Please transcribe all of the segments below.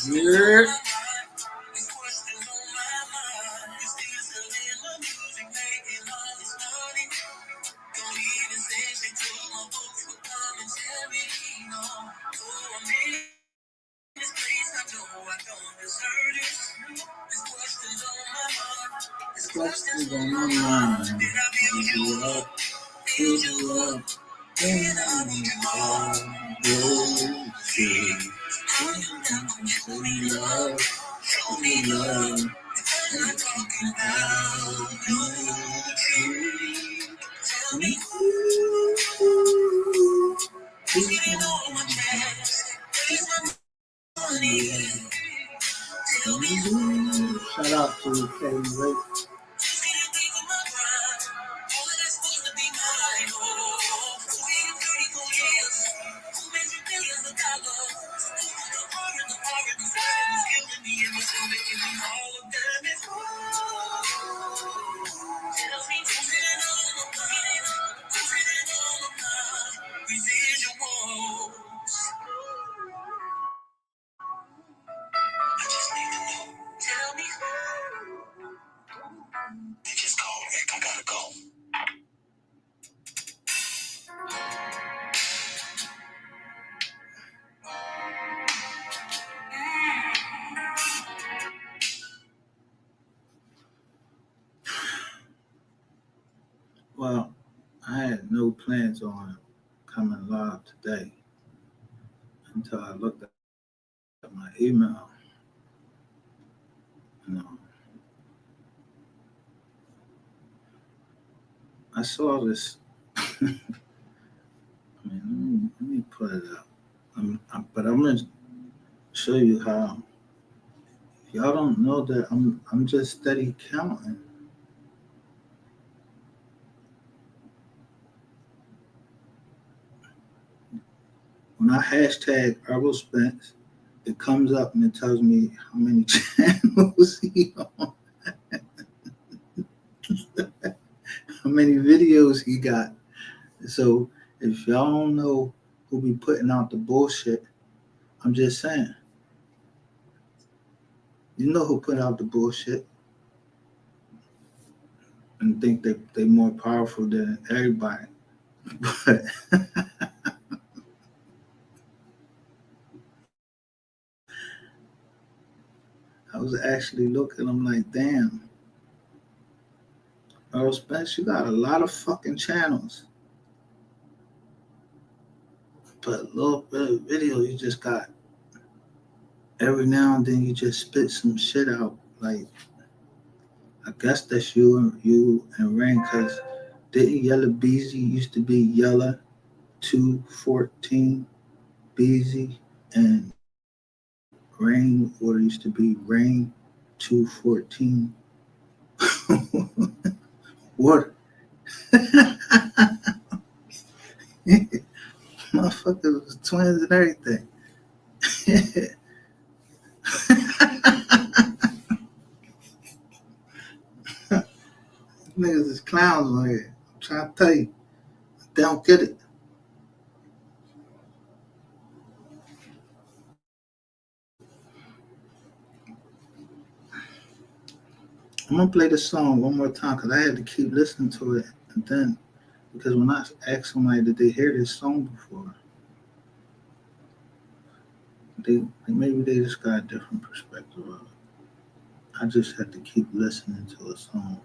Yeah. Questions on my mind. Give you up, give you up. And I will see. Show me love, show me love. And talking about you. Tell me who. Who's getting on my chest? Where's my money? Tell me who. Shout out to Kevin Drake. Well, I had no plans on coming live today until I looked at my email. You know, I saw this. Let me put it up. But I'm gonna show you how. Y'all don't know that I'm just steady counting. When I hashtag Herbal Spence, it comes up and it tells me how many channels he on, how many videos he got. So if y'all don't know who be putting out the bullshit, I'm just saying. You know who put out the bullshit and think they more powerful than everybody. But I was actually looking, I'm like, damn, Earl Spence, you got a lot of fucking channels. But a little bit of video, you just got every now and then you just spit some shit out. Like, I guess that's you and Rain, because didn't Yella Beezy used to be Yella 214 Beezy, and Rain Water used to be Rain 214 Water. Motherfuckers was twins and everything. Niggas is clowns on here. I'm trying to tell you. They don't get it. I'm gonna play the song one more time because I had to keep listening to it, and then because when I asked somebody did they hear this song before, they maybe they just got a different perspective of it. I just had to keep listening to a song.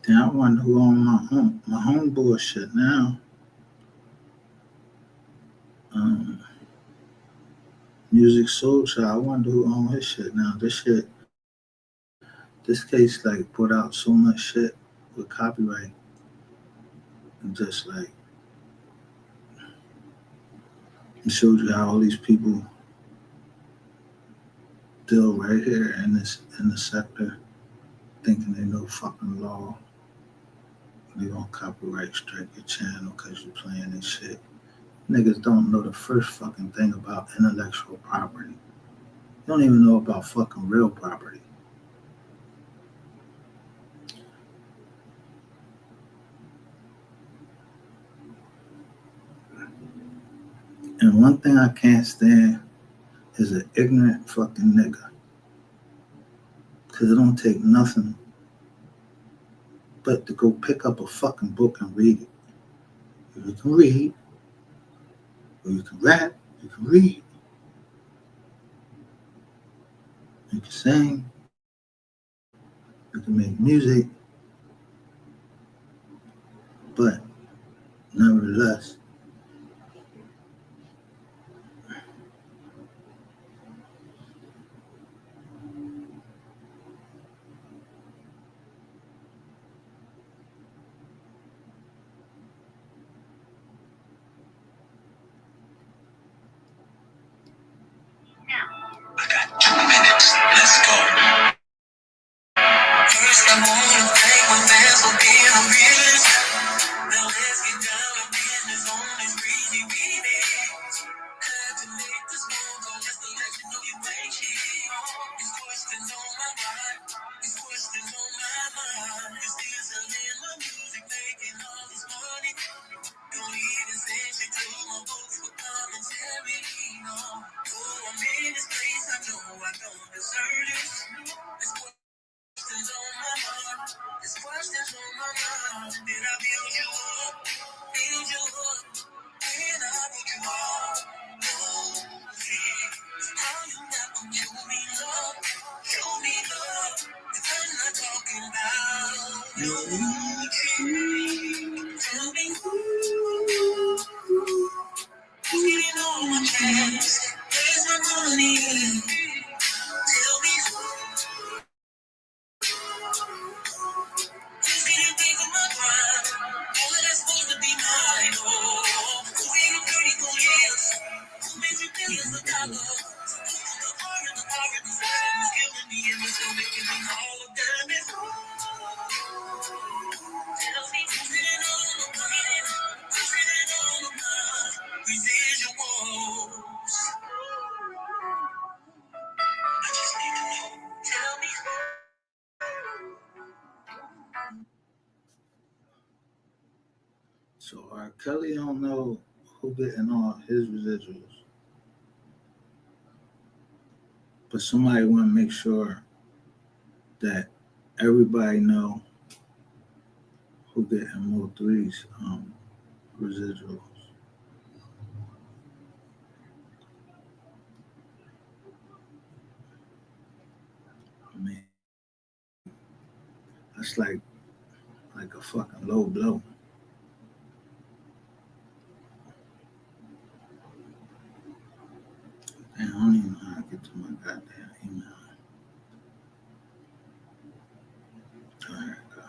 Then I wonder who on my home bullshit now. Um, Music Soulchild. I wonder who on his shit now. This case like put out so much shit with copyright and just like it showed you how all these people deal right here in the sector. thinking they know fucking law. They gonna copyright strike your channel because you playing this shit. Niggas don't know the first fucking thing about intellectual property. They don't even know about fucking real property. And one thing I can't stand is an ignorant fucking nigga. Because it don't take nothing but to go pick up a fucking book and read it. If you can read, or you can rap, you can read, you can sing, you can make music, but nevertheless, I got 2 minutes. Let's go. First, I wanna thank my fans for being a realist. Now let's get down to business on this breezy remix. Had to make this phone call just to let you know you ain't cheating. These questions on my mind. These questions on my mind. You're still selling my music, making all this money. Don't even send shit to my books for commentary. No, I'm in this place. I know I don't deserve this. There's questions on my mind. There's questions on my mind. Did I build you up? Build you up? Did I put you up? Oh, yeah. How you never show me love? Show me love. If I'm not talking about you. Tell me who's getting on my chest? Where's my money? Tell me who's getting big on my grind? All of that's supposed to be mine. Oh, who ain't dirty for years? Who made you billions of dollars? The heart is killing me and it's still making me all of them. Tell me who's getting on my grind? Who's getting on my mind? Residuals. I just need to know. Tell me. so R. Kelly don't know who getting all his residuals. But somebody want to make sure that everybody know who getting more threes residuals. I mean, that's like a fucking low blow. And I don't even know how to get to my goddamn email. All right, go.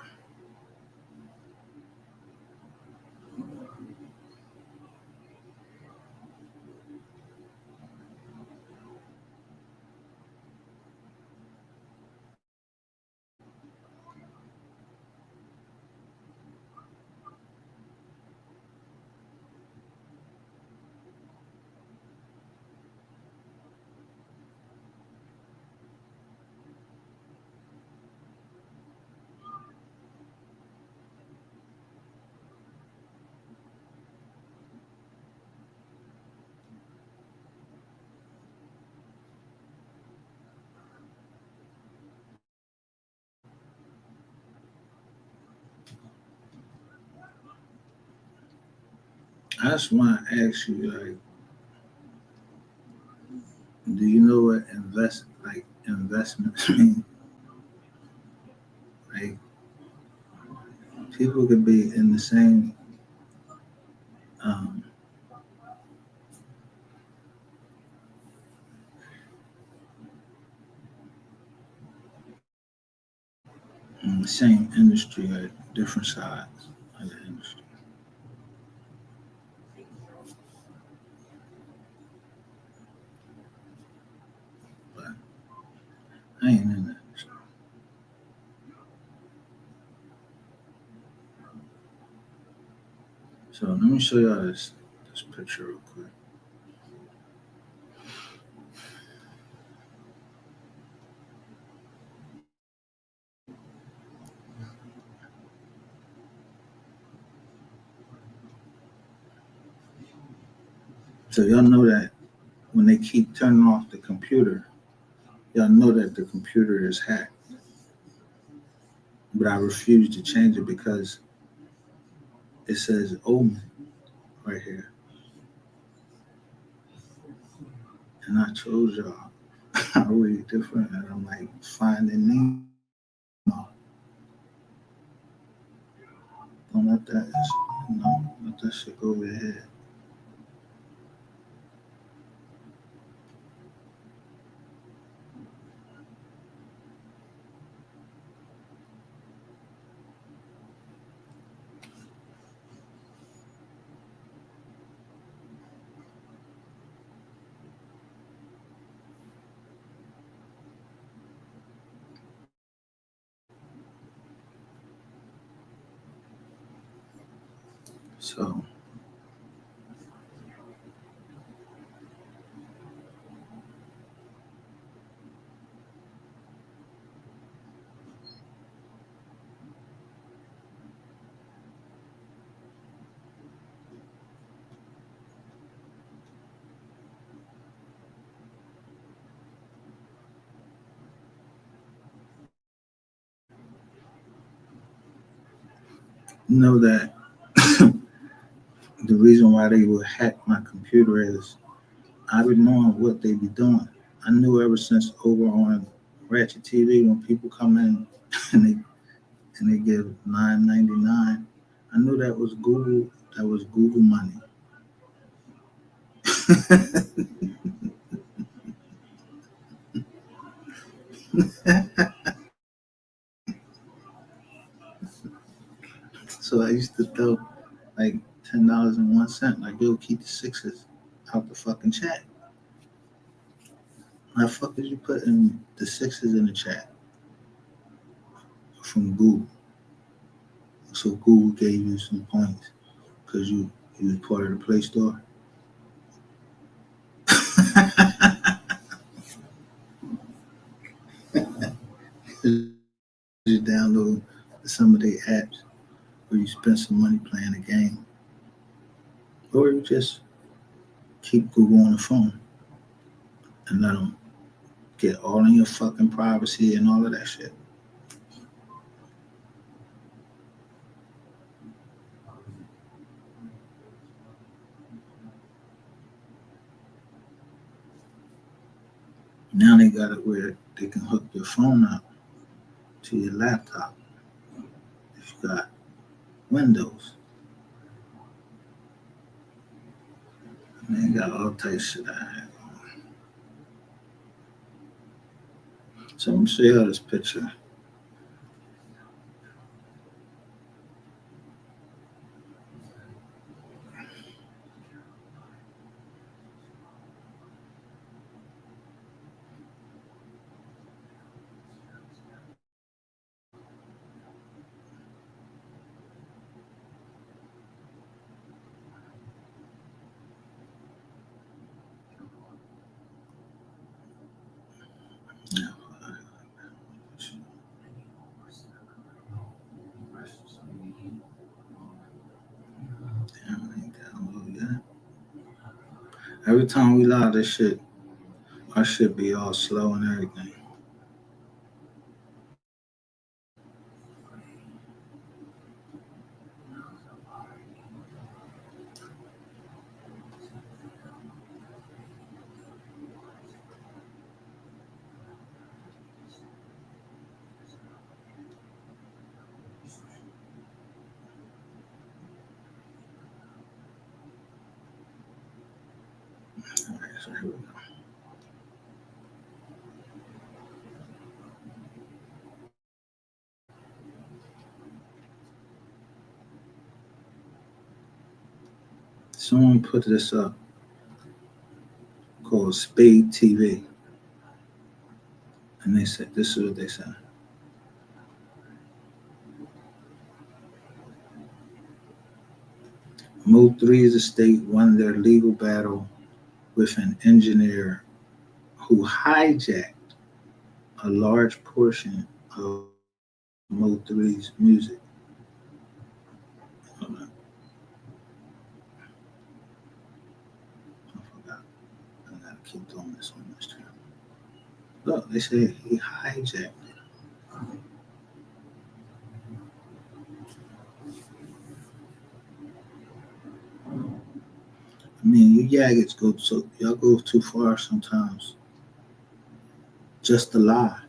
I just want to ask you, like, do you know what investments mean? Like, people could be in the same um, in the same industry at different sides of the industry. But I ain't in that. So let me show y'all this picture real quick. So y'all know that when they keep turning off the computer, y'all know that the computer is hacked. But I refuse to change it because it says Omen right here. And I chose y'all. I'm really different and I'm like finding names. Don't let that let that shit go over your head. So know that the reason why they would hack my computer is I've been knowing what they be doing. I knew ever since over on Ratchet TV when people come in and they give $9.99. I knew that was Google. That was Google money. So I used to throw like $10.01. Like yo, keep the sixes out the fucking chat. How the fuck is you putting the sixes in the chat from Google? So Google gave you some points because you was part of the Play Store. You download some of their apps, or you spend some money playing a game, or you just keep Google on the phone and let them get all in your fucking privacy and all of that shit. Now they got it where they can hook your phone up to your laptop if you got Windows. And they got all types of shit out here. So I'm gonna show you this picture. Yeah. Damn, I ain't downloaded yet. Every time we live this shit, our shit be all slow and everything. All right, so here we go. Someone put this up called Spade TV, and they said this is what they said. Mo 3's estate won their legal battle with an engineer who hijacked a large portion of Mo 3's music. Hold on, I forgot. I gotta keep doing this on this channel. Look, they say he hijacked. I mean, you Yaggots y'all go too far sometimes. Just to lie,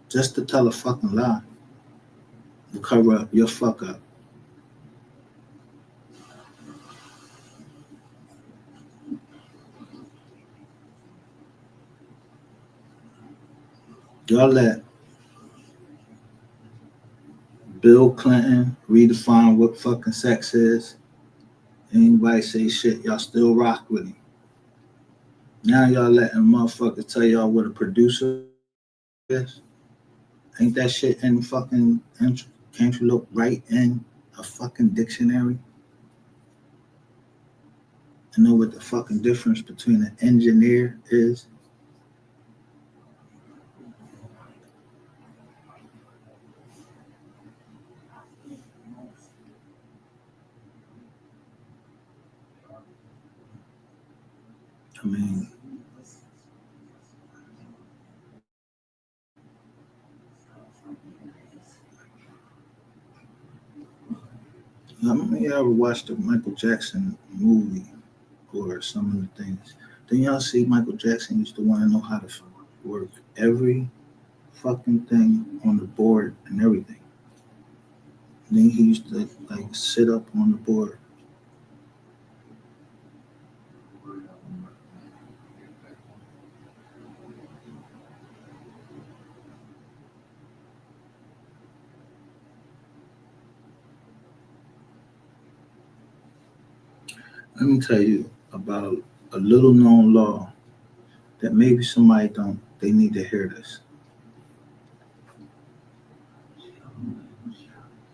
just to tell a fucking lie, to cover up your fuck up. Y'all let Bill Clinton redefine what fucking sex is. Anybody say shit, y'all still rock with him. Now y'all letting motherfuckers tell y'all what a producer is. Ain't that shit in fucking can't you look right in a fucking dictionary and know what the fucking difference between an engineer is? I mean, how many of y'all ever watched the Michael Jackson movie or some of the things? Then y'all see Michael Jackson used to want to know how to work every fucking thing on the board and everything. And then he used to like sit up on the board. Let me tell you about a little known law that maybe somebody don't, they need to hear this.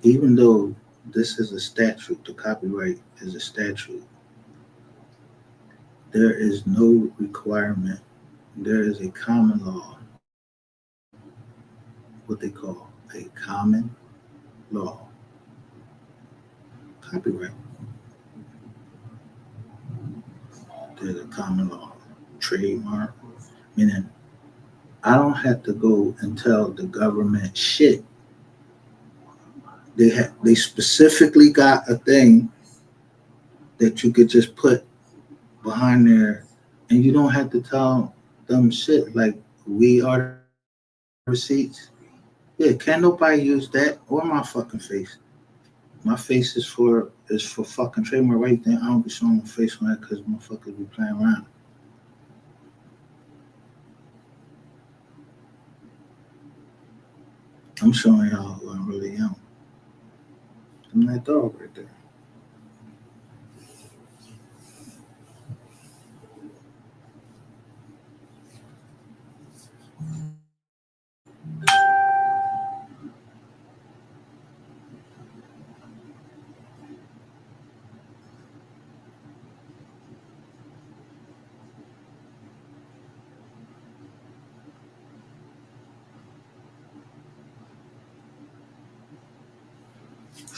Even though this is a statute, the copyright is a statute, there is no requirement. There is a common law, what they call a common law, copyright. There's a common law, trademark, meaning I don't have to go and tell the government shit. They specifically got a thing that you could just put behind there, and you don't have to tell them shit like we are the receipts. Yeah, can't nobody use that or my fucking face. My face is for fucking trademark right there. I don't be showing my face on that because motherfuckers be playing around. I'm showing y'all who I really am. I'm that dog right there.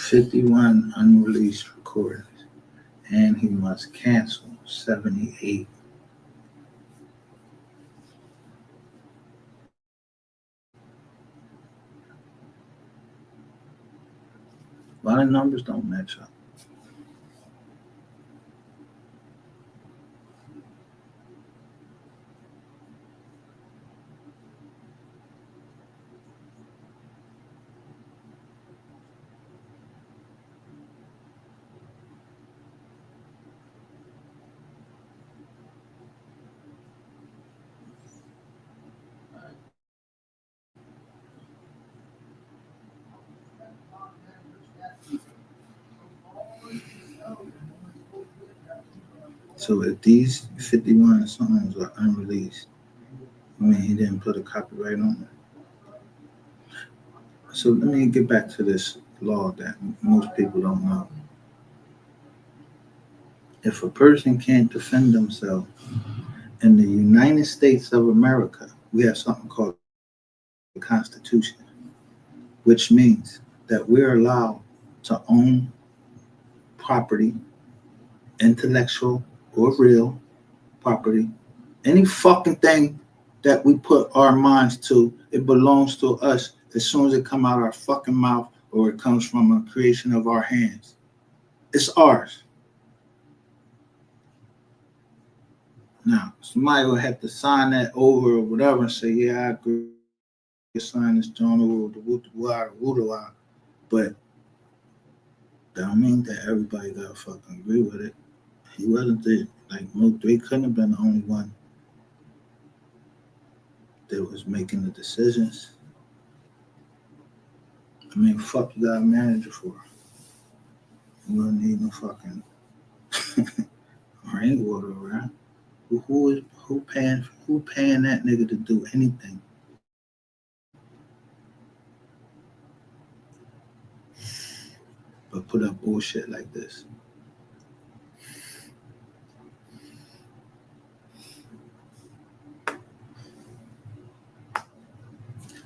51 unreleased recordings, and he must cancel 78. A lot of numbers don't match up. So if these 51 songs are unreleased, I mean, he didn't put a copyright on it. So let me get back to this law that most people don't know. If a person can't defend themselves in the United States of America, we have something called the Constitution, which means that we're allowed to own property, intellectual or real property, any fucking thing that we put our minds to, it belongs to us as soon as it come out our fucking mouth or it comes from a creation of our hands. It's ours. Now, somebody will have to sign that over or whatever and say, yeah, I agree, sign this John over the woo, but that don't mean that everybody gotta fucking agree with it. He wasn't the they couldn't have been the only one that was making the decisions. I mean, fuck you got a manager for. You don't need no fucking rainwater around. Who paying that nigga to do anything? But put up bullshit like this.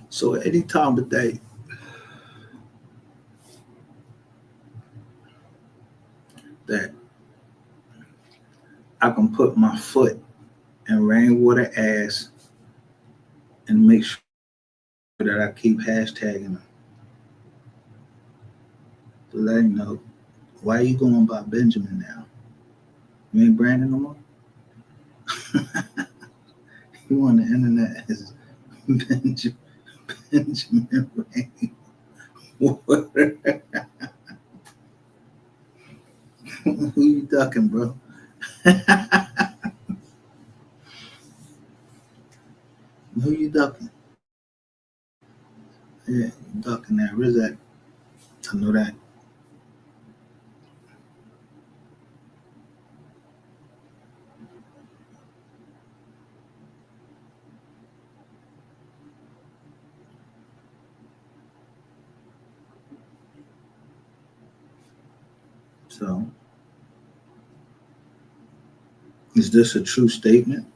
So at any time of day, that I can put my foot in rainwater ass and make sure that I keep hashtagging them to let him know, why are you going by Benjamin now? You ain't Brandon no more? You on the internet as Benjamin Rainwater. Who you ducking, bro? Who you ducking? Yeah, you ducking that Rizak. I know that. So, is this a true statement?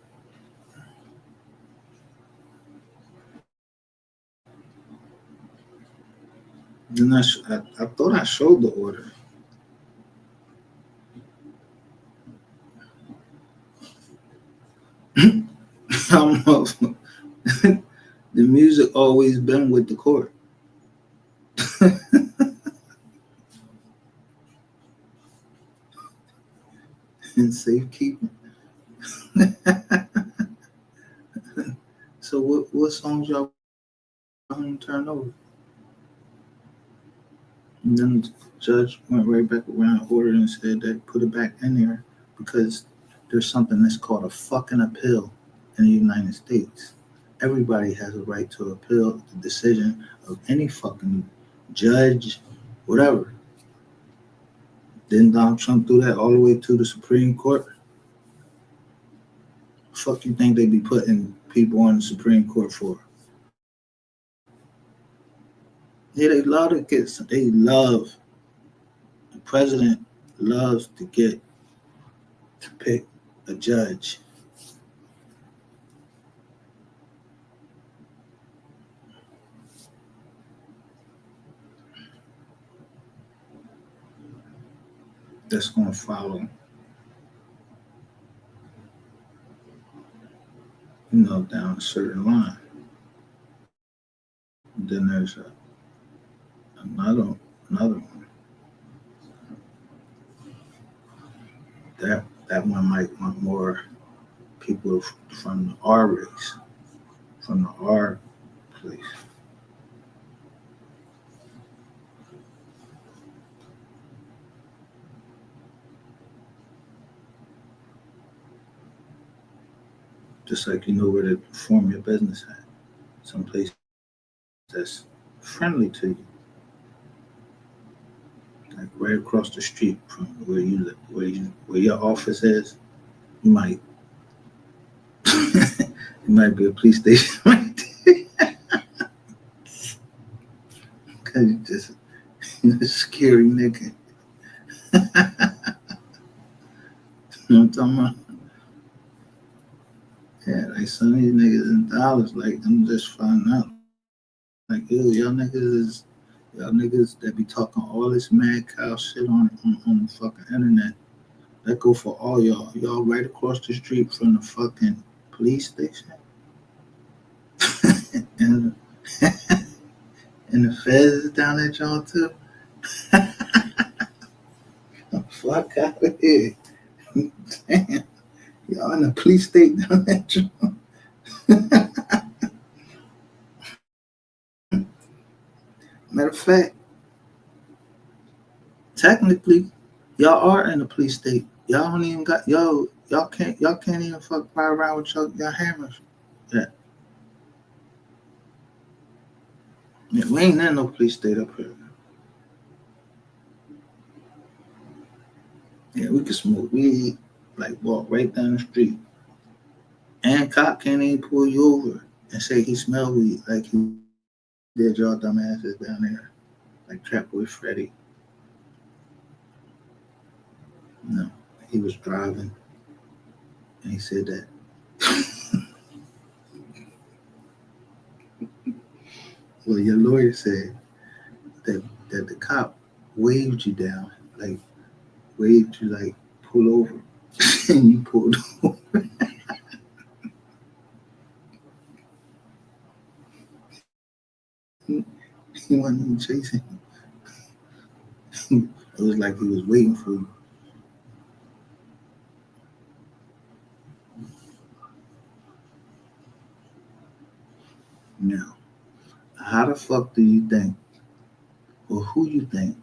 Then I thought I showed the order. The music always been with the court. In safekeeping. So what songs y'all turn over? And then the judge went right back around, ordered, and said that put it back in there because there's something that's called a fucking appeal in the United States. Everybody has a right to appeal the decision of any fucking judge, whatever. Didn't Donald Trump do that all the way to the Supreme Court? Fuck you think they be putting people on the Supreme Court for? Yeah, they love to get. They love. The president loves to get to pick a judge. That's going to follow, down a certain line. And then there's another one. That one might want more people from the R race, from the R place. Just like you know where to form your business at. Some place that's friendly to you. Like right across the street from where you live, where your office is, you might it might be a police station right there. Cause you just scary nigga. You know what I'm talking about? Yeah, like some of these niggas in dollars, like I'm just finding out, like, yo, y'all niggas that be talking all this mad cow shit on the fucking internet. That go for all y'all. Y'all right across the street from the fucking police station, and and the feds is down at y'all too. Fuck out of here. Damn, y'all in the police state down at y'all. Matter of fact, technically, y'all are in the police state. Y'all don't even got y'all can't even fuck fly around with y'all hammers. Yeah. Yeah, we ain't in no police state up here. Yeah, we can smoke weed, like walk right down the street. And cop can't even pull you over and say he smell weed like he did y'all dumbasses down there. Like Trapboy Freddy. No, he was driving and he said that. Well, your lawyer said that the cop waved you down, like waved you like pull over, and you pulled over. He wasn't even chasing you. It was like he was waiting for you. Now, how the fuck do you think, or who you think,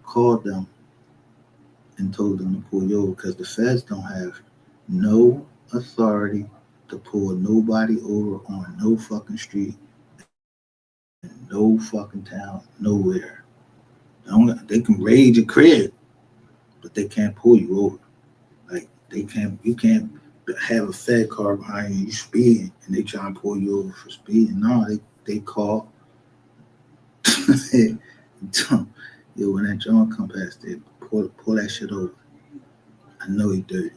called them and told them to pull you over? Because the feds don't have no authority to pull nobody over on no fucking street, in no fucking town, nowhere. They can raid your crib, but they can't pull you over. Like you can't have a fed car behind you, you speeding, and they try and pull you over for speeding. No, they call. Yo, when that John come past, they pull that shit over. I know he dirty.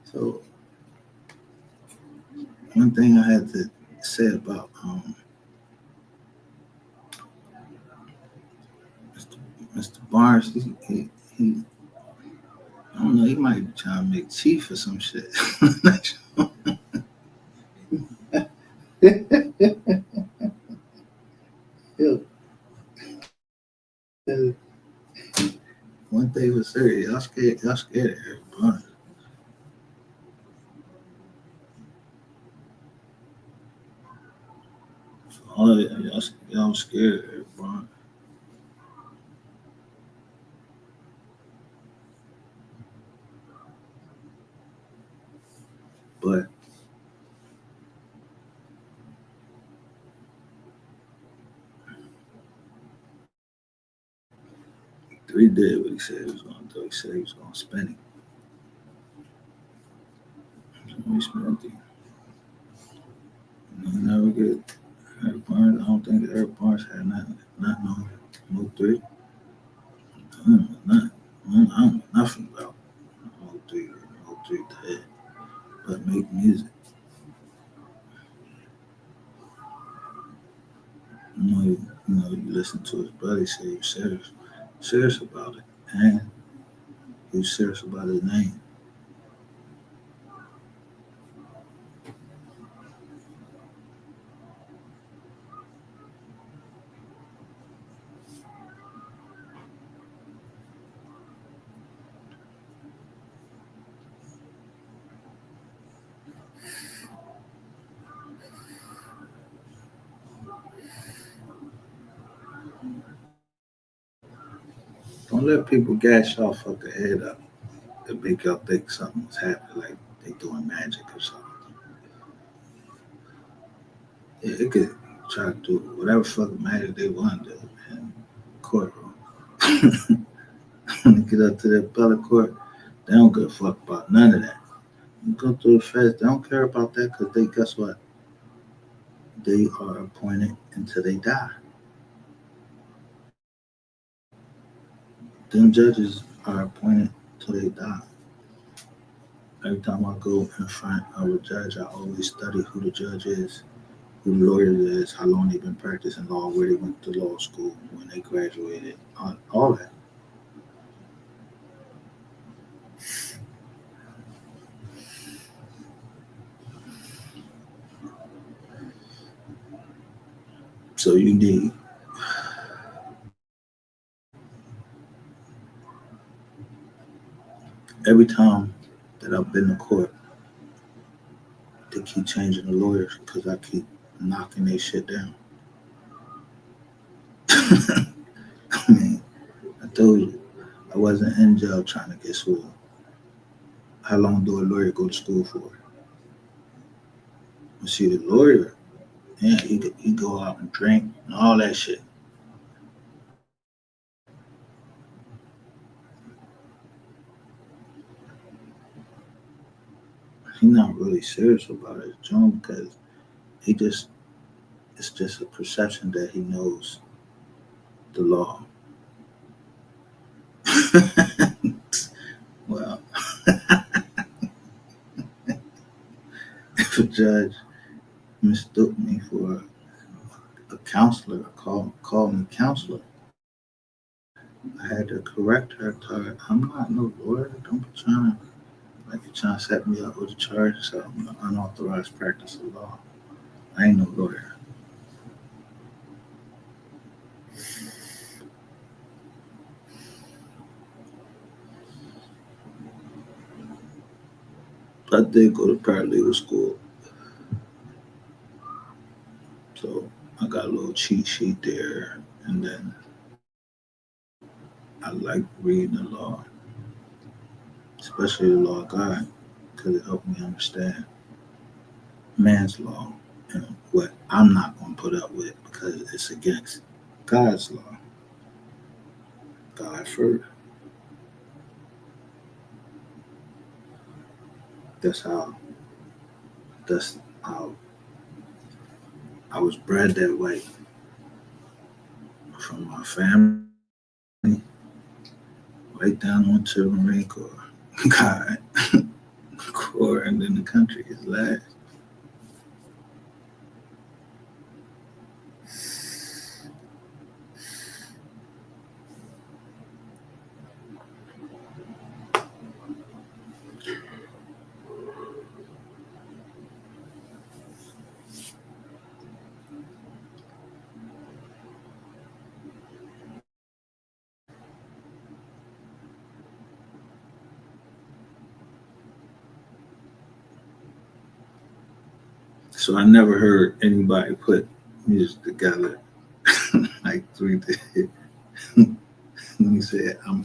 So one thing I had to say about Mr. Mr. Barnes, he I don't know, he might be trying to make chief or some shit. Yo, one thing for certain, y'all scared of Eric Barnes. All y'all scared of Eric Barnes. But 3 did what he said he was going to do. He said he was going to spend it. So he spent it. You never get Eric Barnes. I don't think Eric Barnes had nothing. Not no 3. I don't know nothing. I don't know nothing about no 3. No 3 did. But make music. You listen to his brother say he was serious about it. And he was serious about his name. Don't let people gas y'all fucking head up to make y'all think something's happening, like they doing magic or something. Yeah, they could try to do whatever fucking magic they want to do in the courtroom. When they get up to the appellate court, they don't give a fuck about none of that. You go through the feds, they don't care about that because they, guess what? They are appointed until they die. Them judges are appointed till they die. Every time I go in front of a judge, I always study who the judge is, who the lawyer is, how long they've been practicing law, where they went to law school, when they graduated, all that. So you need, every time that I've been to court, they keep changing the lawyers because I keep knocking their shit down. I mean, I told you, I wasn't in jail trying to get sued. How long do a lawyer go to school for? You see, the lawyer, yeah, he go out and drink and all that shit. He's not really serious about his job because he just, it's just a perception that he knows the law. Well, if a judge mistook me for a counselor, called me counselor, I had to correct her. Tell her, I'm not no lawyer. Don't be trying to, like, you're trying to set me up with a charge. So I'm an unauthorized practice of law. I ain't no lawyer. I did go to paralegal school, so I got a little cheat sheet there. And then I like reading the law, especially the law of God, because it helped me understand man's law and what I'm not going to put up with because it's against God's law. God first. That's how. That's how I was bred that way from my family right down onto the Marine Corps. God, Corps, and then the country is last. So I never heard anybody put music together like three did. When he said, I'm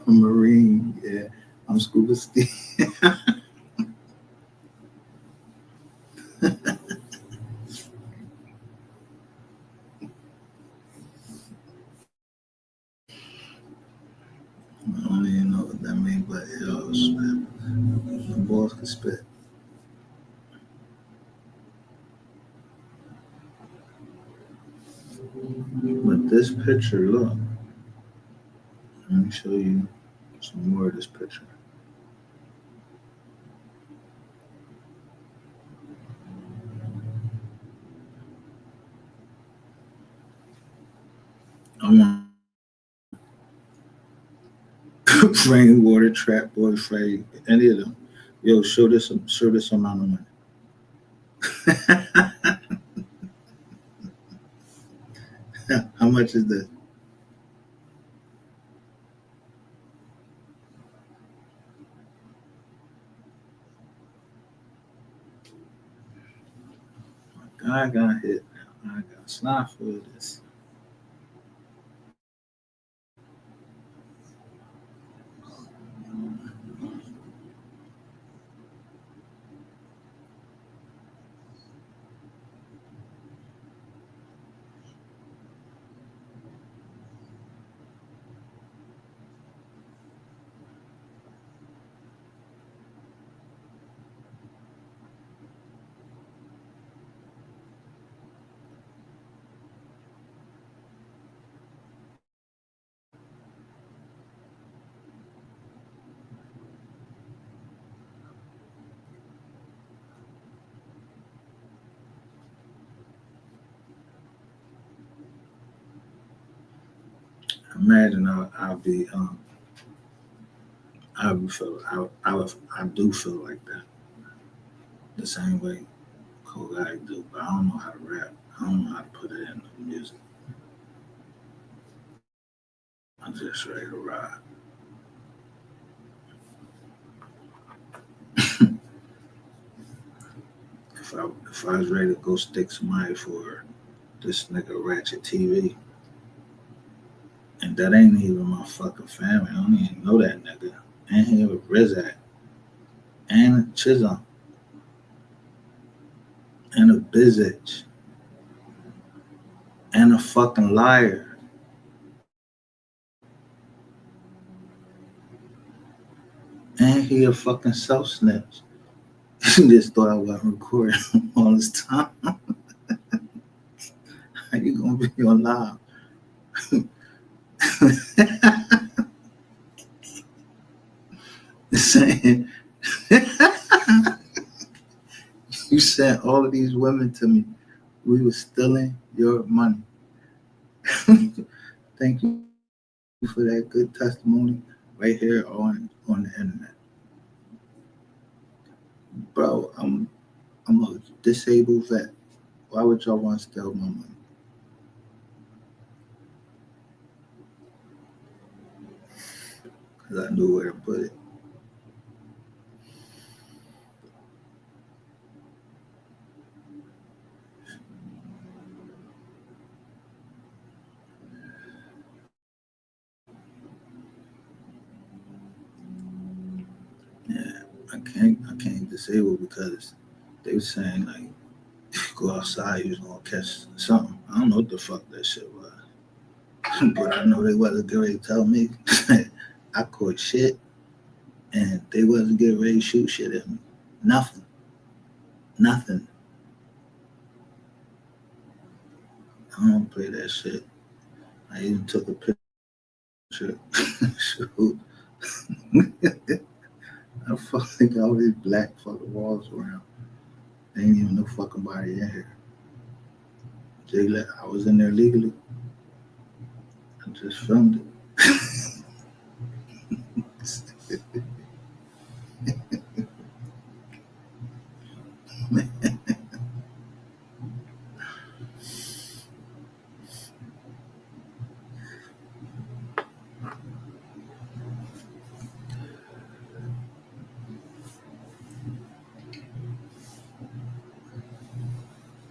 a Marine, yeah, I'm Scuba Steve. I don't even know what that means, but yo, the boys can spit. But this picture, look, let me show you some more of this picture. I want rainwater trap boy Freddy, any of them. Yo, show this amount of money. How much is this? I got hit. I got slapped for this. imagine I do feel like that the same way Cool Guy do, but I don't know how to rap. I don't know how to put it in the music. I'm just ready to ride. If I was ready to go stick somebody for this nigga Ratchet TV, and that ain't even my fucking family. I don't even know that nigga. And he with Rizak and a Chisholm and a Bizich and a fucking liar. And he a fucking self snitch. He just thought I wasn't recording all this time. How you gonna be on live? Saying you sent all of these women to me. We were stealing your money. Thank you for that good testimony right here on the internet. Bro, I'm a disabled vet. Why would y'all want to steal my money? Because I knew where to put it. Yeah, I can't disable because they were saying like go outside, you was gonna catch something. I don't know what the fuck that shit was. But I know they wasn't getting ready to tell me I caught shit and they wasn't getting ready to shoot shit at me. Nothing. Nothing. I don't play that shit. I even took a picture. Shoot. I fucking got all these black fucking walls around. There ain't even no fucking body in here. I was in there legally. I just filmed it.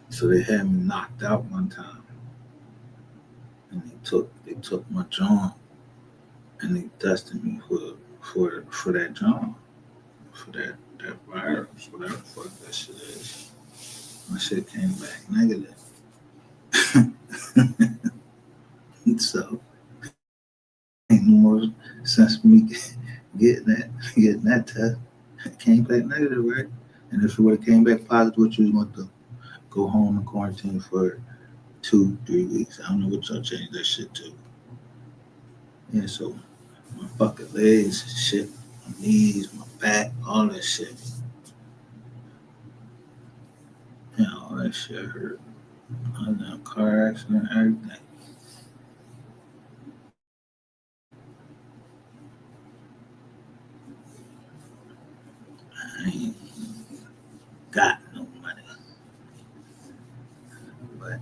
So they had me knocked out one time, and they took my jaw, and they tested me for that jaw, for that virus, whatever the fuck that shit is. My shit came back negative. So ain't no more sense me getting that test. It came back negative, right? And if it would have came back positive, what you was going to do? Go home and quarantine for 2-3 weeks. I don't know what y'all changed that shit to. Yeah, so my fucking legs, shit, my knees, my back, all that shit. Yeah, all that shit hurt. I was in a car accident, everything. I ain't got no money. But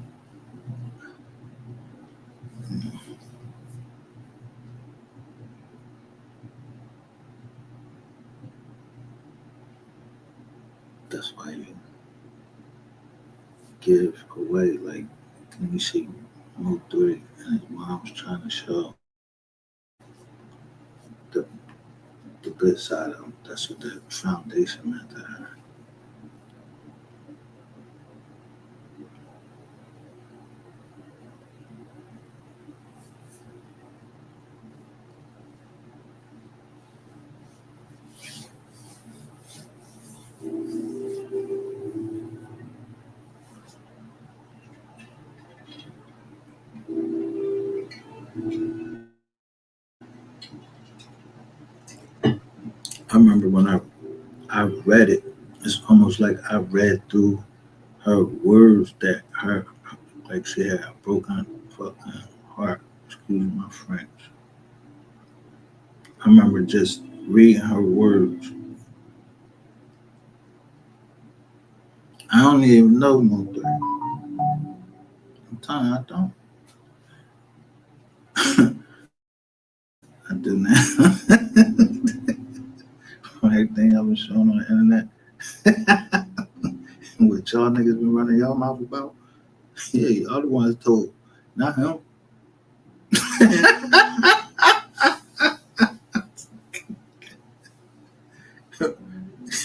that's why you give away. Like, can you see Mo 3 and his mom was trying to show the, the good side of him. That's what the foundation meant to her. I remember when I read it, it's almost like I read through her words that her, like she had a broken fucking heart. Excuse my French. I remember just reading her words. I don't even know no three. I'm telling you, I don't. I do now. Everything I've been showing on the internet. What y'all niggas been running y'all mouth about? Yeah, y'all the ones told, not him.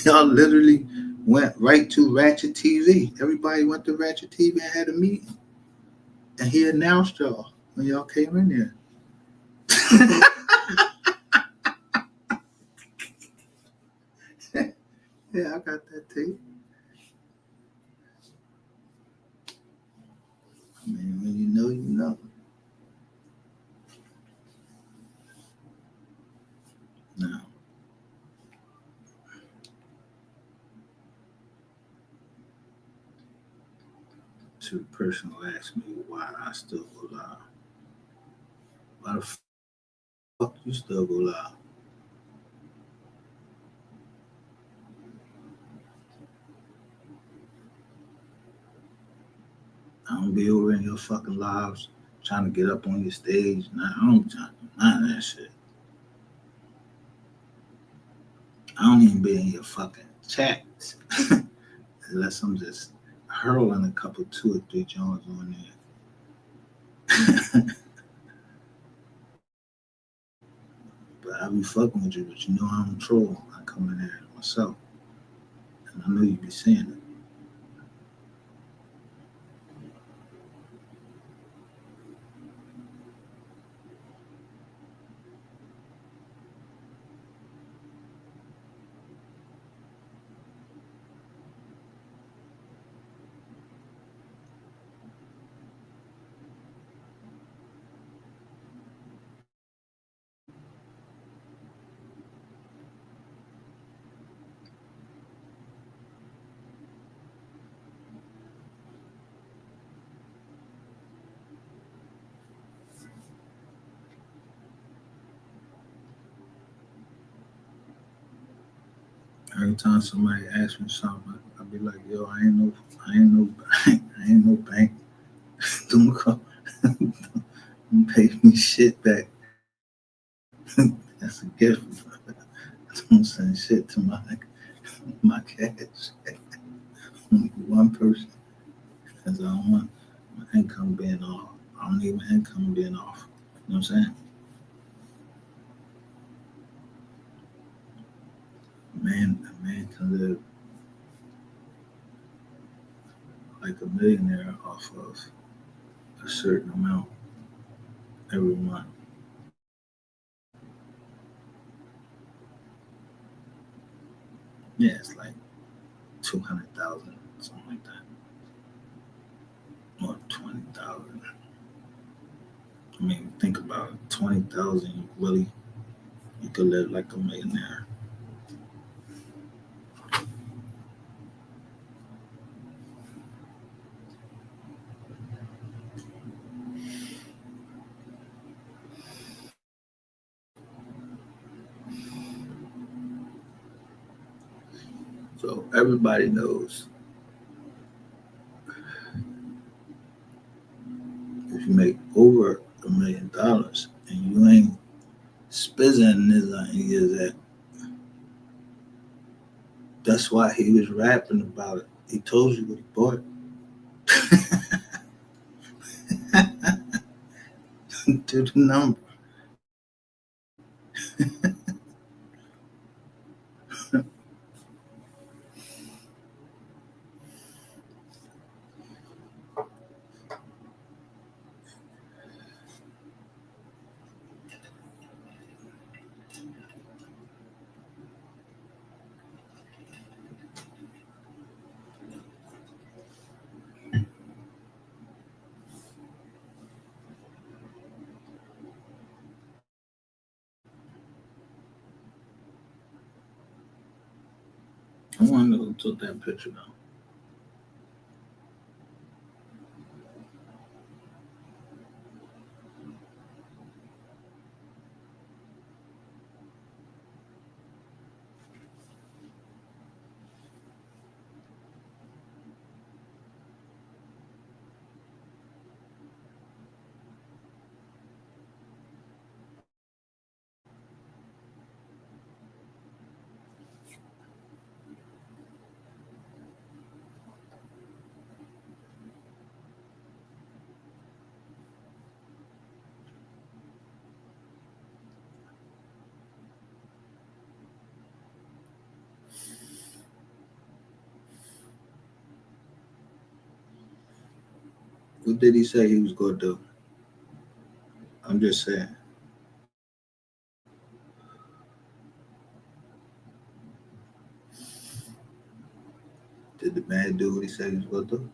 Y'all literally went right to Ratchet TV. Everybody went to Ratchet TV and had a meeting. And he announced y'all when y'all came in there. Yeah, I got that tape. I mean, when you know, you know. Now, to the person who asked me why I still go live. Why the fuck you still go live? I don't be over in your fucking lives trying to get up on your stage. Nah, I don't try to do none of that shit. I don't even be in your fucking chats unless I'm just hurling a couple, two or three Jones on there. But I be fucking with you, but you know I'm a troll. I come in there myself, and I know you be seeing it. Every time somebody asks me something, I be like, "Yo, I ain't no, I ain't no bank. Don't come, don't pay me shit back. That's a gift. Don't send shit to my cash. One person, because I don't want my income being off. I don't need my income being off. You know what I'm saying? A man can live like a millionaire off of a certain amount every month. Yeah, it's like 200,000, something like that, or 20,000. I mean, think about it. 20,000, you could live like a millionaire. So everybody knows if you make over $1 million and you ain't spizzing this and years that, that's why he was rapping about it. He told you what he bought. To the number. I want to know who took that picture though. What did he say he was gonna do? I'm just saying. Did the man do what he said he was gonna do?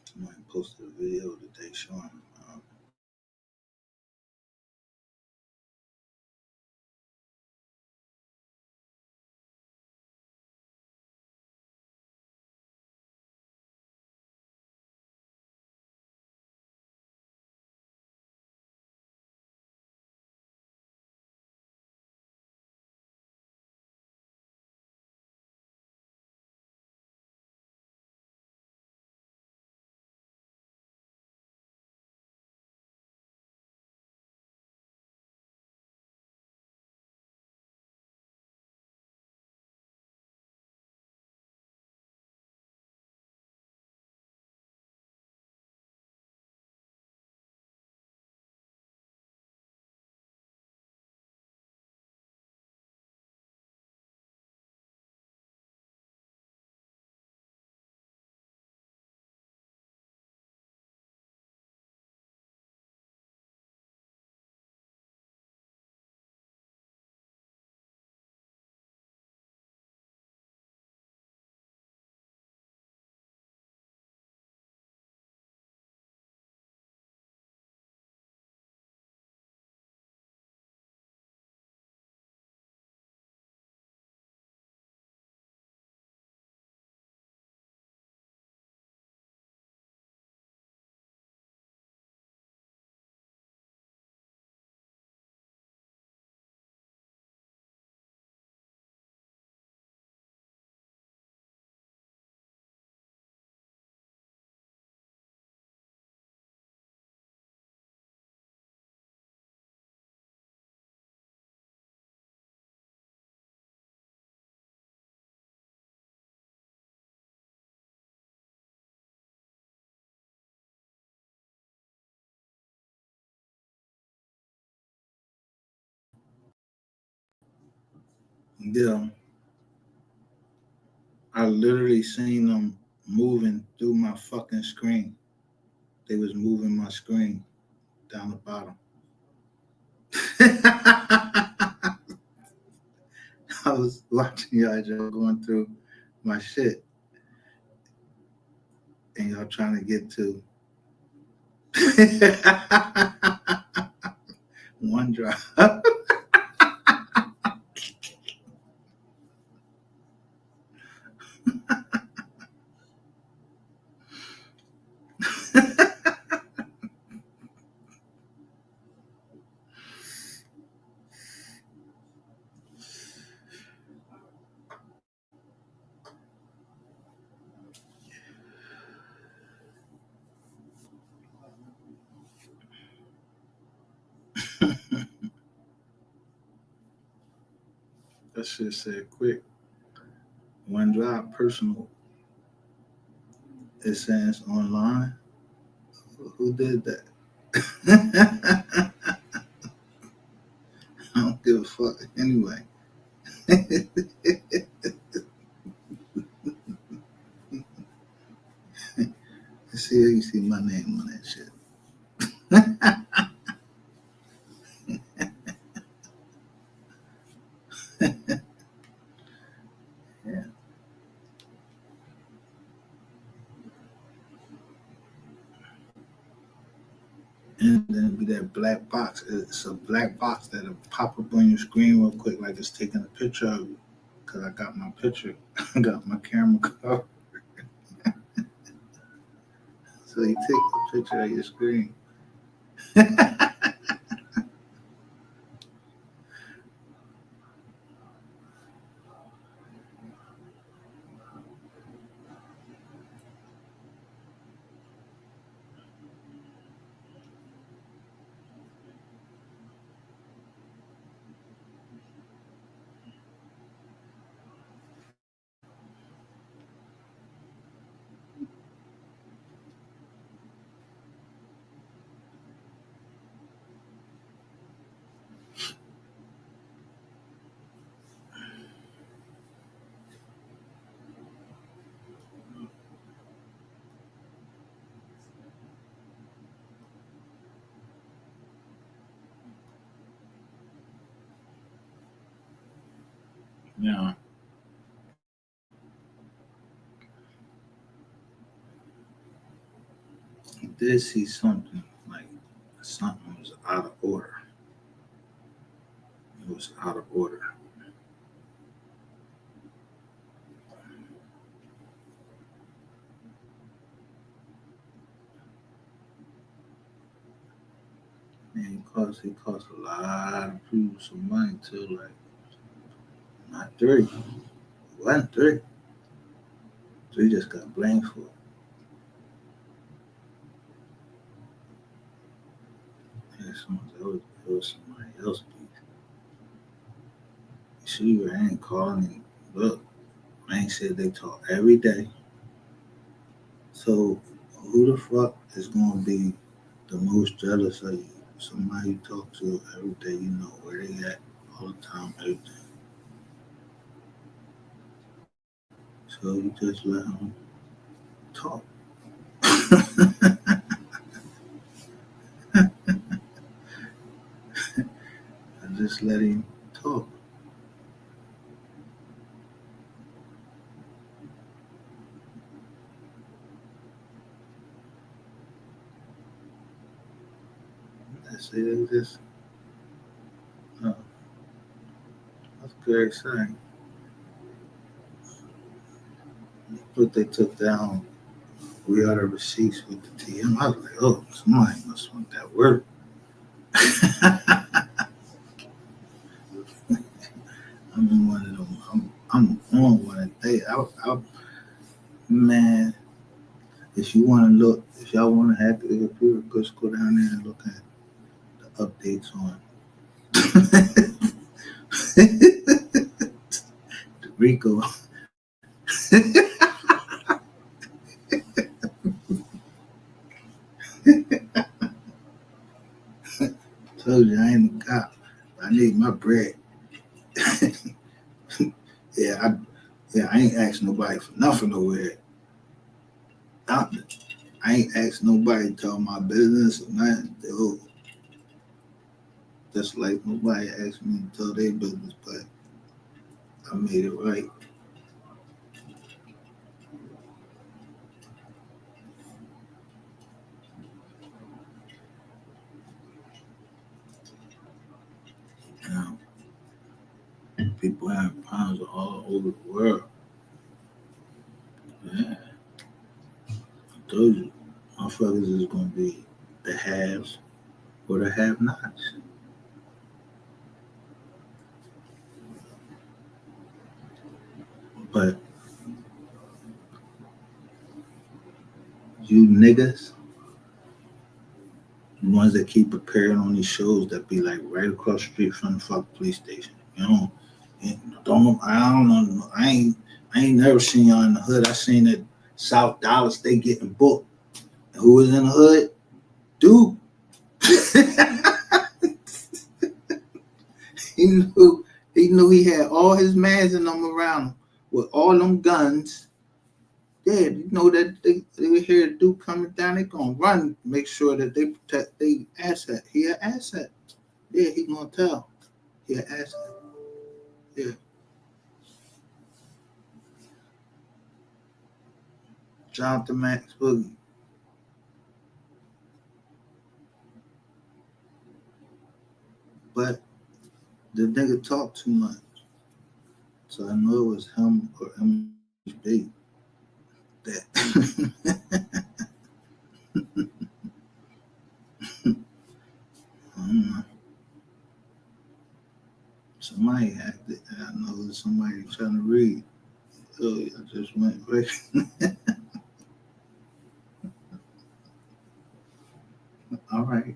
Somebody posted a video today showing yeah, I literally seen them moving through my fucking screen. They was moving my screen down the bottom. I was watching y'all just going through my shit, and y'all trying to get to OneDrive. That shit said quick. OneDrive personal. It says online. Who did that? I don't give a fuck anyway. See, you see my name on that shit. Yeah. And then it'd be that black box. It's a black box that'll pop up on your screen real quick, like it's taking a picture of you. Cause I got my picture, I got my camera covered. So you take a picture of your screen. Yeah, I did see something like something was out of order. It was out of order. And it cost a lot of people some money too. Like not three, it wasn't three. Three just got blamed for it. Yeah, it was somebody else. She ain't calling me. Look, man said they talk every day. So who the fuck is gonna be the most jealous of you? Somebody you talk to every day, you know where they at all the time, everything. So you just let them talk. And just let him talk. That's it. They just, uh, that's very exciting. But they took down, we are the receipts with the TM. I was like, oh, somebody must want that work. I'm in one of them. I'm on one of they. Man, if you want to look, if y'all want to have the people, just go down there and look at the updates on the Rico. Told you I ain't a cop. I need my bread. Yeah, I ain't asking nobody for nothing over here. Nothing. I ain't asked nobody to tell my business or nothing. Oh, just like nobody asked me to tell their business, but I made it right. You know, people have problems all over the world. Yeah, I told you, motherfuckers is gonna be the haves or the have-nots. But you niggas, the ones that keep appearing on these shows that be like right across the street from the fuck police station. You know, I don't know. I ain't never seen y'all in the hood. I seen that South Dallas they getting booked. Who was in the hood? Dude. he knew he had all his mans in them around him with all them guns. Yeah, you know that they hear a dude coming down, they gonna run, make sure that they protect their asset. He an asset. Yeah, he gonna tell. He an asset. Yeah. Jonathan Max Boogie. But the nigga talked too much. So I know it was him or MHB that I don't know. Somebody hacked it. I know there's somebody trying to read. So I just went right all right.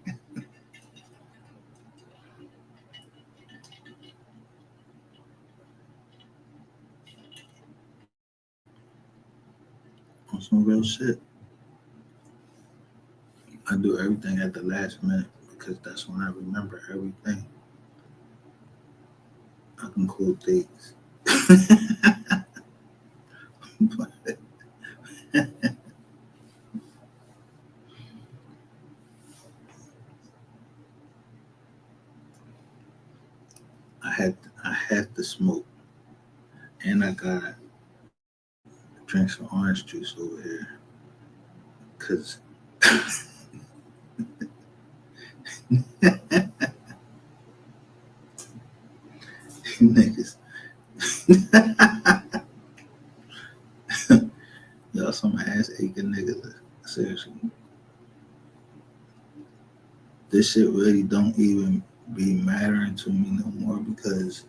On some real shit. I do everything at the last minute because that's when I remember everything. I can quote dates. But I had to smoke. And I got drink some orange juice over here, cause niggas, y'all some ass aching niggas. Seriously, this shit really don't even be mattering to me no more because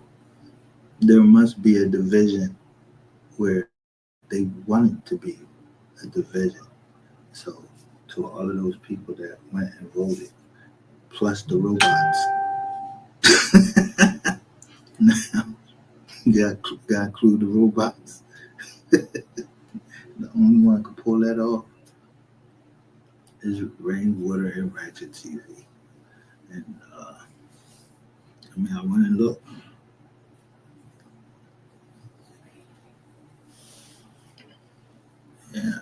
there must be a division where they want it to be a division. So to all of those people that went and voted, plus the robots, now got include the robots. The only one who can pull that off is Rainwater and Ratchet TV. And I mean, I went and looked. Yeah,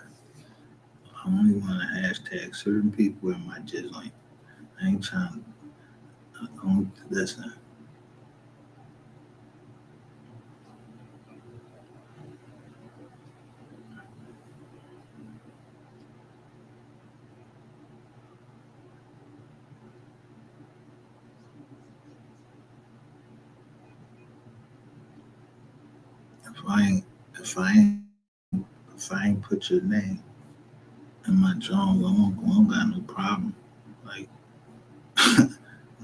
I only want to hashtag certain people in my jizz link. I ain't trying. I don't listen. If I ain't, if I ain't, if I ain't put your name in my Jones, I don't got no problem. Like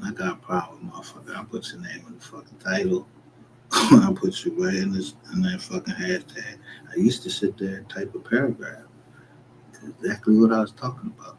I got a problem, motherfucker. I put your name in the fucking title. I put you right in that fucking hashtag. I used to sit there and type a paragraph. Exactly what I was talking about.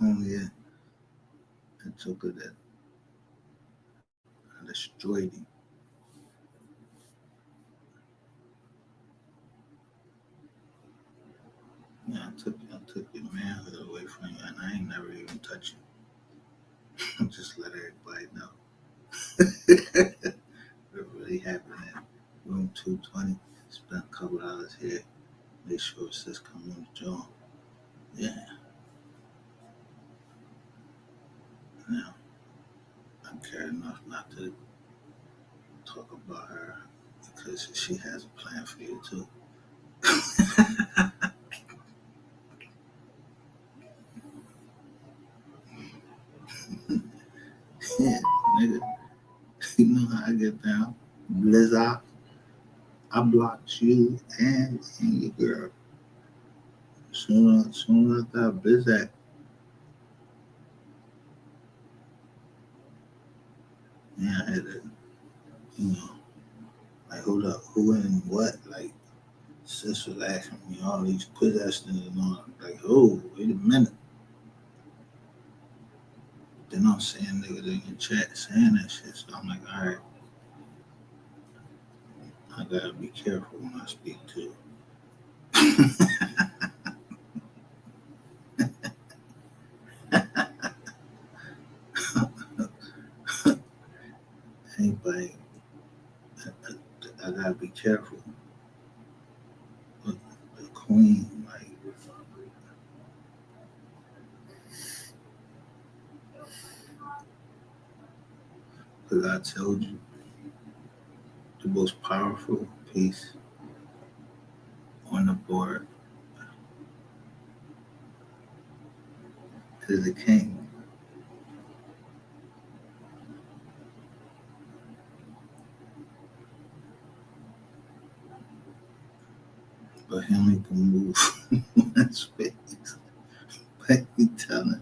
Oh yeah, took it and destroyed him. Yeah, I took your manhood away from you, and I ain't never even touch you. Just let everybody know. What really happened in room 220. Spent a couple hours here. Make sure it says come on the joint. Yeah. Now, I care enough not to talk about her because she has a plan for you too. Yeah, nigga. You know how I get down. Blizzard. I blocked you and your girl. Soon as that Blizzard, yeah, I had to, you know, like hold up, who and what? Like, sis was asking me all these questions and all. Like, oh, wait a minute. Then I'm seeing niggas in your chat saying that shit. So I'm like, all right, I gotta be careful when I speak to. Anybody, I gotta be careful. But the queen, like, because I told you the most powerful piece on the board is the king. But he only can move one space. But he telling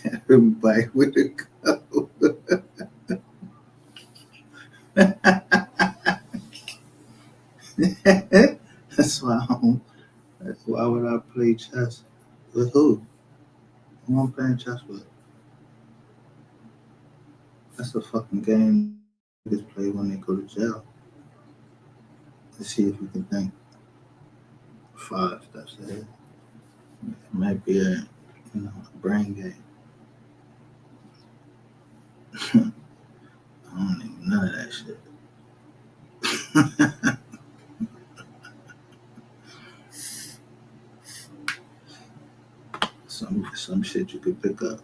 everybody where to go. That's why why would I play chess with who? Who I'm playing chess with? That's a fucking game niggas play when they go to jail. To see if you can think 5 steps ahead. It might be a brain game. I don't need none of that shit. Some shit you could pick up.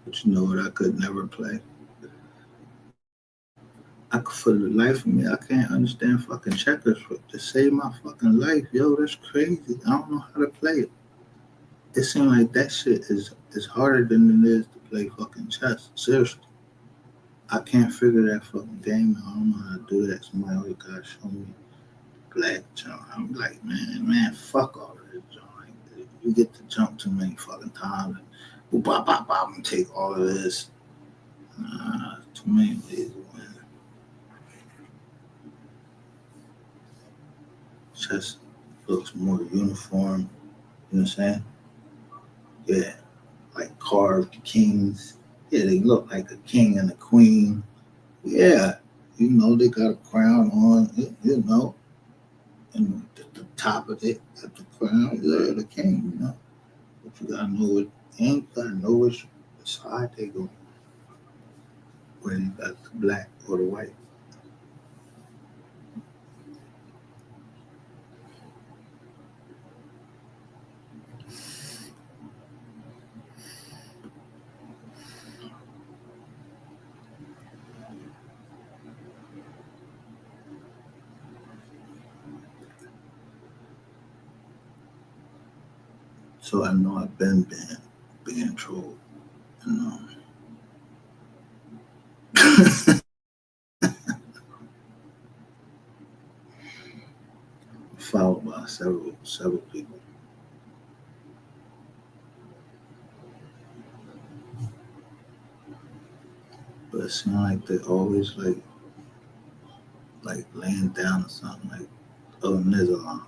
But you know what I could never play? For the life of me, I can't understand fucking checkers to save my fucking life. Yo, that's crazy. I don't know how to play it. It seems like that shit is harder than it is to play fucking chess. Seriously. I can't figure that fucking game out. I don't know how to do that. Somebody always gotta show me black jump. I'm like, man, fuck all of this jump. Like, you get to jump too many fucking times and boop, bop, bop, bop, and take all of this. Too many ways to win. Chess looks more uniform. You know what I'm saying? Yeah, like carved kings. Yeah, they look like a king and a queen. Yeah, they got a crown on, and the top of it, at the crown, yeah, the king. But you gotta know it, and you gotta know which side they go, whether you got the black or the white. So I know I've been being trolled, followed by several people. But it seems like they always like laying down or something like, oh, Nizar.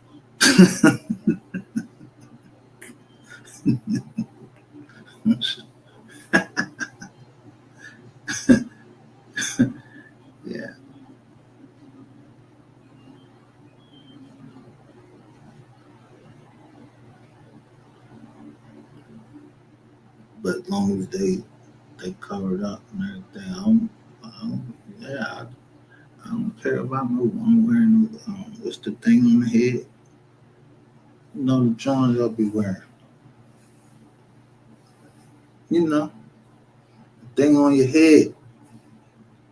But as long as they cover it up and everything, yeah, I don't care about no one wearing what's the thing on the head? You know the Johns y'all be wearing. You know, the thing on your head,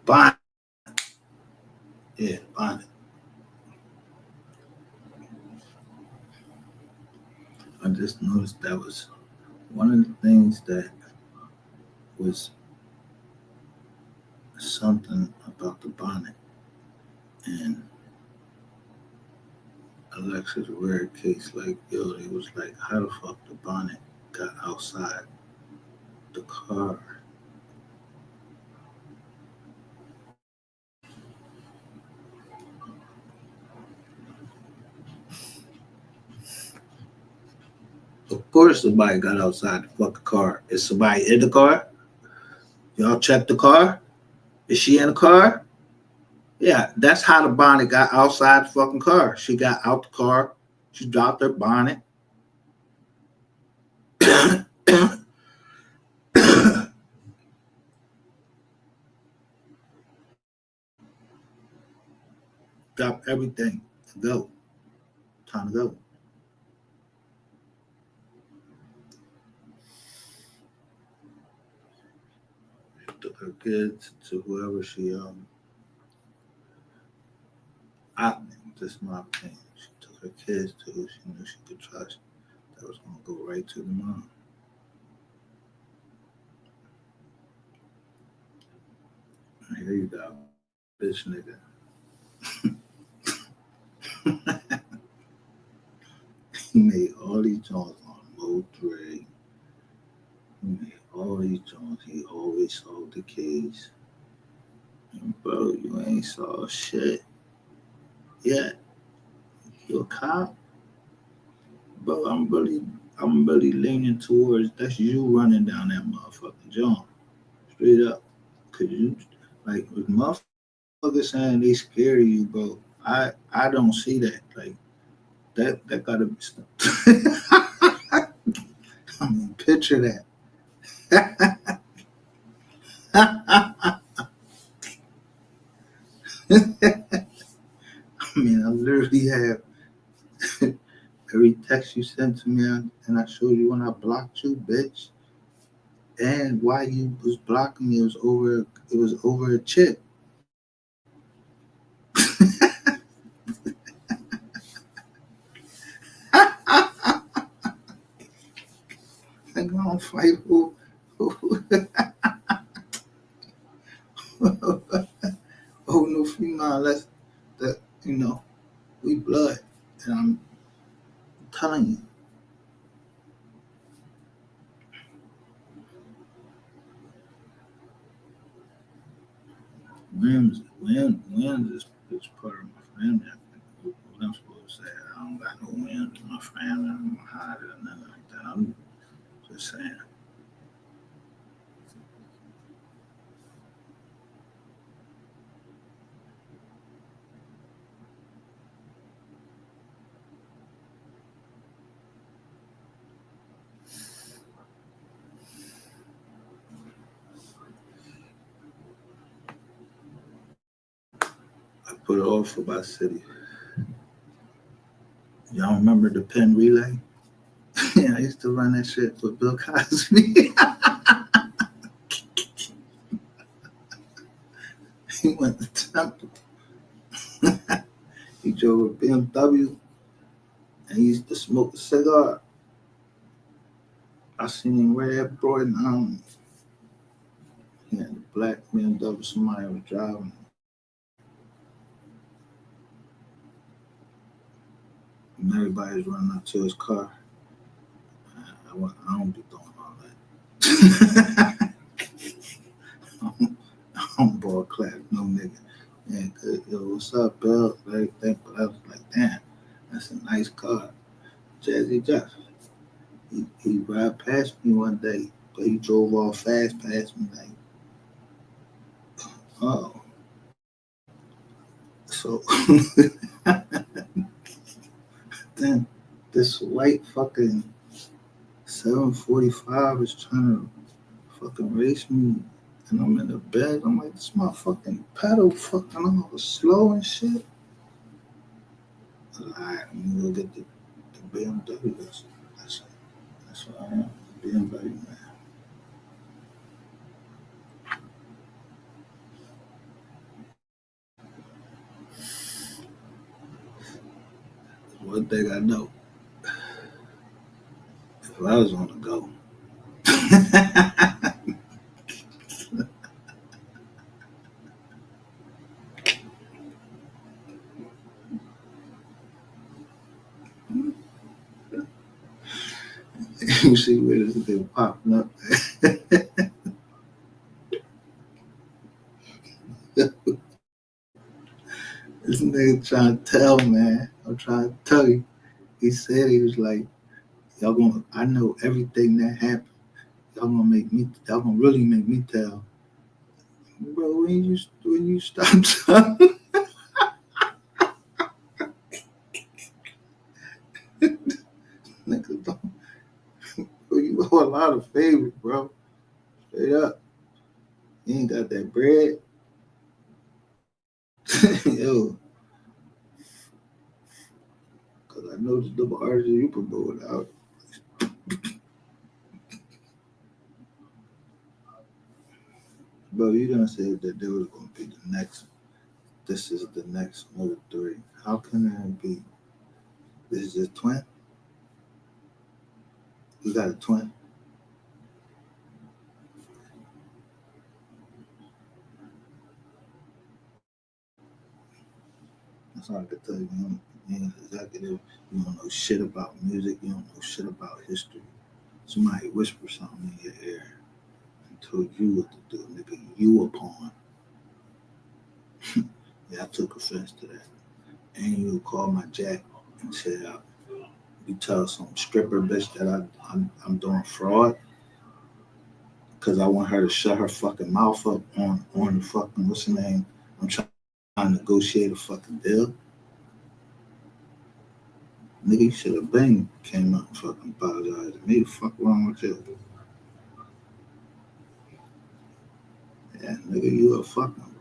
bonnet. Yeah, bonnet. I just noticed that was one of the things that was something about the bonnet. And Alexa's rare case, like, yo, it was like, how the fuck the bonnet got outside the car? Of course, somebody got outside the fucking car. Is somebody in the car? Y'all check the car? Is she in the car? Yeah, that's how the bonnet got outside the fucking car. She got out the car. She dropped her bonnet. Drop everything and go. Time to go. She took her kids to whoever I this is my opinion. She took her kids to who she knew she could trust. That was gonna go right to the mom. Here you go, bitch nigga. He made all these joints on Mo 3. He made all these joints. He always sold the keys. And bro, you ain't saw shit yet. You a cop? Bro, I'm really leaning towards that's you running down that motherfucking joint. Straight up. Cause you like with motherfuckers saying they scared of you, bro. I don't see that. Like that gotta be I mean, picture that. I mean, I literally have every text you sent to me, and I showed you when I blocked you, bitch. And why you was blocking me was over. It was over a chip. I'm gonna fight who oh no female unless that we blood. And I'm telling you, Williams is part of my family. I think. What I'm supposed to say, I don't got no Williams in my family. I'm gonna hide it or nothing like that. I'm just saying. I put it all for my city. Y'all remember the pen relay? Yeah, I used to run that shit for Bill Cosby. He went to Temple. He drove a BMW and he used to smoke a cigar. I seen him right at Broad. He had a black BMW. Somebody was driving. And everybody's running up to his car. I don't be doing all that. I don't ball clap, no nigga. Yeah, cause, yo, what's up, Bill? Everything. But I was like, damn, that's a nice car. Jazzy Jeff. He ride past me one day, but he drove all fast past me, like, oh. So then this white fucking 745 is trying to fucking race me. And I'm in the bed. I'm like, this motherfucking pedal fucking all slow and shit. Alright, let me go get the BMW. That's what I am. BMW, man. One thing I know, if I was on the go, you see where this thing popping up. This nigga trying to tell, man. I'm trying to tell you. He said he was like, y'all gonna, I know everything that happened. Y'all gonna really make me tell. Bro, when you stop talking, nigga, don't, bro, you owe a lot of favors, bro. Straight up. You ain't got that bread. Yo, because I know the double artists you promote out. Bro, you done said that they was going to be the next. This is the next Mode 3. How can that be? This is a twin? You got a twin? That's all I can tell you. You ain't executive. You don't know shit about music. You don't know shit about history. Somebody whispered something in your ear and told you what to do, nigga. You a pawn. Yeah, I took offense to that. And you called my jack and said, you tell some stripper bitch that I'm doing fraud because I want her to shut her fucking mouth up on the fucking, what's her name? I'm trying to negotiate a fucking deal. Nigga, you should have been came up and fucking apologized to me. The fuck wrong with you? Yeah, nigga, you a fucking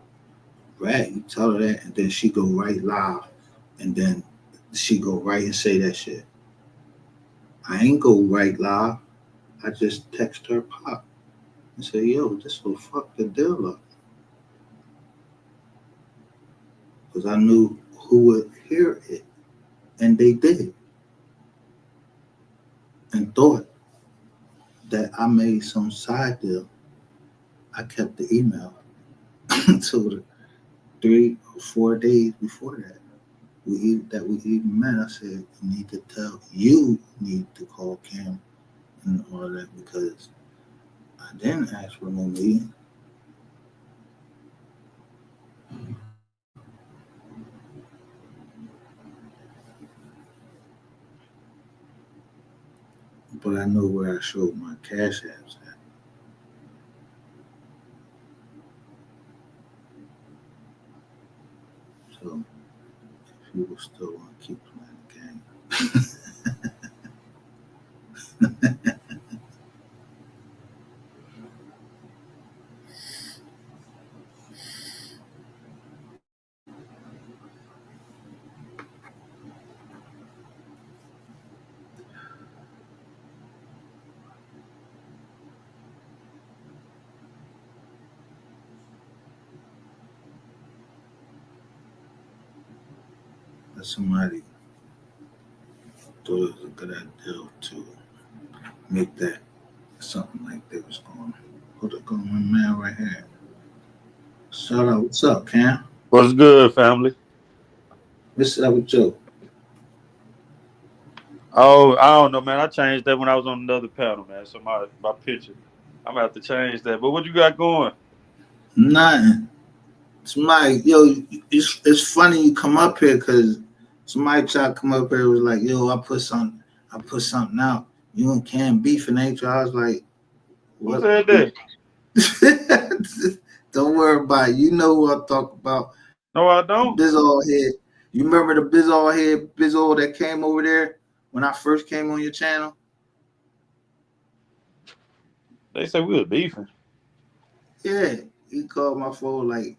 rat. You tell her that, and then she go right live, and then she go right and say that shit. I ain't go right live. I just text her pop and say, yo, this will fuck the deal up. Because I knew who would hear it, and they did, and thought that I made some side deal. I kept the email until the 3 or 4 days before that. We even met. I said, you need to call Cam and all that because I didn't ask for no meeting. But I know where I showed my cash apps at. So if people still want to keep playing the game. But somebody thought it was a good idea to make that something like they was going. Hold up, going my man right here. Shout out, what's up, Cam? What's good, family? What's up with you? Oh, I don't know, man. I changed that when I was on another panel, man. So my picture, I'm gonna have to change that. But what you got going? Nothing. Somebody, yo, it's funny you come up here because somebody tried to come up here and was like, yo, I put something out. You and Cam beefing, ain't you? I was like, Who what? said that? Don't worry about it. You know who I'm talking about. No, I don't. Bizzle head. You remember the Bizzle that came over there when I first came on your channel? They say we was beefing. Yeah, he called my phone like,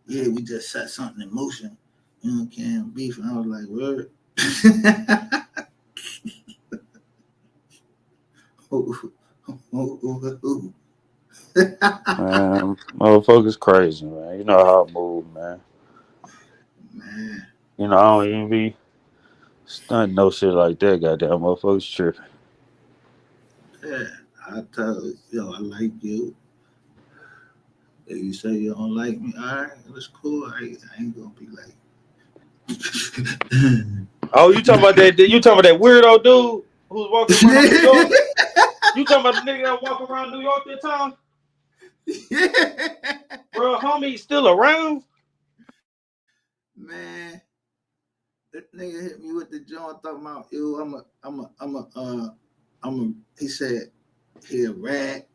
yeah, we just set something in motion. You know, can't beef. And I was like, word. Man, motherfuckers crazy, man. You know how I move, man. Man, You know, I don't even be stunting no shit like that, goddamn motherfuckers tripping. yeah, I tell you, yo, I like you. If you say you don't like me, all right, it's cool. I ain't gonna be like, Oh, you talking about that? You talking about that weirdo dude who's walking around New York? You talking about the nigga that walk around New York that time? yeah. Bro, homie still around? Man, that nigga hit me with the joint talking about, yo, he said, he a rat,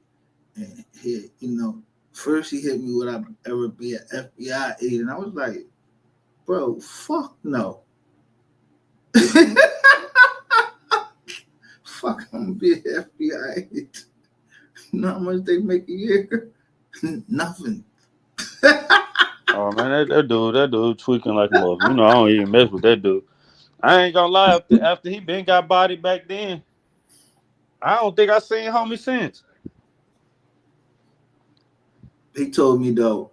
and he, first he hit me would I ever be an FBI agent. I was like, bro, fuck no. Fuck, I'm gonna be an FBI agent. You know how much they make a year? Nothing. Oh man, that dude tweaking like a mother. You know, I don't even mess with that dude. I ain't gonna lie, after he been got body back then, I don't think I seen homie since. He told me though,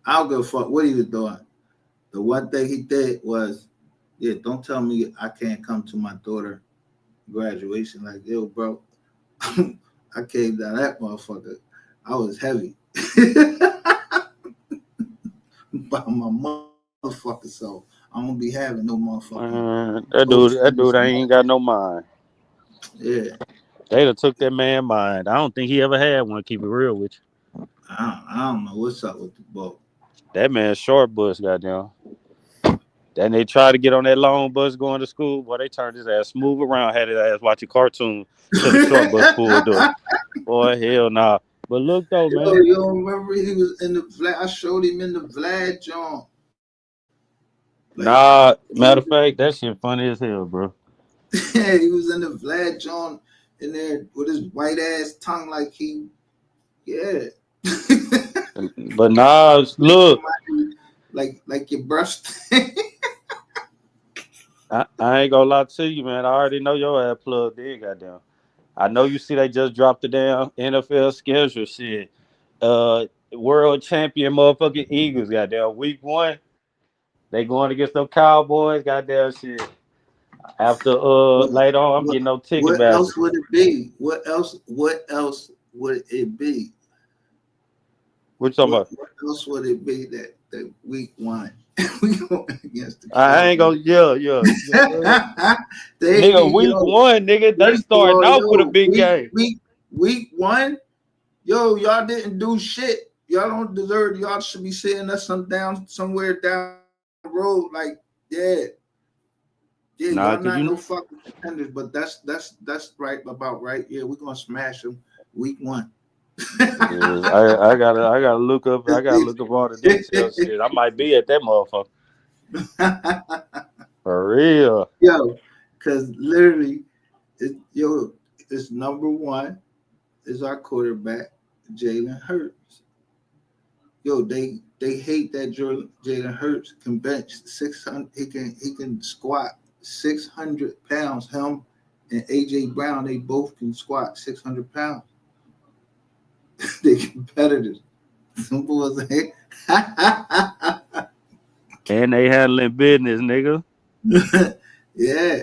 I don't give a fuck what he was doing. The one thing he did was, yeah, don't tell me I can't come to my daughter graduation. Like, yo, bro, I came down that motherfucker. I was heavy by my motherfucker. So I'm gonna be having no motherfucking Man, coach. that dude ain't got no mind. Yeah, They done took that man mind. I don't think he ever had one. Keep it real with you. I don't know what's up with the boat. That man short bus, goddamn. Then they tried to get on that long bus going to school. Boy, they turned his ass smooth around, had his ass watching cartoons till the short bus pulled up. Boy, hell nah. But look though, Yo, man. you don't remember he was in the Vlad? I showed him in the Vlad John. Like Nah, he was, matter of fact, that shit funny as hell, bro. he was in the Vlad John in there with his white ass tongue, like he, yeah. But nah, look, like your breast. I ain't gonna lie to you, man. I already know your ass plugged in, goddamn. I know you see they just dropped the damn NFL schedule shit. World champion motherfucking Eagles, goddamn. Week 1, they going against them Cowboys, goddamn shit. After what, later on, I'm what getting no ticket what vouchers. else would it be? What else would it be? What you talking What about? what else would it be that week one we going against the I ain't Cowboys? gonna, yeah. They Nigga, week yo, 1, nigga, they first of starting all, off with a yo, big game. week one, yo, y'all didn't do shit. Y'all don't deserve. Y'all should be sitting us down somewhere down the road. Like, yeah, yeah, y'all Nah, not cause no you, fucking contenders, but that's right about right. Yeah, we're gonna smash them week one. yes, I gotta look up all the details. Shit, I might be at that motherfucker for real. Yo, because literally, it's number one is our quarterback, Jalen Hurts. Yo, they hate that Jalen Hurts can bench 600. He can squat 600 pounds. Him and AJ Brown, they both can squat 600 pounds. They competitors. Some boys say, And they handling business, nigga. yeah.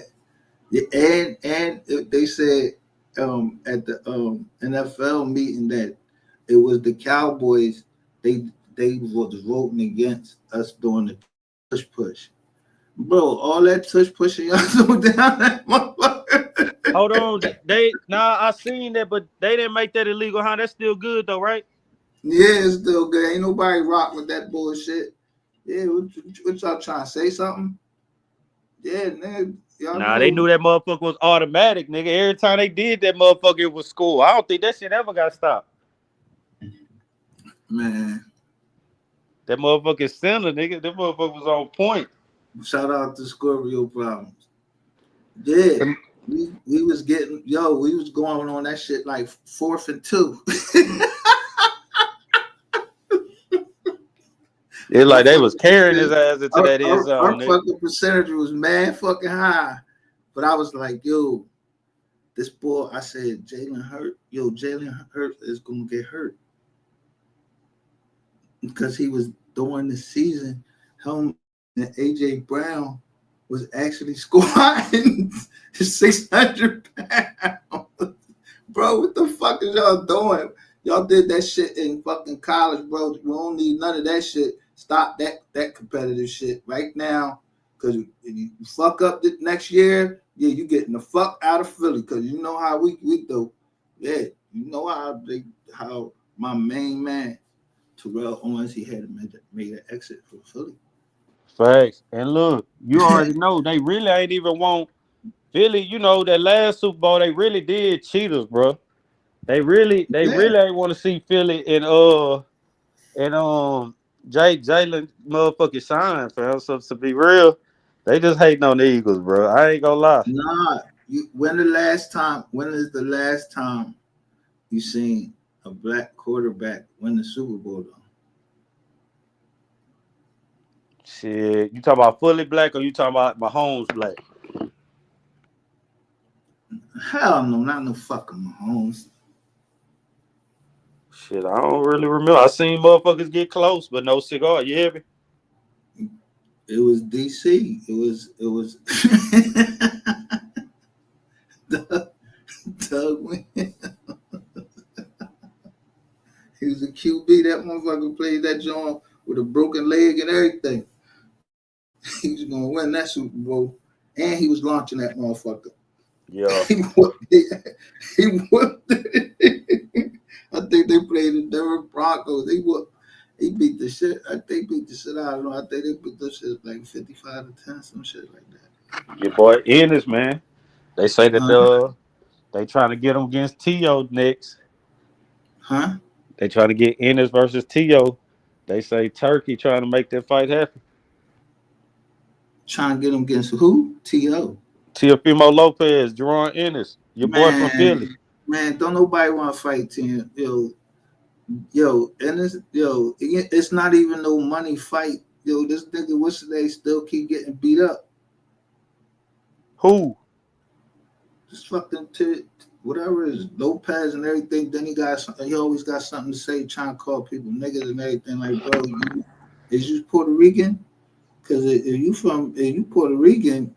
Yeah, and they said at the NFL meeting that it was the Cowboys. They was voting against us doing the push. Bro, all that tush pushing y'all so down that motherfucker. Hold on, nah, I seen that, but they didn't make that illegal, huh? That's still good though, right? Yeah, it's still good. Ain't nobody rock with that bullshit. Yeah, what y'all trying to say something? Yeah, nigga, y'all Nah, they know, knew that motherfucker was automatic, nigga. Every time they did that motherfucker, it was school. I don't think that shit ever got stopped. man. That motherfucking center, nigga. That motherfucker was on point. Shout out to Scorpio Problems. Yeah, we was getting we was going on that shit like 4th and 2. It's Our like they was fucking carrying his percentage, ass into that end our zone, nigga. fucking percentage was mad fucking high. But I was like, yo, this boy, I said, Jalen Hurt is gonna get hurt because he was during the season. Him and AJ Brown was actually squatting 600 pounds. Bro, what the fuck is y'all doing? Y'all did that shit in fucking college, bro. We don't need none of that shit. Stop that competitive shit right now. Because if you fuck up the next year, yeah, you getting the fuck out of Philly. Because you know how we do. Yeah, you know how my main man, Terrell Owens, he had made an exit for Philly. Facts. And look, you already know they really ain't even want Philly. You know that last Super Bowl they really did cheat us, bro. They really Yeah. ain't want to see Philly and Jalen motherfucking shine, fam. So to be real, they just hating on the Eagles, bro. I ain't gonna lie. Nah. When is the last time you seen a black quarterback win the Super Bowl though? Shit, you talking about fully black or you talking about Mahomes black? Hell no, not no fucking Mahomes. Shit, I don't really remember. I seen motherfuckers get close, but no cigar. You hear me? It was DC. It was Doug Wynn. He was a QB. That motherfucker played that joint with a broken leg and everything. He was gonna win that Super Bowl, and he was launching that motherfucker. Yeah. He whooped it. I think they played the Denver Broncos. He beat the shit. I think beat the shit out of them. I think they beat the shit like 55-10, some shit like that. Your boy Ennis, man. They say that Huh? they trying to get him against T.O. next. Huh? They trying to get Ennis versus T.O. They say Turkey trying to make that fight happen. Trying to get him against who? T.O. Teofimo Lopez, Jerron Ennis, your boy from Philly. Man, don't nobody want to fight Tim. And it's not even no money fight. Yo, this nigga, what's they still keep getting beat up. Who? Just fucking whatever is Lopez and everything. Then he always got something to say, trying to call people niggas and everything. Like, bro, is you Puerto Rican? Because if you Puerto Rican,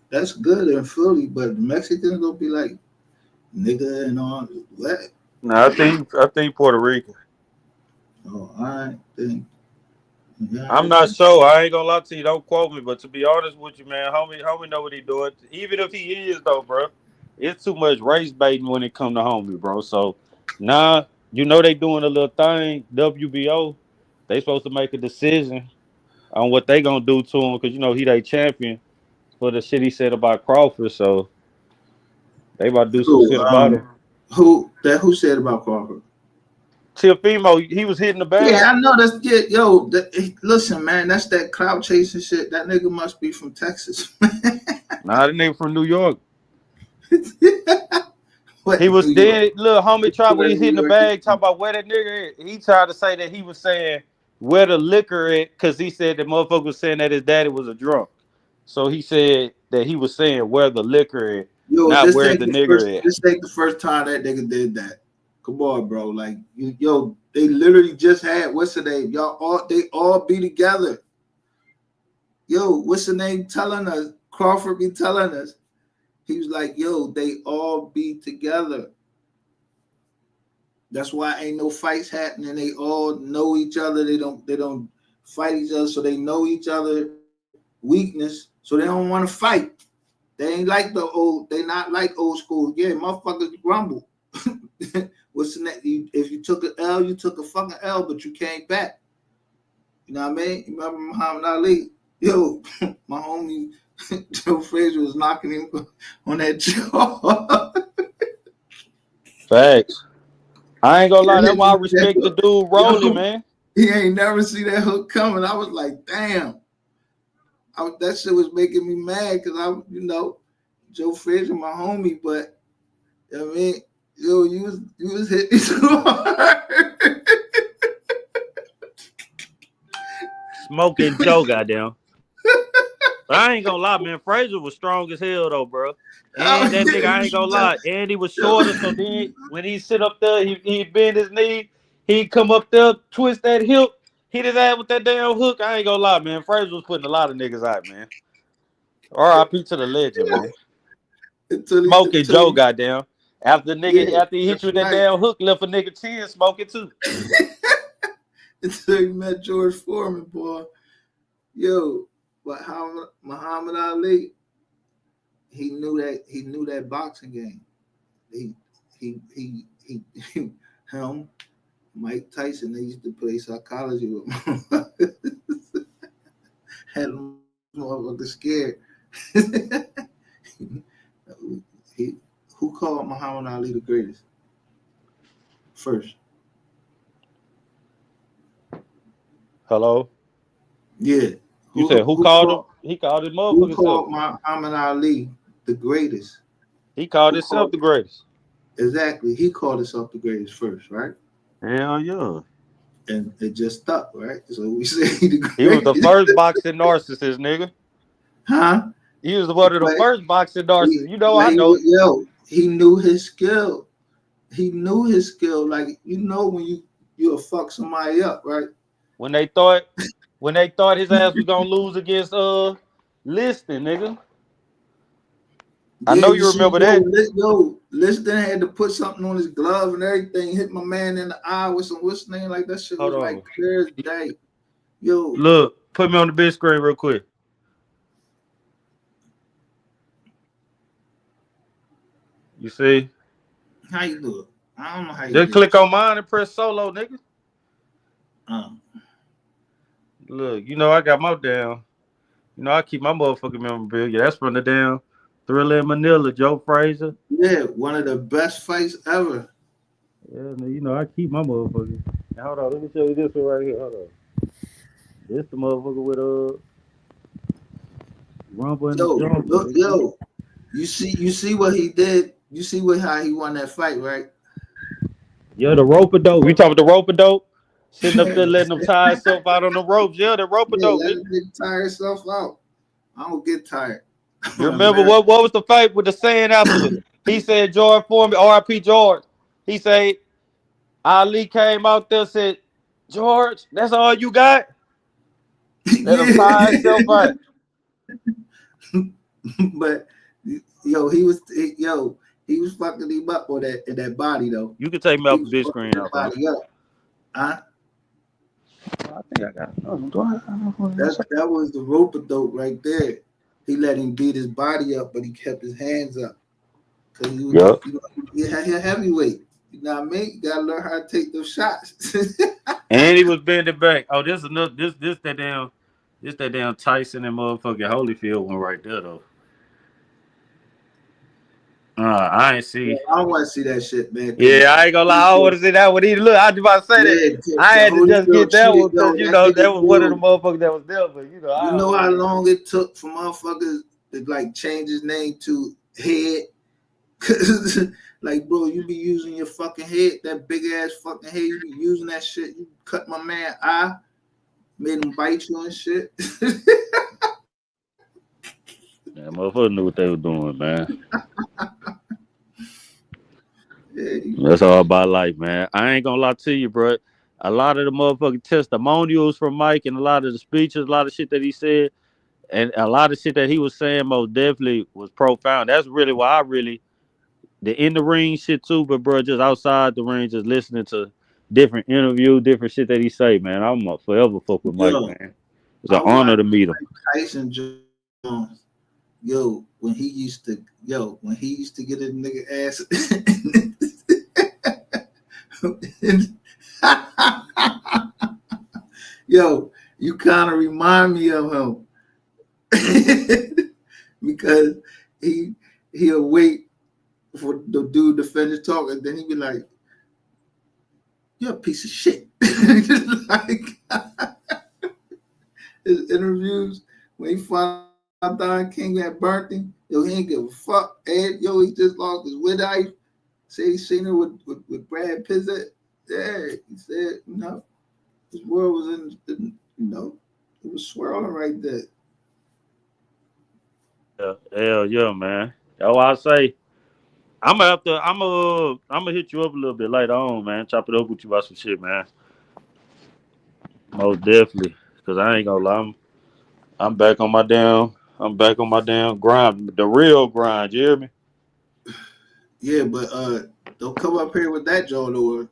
that's good in Philly, but the Mexicans don't be like nigga and all that. Nah, I think Puerto Rican. Oh, I think. Yeah, I'm not sure. I ain't gonna lie to you. Don't quote me, but to be honest with you, man, homie know what he doing. Even if he is though, bro, it's too much race baiting when it come to homie, bro. So, nah, you know they doing a little thing. WBO, they supposed to make a decision on what they gonna do to him because you know he they champion for the shit he said about Crawford. So they about to do some Who shit about him. who said about Crawford? Teofimo, he was hitting the bag. Yeah, I know that's listen, man, that's that cloud chasing shit. That nigga must be from Texas. Nah, the nigga from New York. What He was New York? dead. Little homie tried when Where he's New hitting the York is bag, talk from? about where that nigga at. He tried to say that he was saying where the liquor at, because he said the motherfucker was saying that his daddy was a drunk. So he said that he was saying where the liquor at, Yo, not where the nigger at. this ain't the first time that nigga did that. Come on, bro. Like they literally just had what's the name? They all be together. Yo, what's the name telling us? Crawford be telling us. He was like, yo, they all be together. That's why ain't no fights happening. They all know each other. They don't fight each other, so they know each other weakness. So they don't want to fight. They ain't like they not like old school. Yeah, motherfuckers grumble. What's the next? If you took an L, you took a fucking L, but you came back. You know what I mean? You remember Muhammad Ali? Yo, my homie Joe Frazier was knocking him on that jaw. Facts. I ain't gonna lie, that's why I respect the Yo, dude rolling, man. he ain't never see that hook coming. I was like, damn. That shit was making me mad because Joe Frazier, my homie, but I mean, yo, you was hitting me so hard. Smoking Joe, goddamn. But I ain't gonna lie, man. Frazier was strong as hell though, bro. And that nigga, I ain't gonna lie. And he was shorter, so then when he sit up there, he bend his knee, he come up there, twist that hip, hit his ass with that damn hook. I ain't gonna lie, man. Frazier was putting a lot of niggas out, man. R.I.P. to the legend, man. Smoking Joe, goddamn. After he hit you with that damn hook, left a nigga chin smoking too. Until he met George Foreman, boy. Yo, but Muhammad Ali, he knew that boxing game. He him, Mike Tyson, they used to play psychology with him. Had him motherfucker scared. Who called Muhammad Ali the greatest? First. Hello? Yeah. You said who called him? He called his motherfucker. Who called Muhammad Ali the greatest? He called himself the greatest. Exactly. He called himself the greatest first, right? Hell yeah. And it just stuck, right? So we say the greatest. He was the first boxing narcissist, nigga. Huh? He was one of the first boxing narcissists. You know, I know. He knew his skill. He knew his skill. Like, you know, when you'll fuck somebody up, right? When they thought his ass was gonna lose against Liston, nigga. I know you remember that. Liston had to put something on his glove and everything. Hit my man in the eye with some what's name like that shit was like clear as day. Yo, look, put me on the big screen real quick. You see? How you do it? I don't know how you just click on mine and press solo, nigga. Look, you know I got my damn. You know I keep my motherfucking memorabilia. That's from the damn Thriller in Manila, Joe Frazier. Yeah, one of the best fights ever. Yeah, you know I keep my motherfucker. Now, hold on, let me show you this one right here. Hold on. This the motherfucker with Rumble in the Jungle. Look, you see what he did. You see how he won that fight, right? Yeah, the rope-a-dope. You talking about the rope-a-dope? Sitting up there letting him tie himself out on the ropes. Yeah, the rope-a-dope. Let him tire himself out. I don't get tired. You remember what was the fight with the saying afterwards? He said, George Foreman, R.I.P. George. He said, Ali came out there and said, George, that's all you got? Let him tie himself out. But he was fucking him up on that body though. You can take me off the big screen now, body up. Huh? I think I got it. That was the rope-a-dope right there. He let him beat his body up, but he kept his hands up. Cause he had heavyweight. You know what I mean? You gotta learn how to take those shots. And he was bending back. Oh, this that damn Tyson and motherfucking Holyfield one right there though. I ain't see. I don't want to see that shit, man. Yeah, I ain't gonna lie. I want to see that one either. Look, I was about to say that. I had to just get that one because that was one of the motherfuckers that was there. But you know how long it took for motherfuckers to like change his name to Head. Like, bro, you be using your fucking head, that big ass fucking head. You be using that shit. You cut my man eye, made him bite you and shit. Yeah, motherfuckers knew what they were doing, man. That's all about life, man. I ain't gonna lie to you, bro. A lot of the motherfucking testimonials from Mike and a lot of the speeches, a lot of shit that he said, and a lot of shit that he was saying most definitely was profound. That's really why the in the ring shit too, but bro, just outside the ring, just listening to different interviews, different shit that he say, man. I'm gonna forever fuck with Mike, man. It's an honor to meet him. Tyson Jones, when he used to get a nigga ass. You kind of remind me of him because he'll wait for the dude to finish talking, then he'd be like, "You're a piece of shit." Like his interviews when he finally Don King had burnt him. Yo, he ain't give a fuck. And yo, he just lost his wife. Say he seen her with Brad Pitt. Yeah, he said, his world was it was swirling right there. Yeah, hell yeah, man. That's why I say I'm gonna hit you up a little bit later on, man. Chop it up with you about some shit, man. Most definitely, cause I ain't gonna lie, I'm back on my damn grind, the real grind. You hear me? Yeah, but don't come up here with that Joe or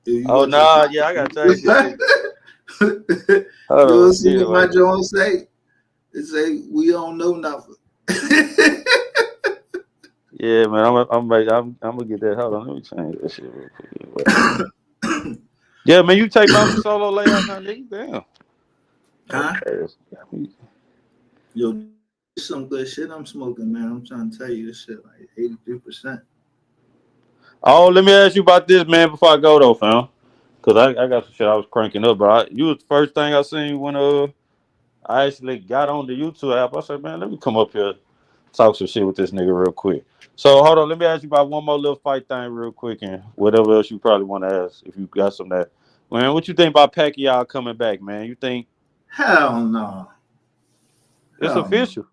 if you Oh want to nah, yeah, I gotta change this shit. You Hold don't on, see what my anyway. Joe say? It say we don't know nothing. Yeah, man, I'm gonna get that. Hold on, let me change that shit real quick. Yeah, man, you take me off the solo layout now, nigga. Damn. Huh? Okay. Yo, this some good shit I'm smoking, man. I'm trying to tell you this shit like 83%. Oh, let me ask you about this, man, before I go though, fam. Cause I got some shit I was cranking up, but you was the first thing I seen when I actually got on the YouTube app. I said, man, let me come up here, talk some shit with this nigga real quick. So hold on, let me ask you about one more little fight thing real quick, and whatever else you probably want to ask if you got some that. Man, what you think about Pacquiao coming back, man? You think Hell no. it's Hell no. official?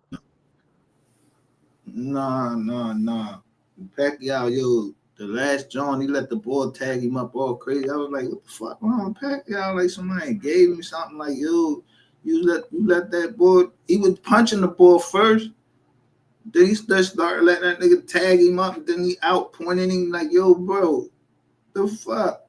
No. Pacquiao, yo, the last John, he let the boy tag him up all crazy. I was like, what the fuck wrong with Pacquiao? Like somebody gave him something like, yo, you let that boy, he was punching the ball first. Then he started letting that nigga tag him up, and then he out pointing him like, yo, bro, the fuck?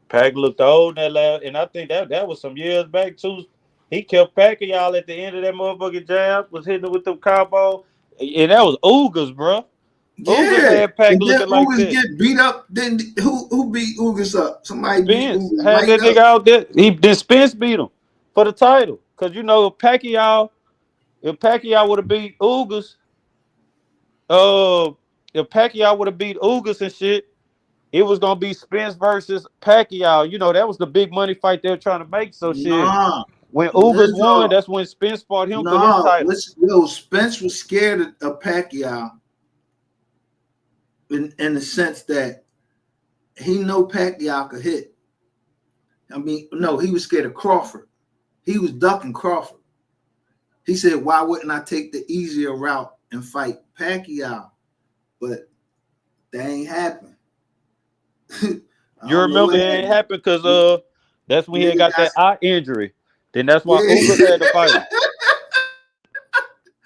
Pac looked old in that last, and I think that was some years back too. He kept Pacquiao at the end of that motherfucking jab, was hitting it with the combo, and that was Ugas, bro. Ugas Yeah. had Pac And then looking like Ugas that. get beat up. Then who beat Ugas up? Somebody beat Spence Ugas had right that nigga up. out there. He then Spence beat him for the title. Cause if Pacquiao would have beat Ugas, uh, if Pacquiao would have beat Ugas and shit, it was gonna be Spence versus Pacquiao. You know that was the big money fight they were trying to make. So shit, Nah. when Ugas won, Lizzo. that's when Spence fought him for his Nah. title. Listen, yo, Spence was scared of Pacquiao in the sense that he know Pacquiao could hit. I mean, no, he was scared of Crawford. He was ducking Crawford. He said, why wouldn't I take the easier route and fight Pacquiao? But that ain't happen. I You don't know remember what it ain't happened. happened because that's when he had Nigga got got that eye injury. Then that's why yeah. Ugas had to fight him.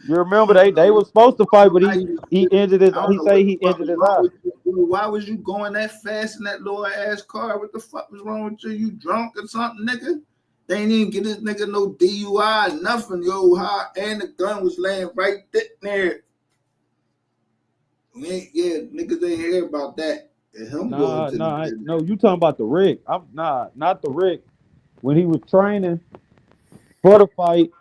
You I remember don't they know. were supposed to I don't fight, know but how you. he injured his. I don't He know say what the he fuck injured was his wrong eye. with you. Dude. Why was you going that fast in that little ass car? What the fuck was wrong with you? You drunk or something, nigga? They ain't even get this nigga no DUI, nothing, yo. How and the gun was laying right there. Yeah, niggas ain't hear about that. And him going Nah, to the nah, business. no. You talking about the Rick? Not the Rick. When he was training for the fight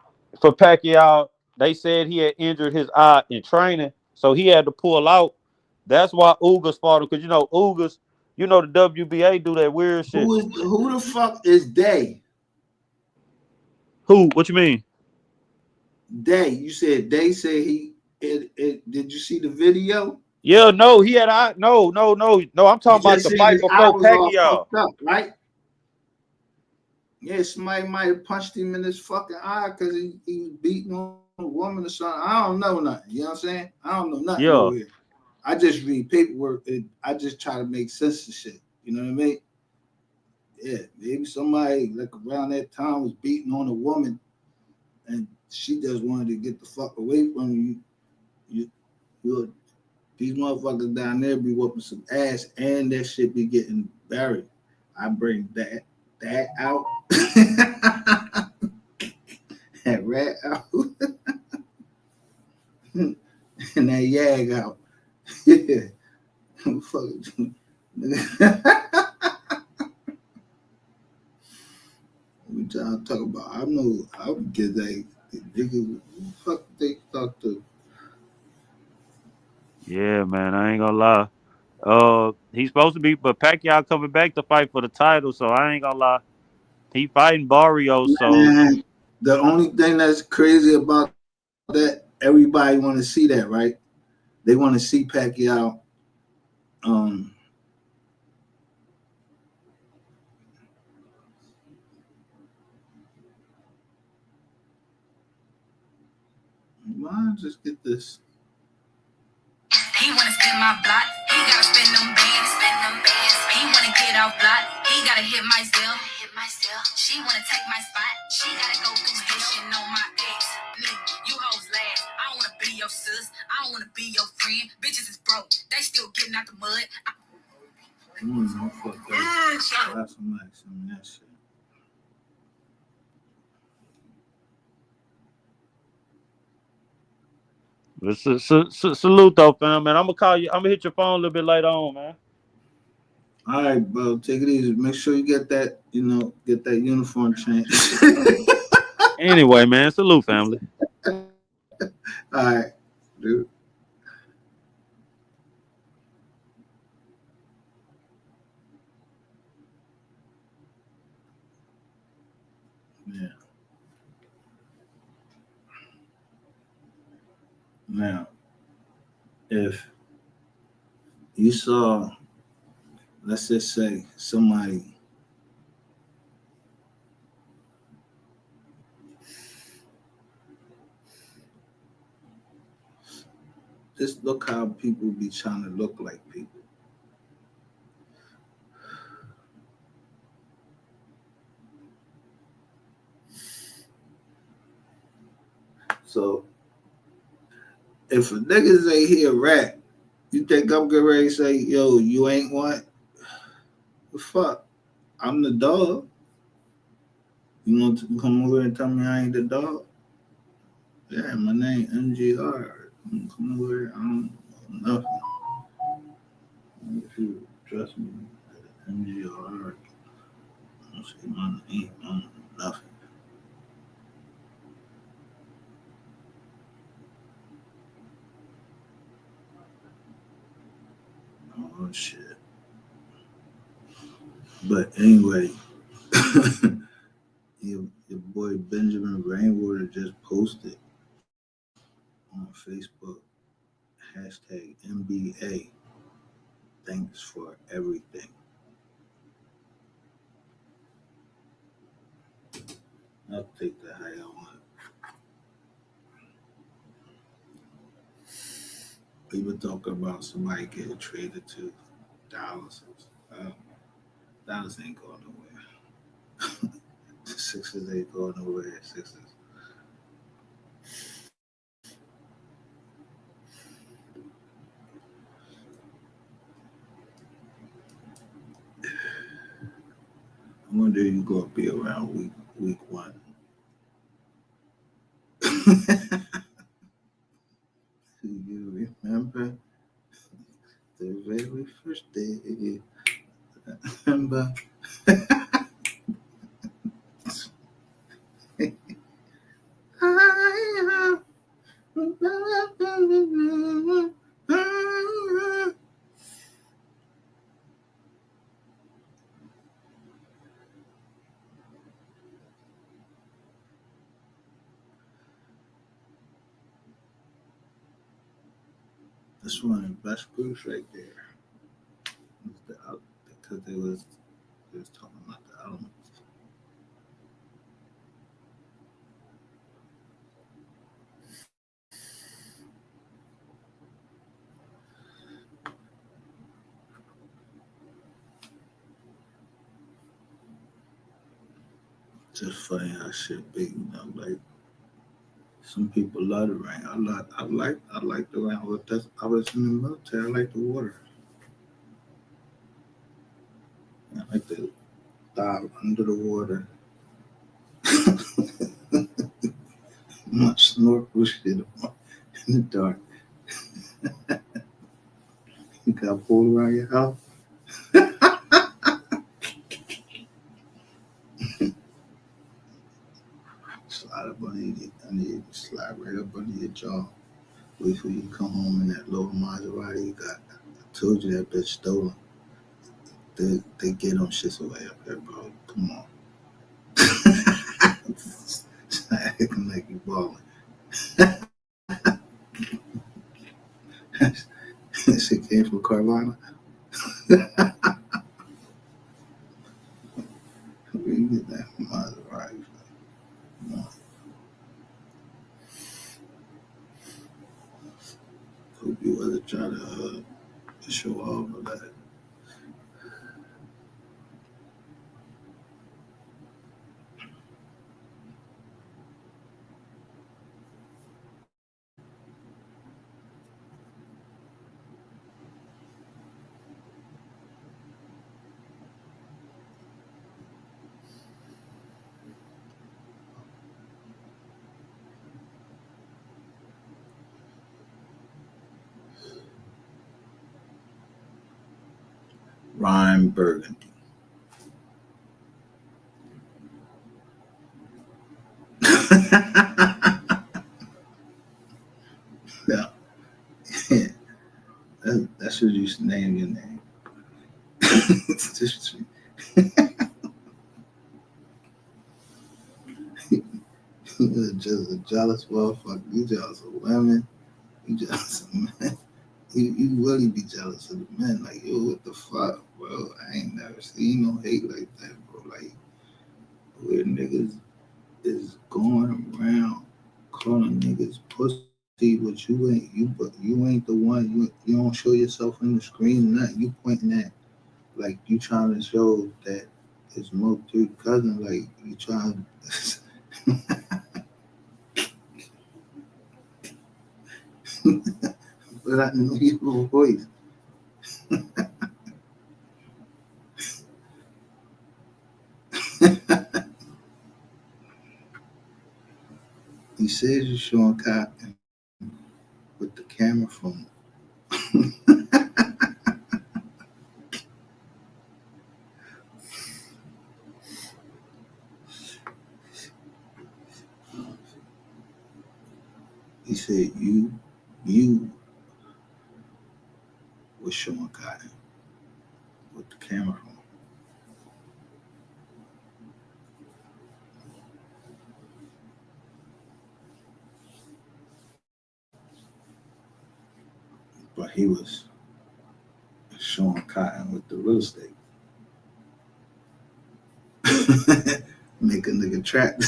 for Pacquiao, they said he had injured his eye in training, so he had to pull out. That's why Ugas fought him because Ugas, the WBA do that weird shit. Who the fuck is they? Who? What you mean? They? You said they say did you see the video? Yeah, no, he had eye. No. I'm You talking about just the seen fight his eye before was all Pacquiao. fucked up, right? Yeah, somebody might have punched him in his fucking eye because he was beating on a woman or something. I don't know nothing. You know what I'm saying? I don't know nothing over Yeah. here. I just read paperwork and I just try to make sense of shit. You know what I mean? Yeah, maybe somebody like around that time was beating on a woman and she just wanted to get the fuck away from you. You these motherfuckers down there be whooping some ass and that shit be getting buried. I bring that out. That rat out and that yag out. Yeah. Fuck. We trying to talk about. I would get that nigga. Fuck they talk to. Yeah, man. I ain't gonna lie. He's supposed to be, but Pacquiao coming back to fight for the title, so I ain't gonna lie. He fighting Barrios, so Man, the only thing that's crazy about that everybody want to see that, right? They want to see Pacquiao. Um, why just get this? He wanna spin my block, he gotta spin them bands, spin them bands. He wanna get off block, he gotta hit my cell, hit my cell. She wanna take my spot, she gotta go through Haitian on my ex. You hoes last, I don't wanna be your sis, I don't wanna be your friend. Bitches is broke, they still getting out the mud. Fuck that. That's some action, that shit. Salute though, fam, man. I'm gonna call you. I'm gonna hit your phone a little bit later on, man. All right, bro. Take it easy. Make sure you get that, get that uniform change. Anyway, man, salute, family. All right, dude. Yeah. Now, if you saw, let's just say somebody just look how people be trying to look like people. So if a nigga say he a rat, you think I'm getting ready to say, yo, you ain't one? The fuck? I'm the dog. You want to come over and tell me I ain't the dog? Yeah, my name MGR. Come over. I don't know nothing. If you trust me, MGR. I don't say my name. I don't know nothing. Oh shit. But anyway, your boy Benjamin Rainwater just posted on Facebook hashtag NBA. Thanks for everything. I'll take that how I want. People talking about somebody getting traded to Dallas. Dallas ain't going nowhere. The Sixers ain't going nowhere. Sixers. I wonder if you gonna be around week one. Do you remember the very first day? Remember? That's one of the best groups right there. Because they was talking about the elements. Just funny how shit be, like some people love the rain. I like the rain. I was in the military. I like the water. I like to dive under the water. My snorkel shit in the dark. You got a pool around your house. Slide up under you slide right up under your jaw. Wait for you to come home in that little Maserati you got. I told you that bitch stolen. They get them shits away up there, bro. Come on. Acting like you balling. came from Carolina. Where you get that from? Right. Hope you wasn't trying to show off of that. Rhyme Burgundy. Yeah, that should you should name your name. You're just a jealous motherfucker. You jealous of women. You jealous of men. You really be jealous of the men. Like, yo, what the fuck, bro? I ain't never seen no hate like that, bro. Like, where niggas is going around calling niggas pussy, but you ain't the one. You don't show yourself in the screen. Nothing. You pointing at like you trying to show that it's Mo three cousin. Like you trying. But I know your voice. He says you're showing cotton with the camera phone. He said you was showing cotton with the camera phone. But he was showing cotton with the real estate. Make a nigga trap.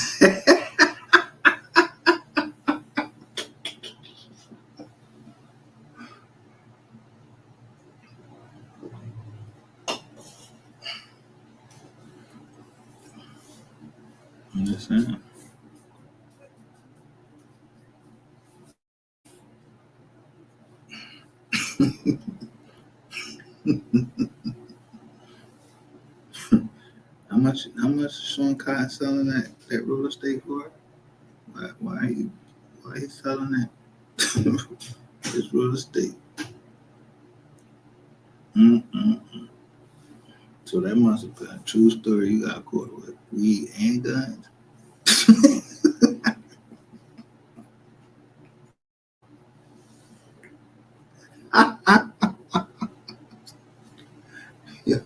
Understand? How much is Sean Cotton selling that real estate for? Why he selling that? It's real estate. Mm-mm. So that must have been a true story. You got caught with weed and guns. Yo,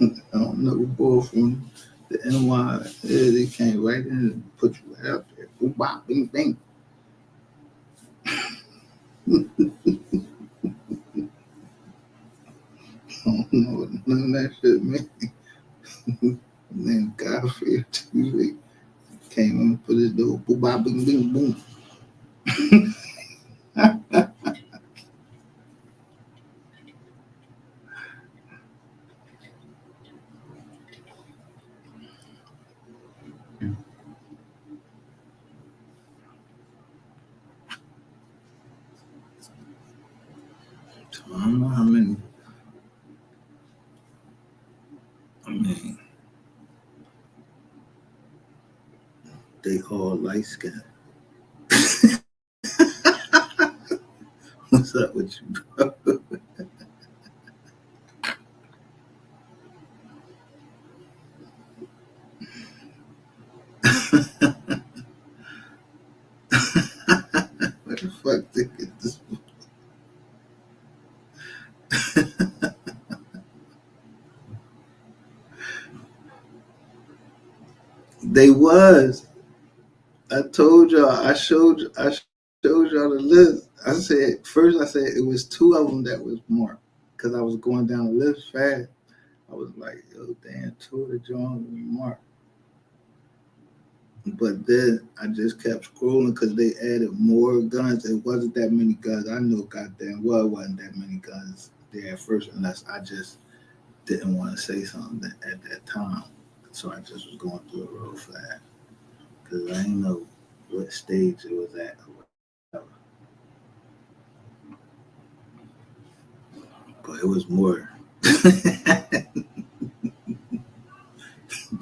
I don't know, boy from the NY. Yeah, they came right in and put you right out there. Boom, bop, bing, bing. I don't know what none of that shit man. And then Godfrey Tuesday came in and put his door. Boom, bop, bing, bing, boom. So I don't know how many. I mean, they all light skinned. What's up with you, bro? What the fuck they get this? They was. I told y'all. I showed y'all the list. I said it was two of them that was marked because I was going down the list fast. I was like, yo, damn, two of the Jones were marked. But then I just kept scrolling because they added more guns. It wasn't that many guns. I know goddamn well it wasn't that many guns there at first, unless I just didn't want to say something at that time. So I just was going through it real fast because I didn't know what stage it was at. But it was more.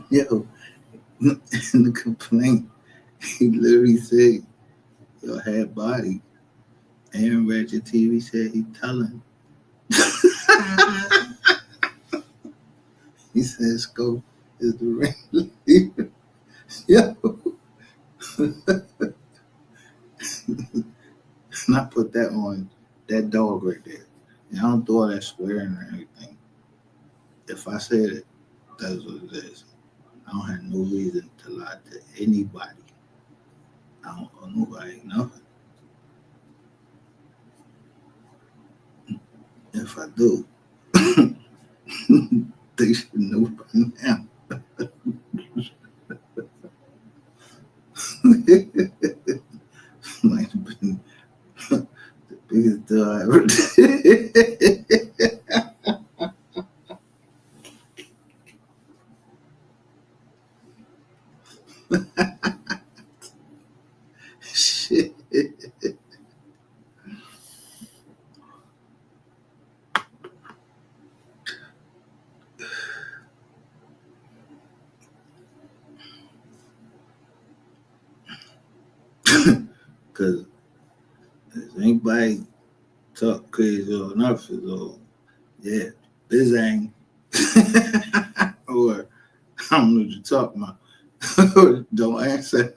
Yo, in the complaint, he literally said, "Yo, had body." Aaron Ratchet TV said he telling. He said Scope is the ringleader. Yo, and I put that on that dog right there. And I don't do all that swearing or anything. If I said it, that's what it is. I don't have no reason to lie to anybody. I don't owe nobody nothing. If I do, they should know by now. Might have been the biggest deal I ever did. Shit. Because if anybody talk crazy or nothing, or yeah, Bizang, or I don't know what you're talking about. Don't answer.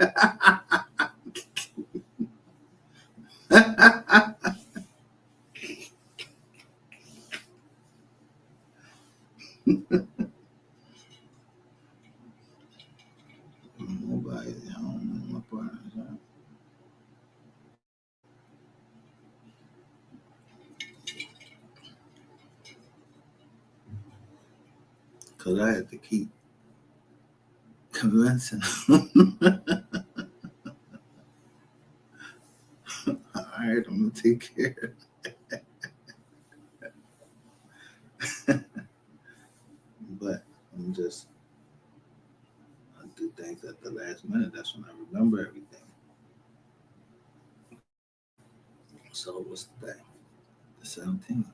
Nobody, I don't know my partners. Because I had to keep convincing them. All right, I'm going to take care. But I'm just, I do things at the last minute. That's when I remember everything. So what's the day? The 17th. Let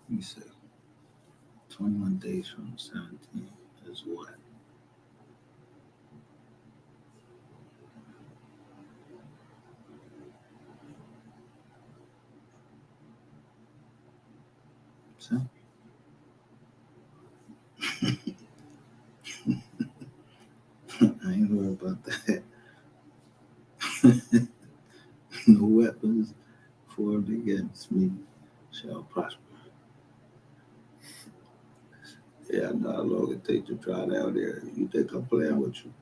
me see. 21 days from the 17th is what? So, I ain't worried about that. No weapons formed against me shall prosper. Yeah, I know how long it takes to drive down there. You think I'm playing with you?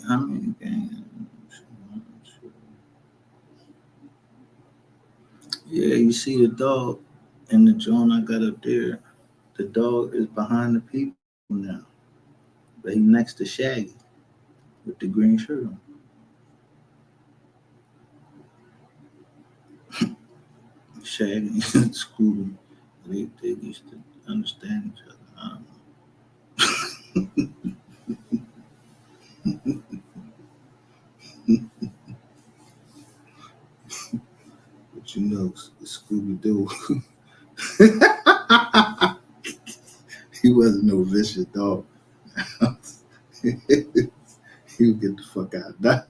How many games? Yeah, you see the dog in the joint I got up there. The dog is behind the people now, but he's next to Shaggy with the green shirt on. Shaggy and Scooby, they used to understand each other. I don't know. But you know, Scooby Doo, he wasn't no vicious dog. You get the fuck out of that.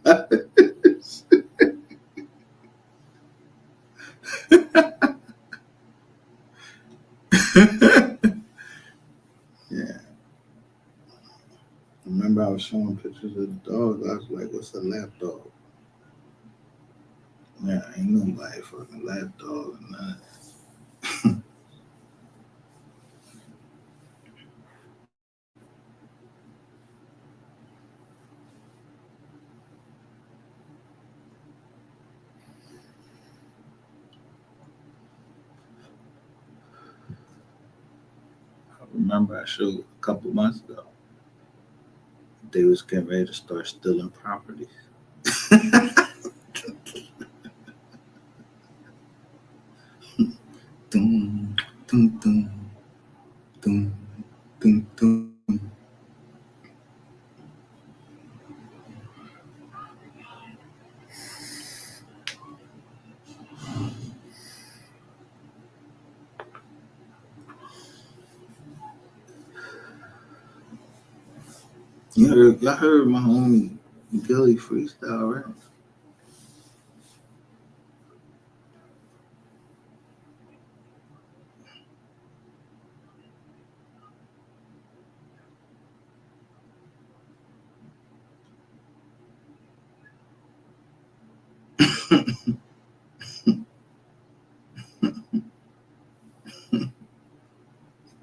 Yeah. I remember I was showing pictures of the dog. I was like, what's a lap dog? Yeah, ain't nobody fucking lap dog or nothing. I remember I showed a couple months ago. They was getting ready to start stealing properties. Dum, dum, dum, dum, dum, dum. Y'all heard my homie Gilly freestyle, right?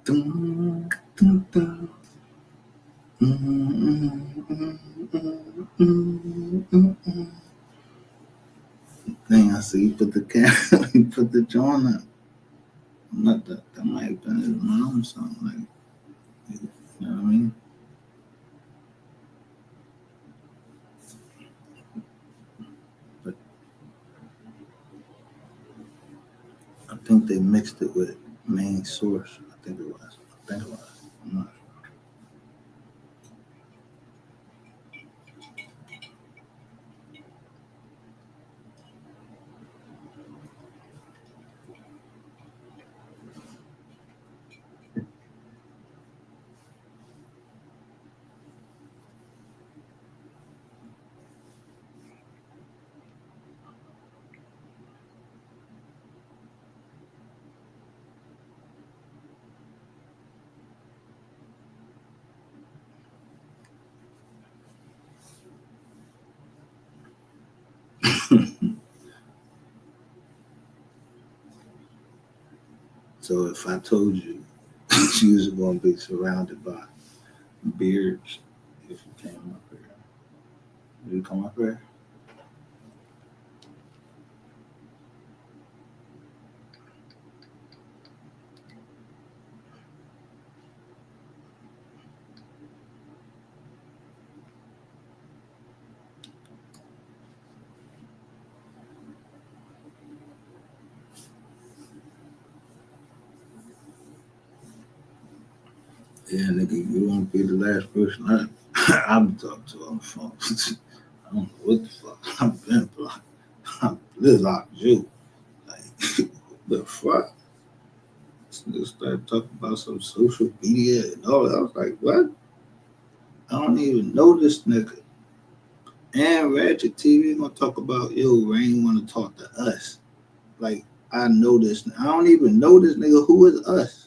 Dum, dum, dum. Thing I see, you put the camera, you put the joint up. Not that might have been his mom or something like. You know what I mean? But I think they mixed it with main source. I think it was. I think it was. I'm not sure. So if I told you you was going to be surrounded by beards if you came up here, would you come up here? Yeah, nigga, you won't be the last person I'm talking to on the phone. I don't know what the fuck. I've been blocked. This like you. Like, the fuck? This nigga started talking about some social media and all that. I was like, what? I don't even know this nigga. And Ratchet TV gonna talk about, yo, Rain wanna talk to us. Like, I know this. I don't even know this nigga. Who is us?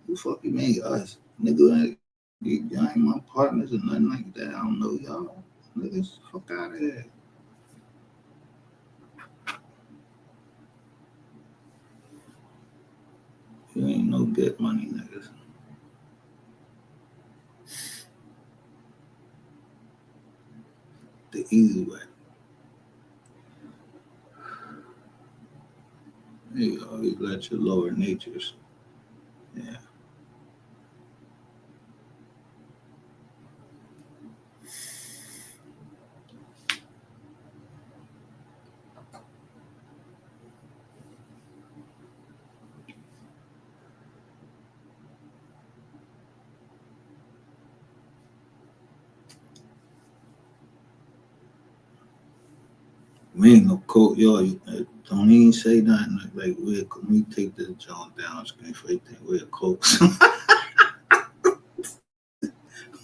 Who fucking made us? Nigga, y'all ain't my partners or nothing like that. I don't know y'all. Niggas, fuck out of here. You ain't no good money niggas. The easy way. There you go. You let your lower natures. Yeah. We ain't no coat, yo. Don't even say nothing like we take this joint down. Screen for everything. We're close.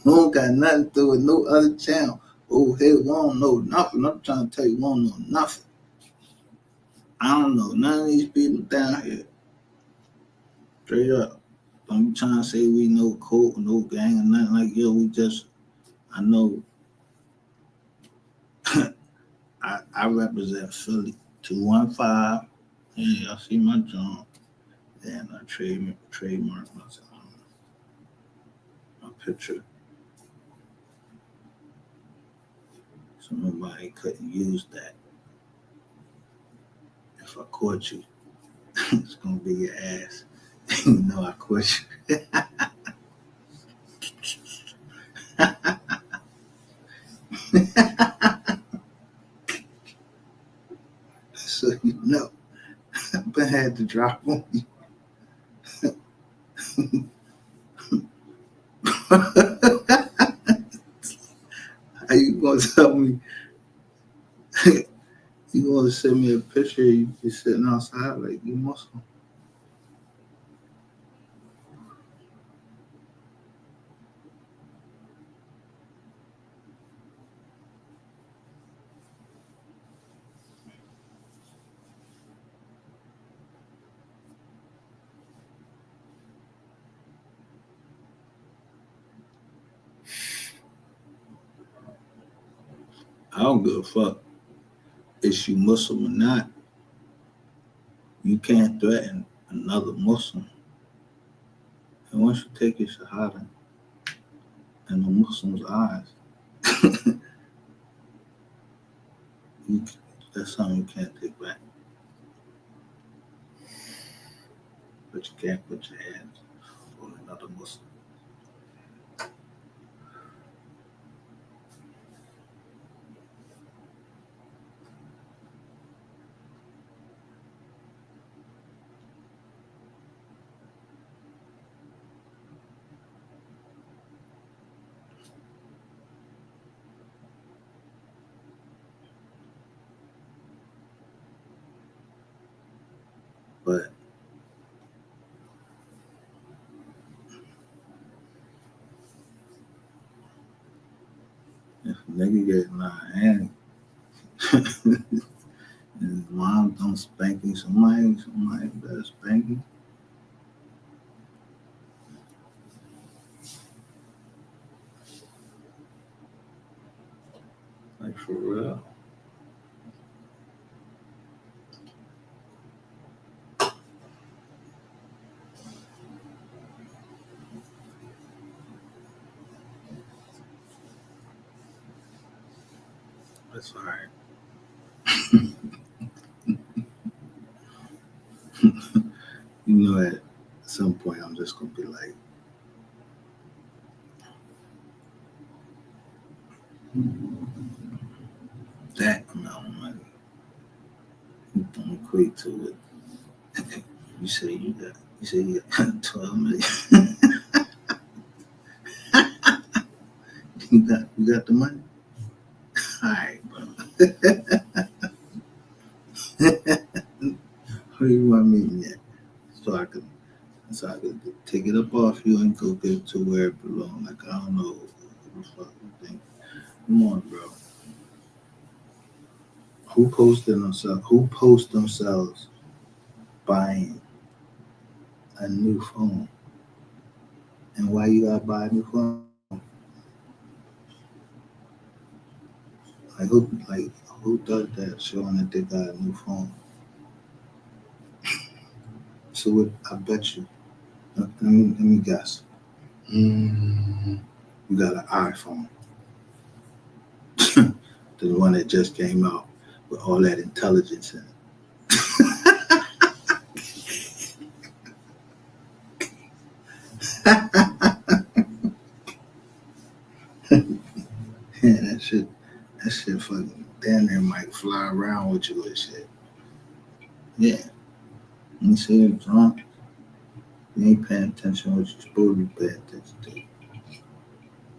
We don't got nothing to do with no other channel. Oh, hey, we don't know nothing. I'm trying to tell you, we don't know nothing. I don't know none of these people down here. Straight up. Don't be trying to say we no cult, no gang, or nothing like yo. We just, I know, I represent Philly 215. Yeah, y'all see my joint. And I trademark myself. My picture. So nobody couldn't use that. If I caught you, it's gonna be your ass. You know I caught you. So you know, I had to drop on you. How you gonna tell me? You gonna send me a picture? You just sitting outside like you Muslim? I don't give a fuck. Is you Muslim or not? You can't threaten another Muslim. And once you take your shahada in the Muslim's eyes, you, that's something you can't take back. But you can't put your hands on another Muslim. But if a nigga get in my hand and his mom don't spank him, somebody better spank him. Like for real. That's all right. You know, at some point, I'm just gonna be like, that amount of money don't equate to it. You say you got 12 million. You got the money. All right, bro. Where you want me at? So I could, so I could take it up off you and go get it to where it belongs. Like I don't know what the fuck you think. Come on, bro. Who post themselves buying a new phone? And why you gotta buy a new phone? Who does that showing that they got a new phone? So what, I bet you. Let me guess. You got an iPhone, the one that just came out with all that intelligence in it. Yeah, that shit fucking damn near might fly around with you and shit. Yeah. You see it drunk, you ain't paying attention to what you're supposed to be paying attention to.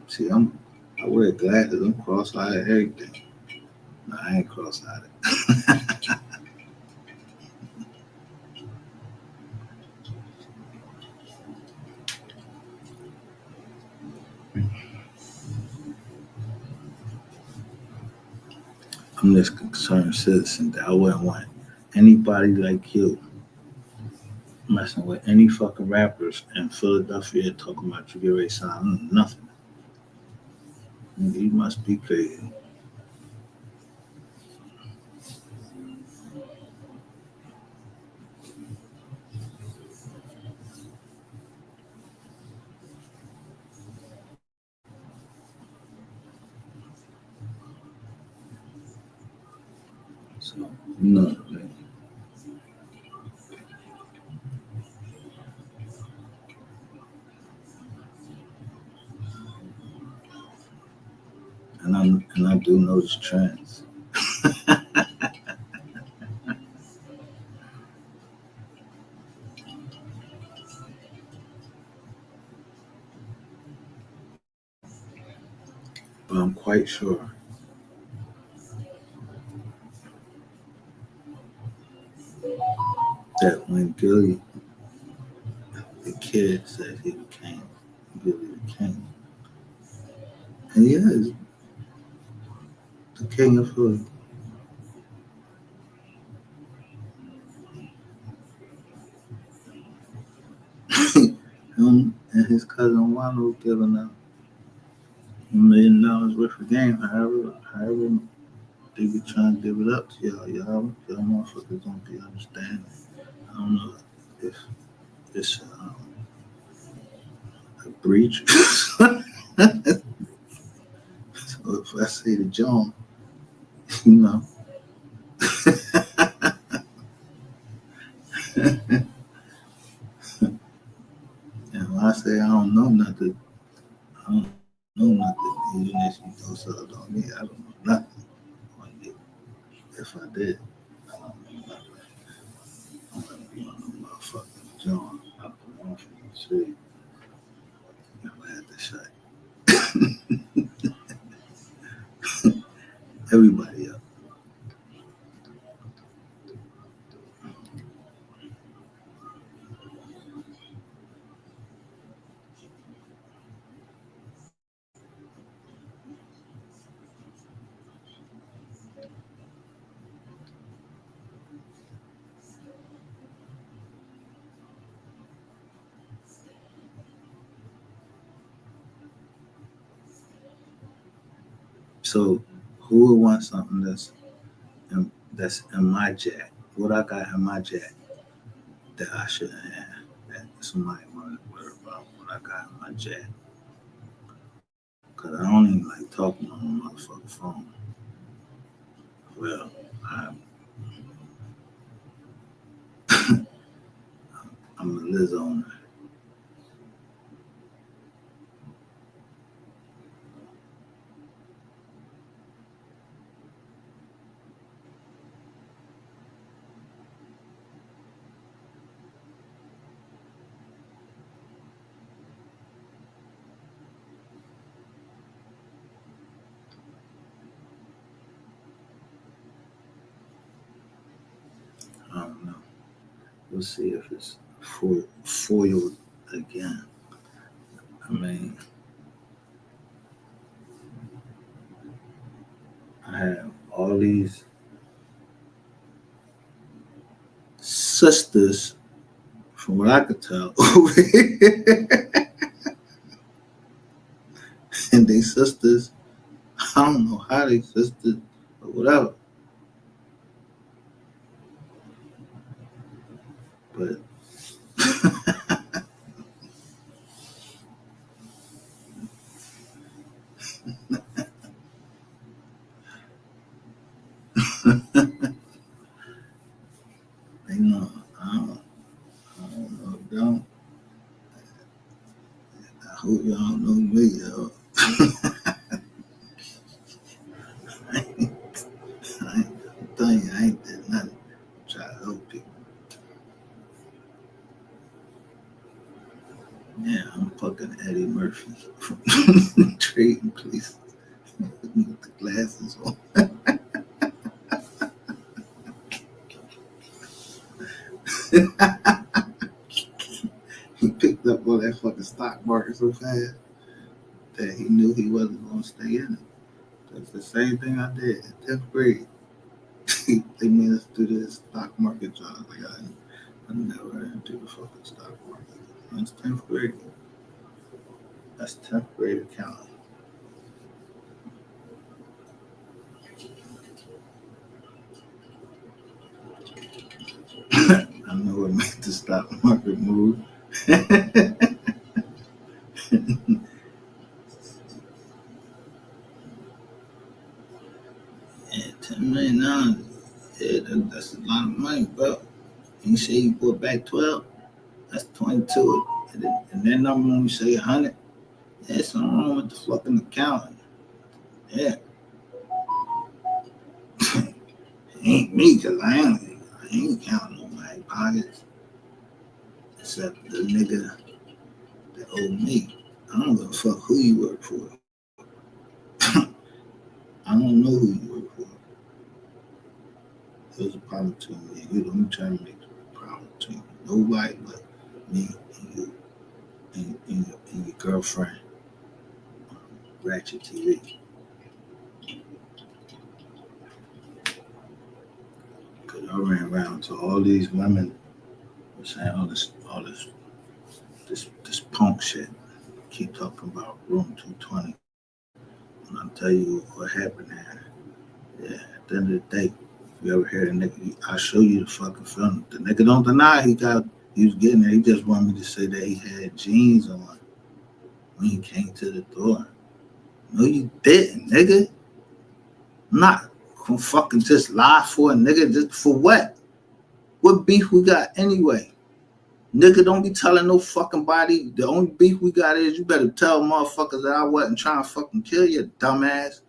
See, I wear glasses, I'm cross-eyed everything. No, I ain't cross-eyed. I'm this concerned citizen that I wouldn't want anybody like you messing with any fucking rappers in Philadelphia talking about you get ready to sign nothing. You must be crazy. So, no, and I do notice trends. But I'm quite sure that when Gilly, the kid, said he became Gilly the King, and he is the king of Philly. Him and his cousin Wano giving out $1 million worth of game, however they be trying to give it up to y'all motherfuckers don't be understanding. I don't know if it's a breach. So if I say to John, you know, and when I say I don't know nothing, I don't know nothing. Even if you throw something on me, I don't know nothing. If I did, I don't know nothing. I'm gonna be on the motherfucking John. I put on for the shit. Never had to shut everybody up. So who would want something that's in my jack? What I got in my jack that I shouldn't have? That somebody want to worry about what I got in my jack? Cause I don't even like talking on the motherfucking phone. Well, I'm, I'm a Liz owner. I don't know. We'll see if it's foiled again. I mean, I have all these sisters, from what I could tell, and they sisters. I don't know how they sisters, but whatever. But they know. I don't know. Don't. I hope y'all don't know me, yo. I'm telling you, I ain't did nothing. Try to help people. Yeah, I'm fucking Eddie Murphy from Trading Places with the glasses on. He picked up all that fucking stock market so fast that he knew he wasn't going to stay in it. That's the same thing I did in 10th grade. they made us do this stock market job. Like I never had to do the fucking stock market. That's 10th grade. That's 10th grade accounting. I know what made the stock market move. Yeah, $10 million. Yeah, that's a lot of money, bro. And you say you bought back 12, that's 22. And that number when you say 100, there's something wrong with the fucking accounting. Yeah, it ain't me, because I ain't counting on my pockets. Except the nigga that owed me. I don't give a fuck who you work for. I don't know who you work for. There's a problem between me and you. Don't try to make a problem between nobody but me and you and your girlfriend. Ratchet TV. Because I ran around to all these women saying this punk shit. Keep talking about room 220. And I'll tell you what happened there. Yeah, at the end of the day, if you ever hear a nigga, I'll show you the fucking film. The nigga don't deny he was getting there. He just wanted me to say that he had jeans on when he came to the door. No, you didn't, nigga. I'm not gonna fucking just lie for a nigga. Just for what? What beef we got anyway? Nigga, don't be telling no fucking body. The only beef we got is you better tell motherfuckers that I wasn't trying to fucking kill you, dumbass.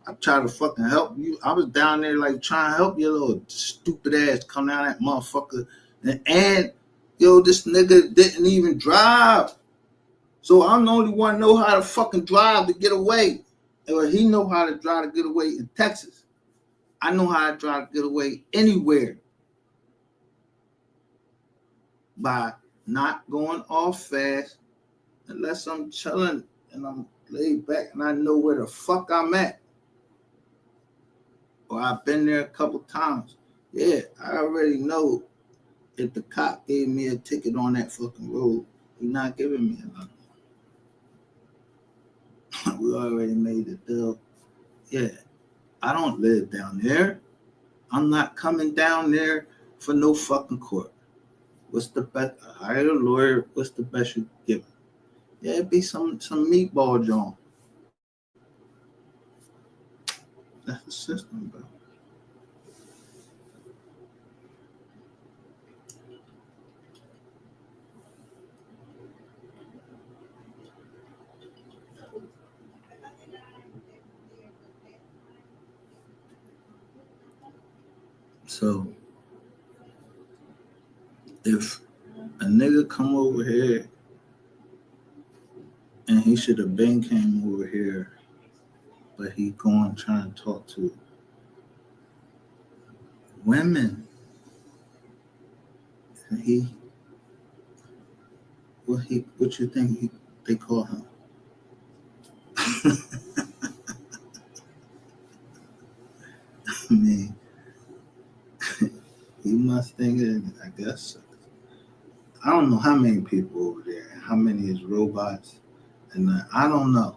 I tried to fucking help you. I was down there like trying to help your little stupid ass come down that motherfucker. And yo, this nigga didn't even drive. So I'm the only one know how to fucking drive to get away. Or he know how to drive to get away in Texas. I know how to drive to get away anywhere by not going off fast unless I'm chilling and I'm laid back and I know where the fuck I'm at. Or I've been there a couple times. Yeah, I already know if the cop gave me a ticket on that fucking road, he's not giving me another one. We already made the deal. Yeah, I don't live down there. I'm not coming down there for no fucking court. What's the best? Hire a lawyer. What's the best you can give me? Yeah, it'd be some meatball joint. That's the system, bro. So if a nigga come over here and he should have been came over here, but he going trying to talk to women, and what you think they call him? I mean, he must think it. I guess I don't know how many people over there, how many is robots, and I don't know.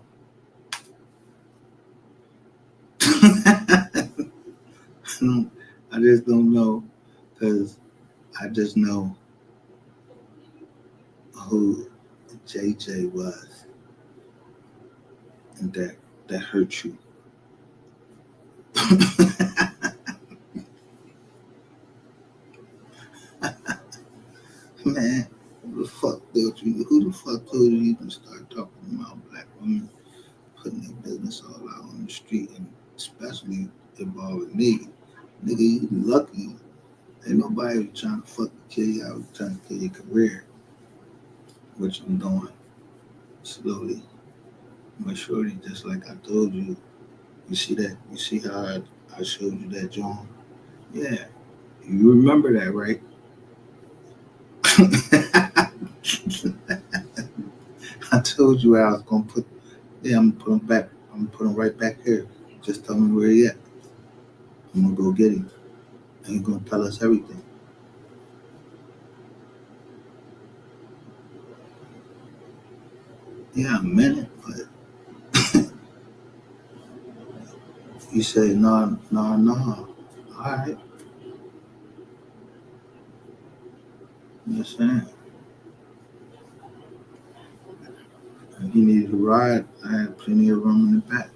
I just don't know because I just know who JJ was, and that hurt you. Man, who the fuck told you? Who the fuck told you can start talking about black women putting their business all out on the street, and especially involving me? Nigga, you lucky. Ain't nobody trying to fucking kill you. I was trying to kill your career, which I'm doing slowly. But shorty, just like I told you, you see that? You see how I showed you that, John? Yeah, you remember that, right? I told you I was gonna put. Yeah, I'm gonna put him back. I'm gonna put him right back here. Just tell me where he at. I'm gonna go get him. And he's gonna tell us everything. Yeah, a minute, but you say no, no, no. All right, I'm just saying. If he needed a ride, I had plenty of room in the back.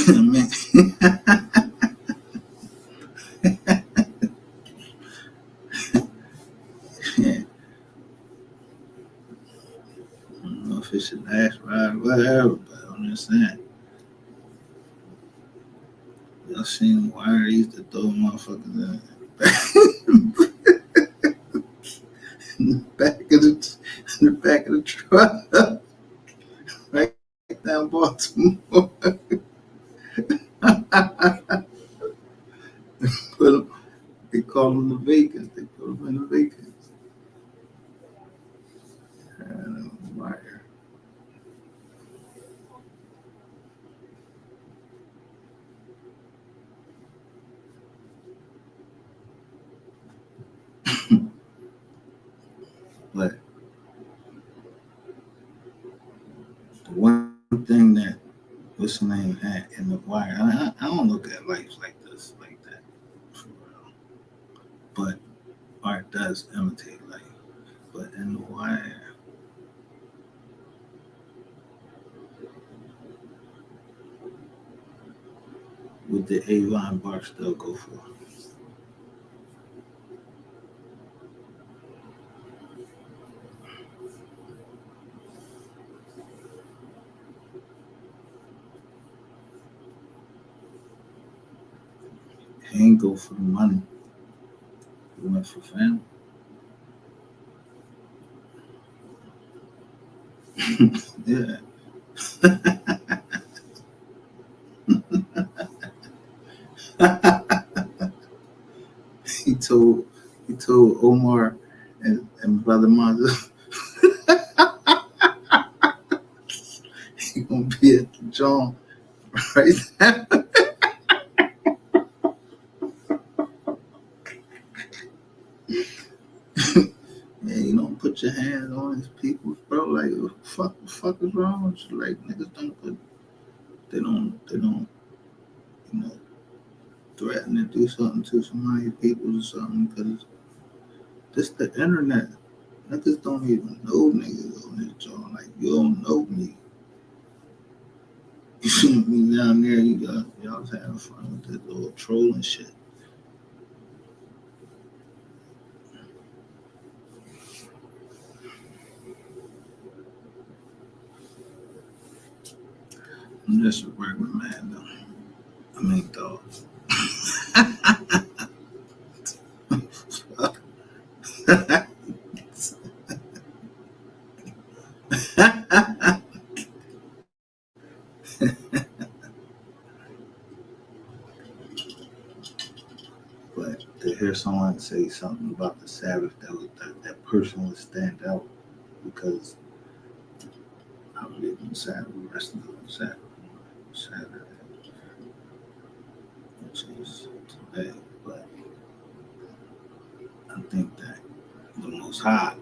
I mean, yeah, I don't know if it's a last ride or whatever, but I'm just saying. Y'all seen why they used to throw motherfuckers in the back of the truck, right down Baltimore. Put 'em- they call them the vacants. They put them in the vacants. And, right. But the one thing that what's the name had in the wire, I don't look at life like this, like that, for real. But art does imitate life. But in the wire, would the Avon bar still go for? He ain't go for the money. He went for family. Yeah. he told he told Omar and Brother Monzo he gonna be at the John right now. Yeah, you don't put your hands on these people, bro. Like the fuck is wrong with you? Like niggas don't put they don't you know threaten to do something to somebody people or something because this the internet. Niggas don't even know niggas on this joint. Like you don't know me. You see me down there, y'all was having fun with this little trolling shit. I'm just a regular man though. I mean dog. But to hear someone say something about the Sabbath, that person would stand out because I believe in the Sabbath, resting on the Sabbath, Saturday, which is today. But I think that the Most High,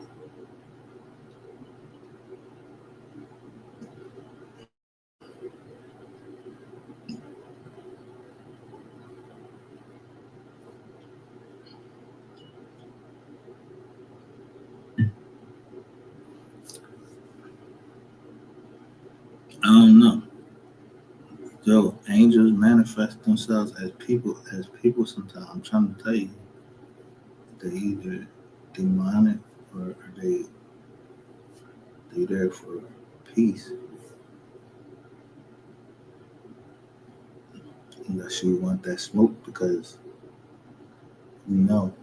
I don't know. Yo, angels manifest themselves as people sometimes. I'm trying to tell you, they're either demonic or are they there for peace. Unless you want that smoke because you know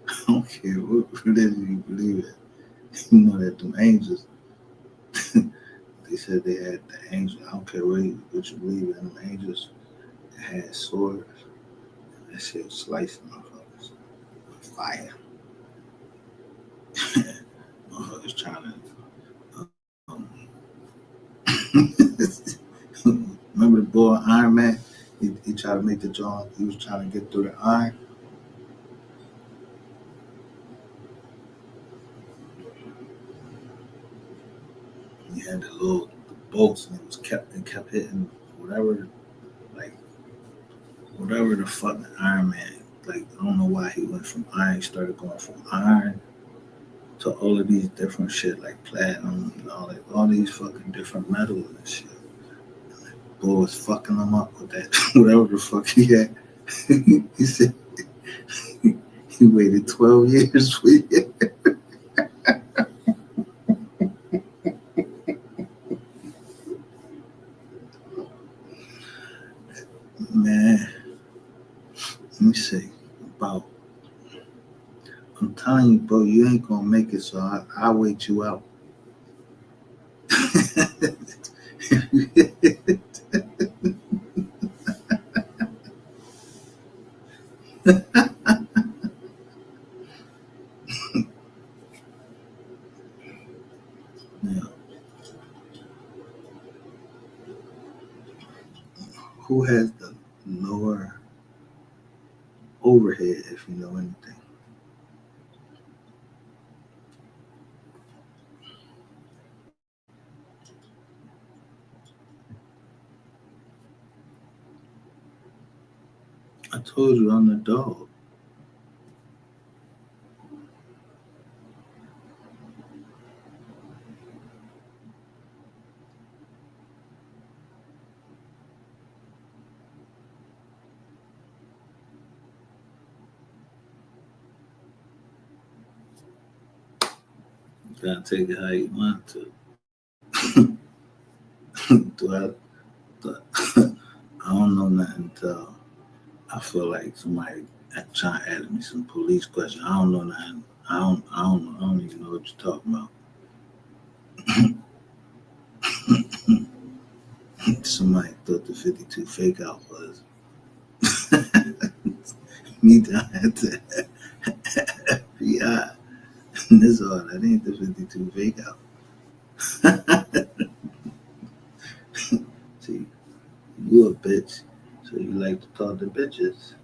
I don't care what religion you believe in. You know that them angels they said they had the angel. I don't care what you believe in, them angels had swords. That shit was slicing motherfuckers with fire. Motherfuckers trying to. Um, remember Remember the boy Iron Man? He tried to make the jaw. He was trying to get through the iron. He had the little bolts, and it kept hitting whatever, like whatever the fucking Iron Man. Like I don't know why he went from iron. He started going from iron to all of these different shit like platinum and all these fucking different metals and shit. Boy was fucking him up with that whatever the fuck he had. He said he waited 12 years for you. Man, let me see. About I'm telling you, bro, you ain't gonna make it, so I'll wait you out. Now, who has the lower overhead, if you know anything? I told you I'm the dog. You gotta take it how you want to. do I, do I don't know nothing until I feel like somebody trying to ask me some police question. I don't know nothing. I don't even know what you're talking about. Somebody thought the 52 fake out was me down at the FBI. That's all. That ain't the 52 fake out. See, you a bitch, so you like to talk to bitches.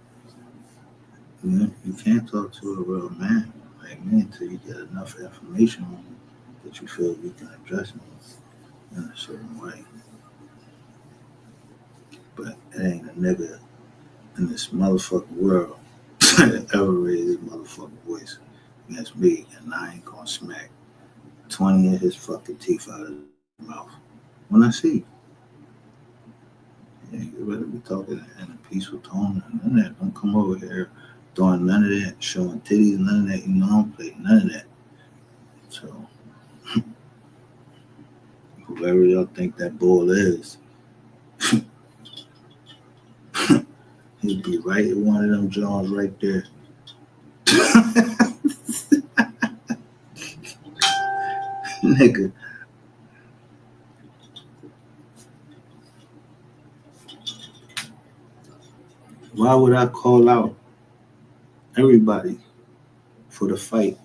You can't talk to a real man like me until you get enough information on him that you feel you can address me in a certain way. But it ain't a nigga in this motherfucking world that ever raised his motherfucking voice against me, and I ain't gonna smack 20 of his fucking teeth out of his mouth when I see you. Yeah, you better be talking in a peaceful tone and none of that. Don't come over here doing none of that, showing titties, none of that. You know, I don't play none of that. So, whoever y'all think that bull is, he'd be right at one of them jaws right there. Nigga, why would I call out everybody for the fight?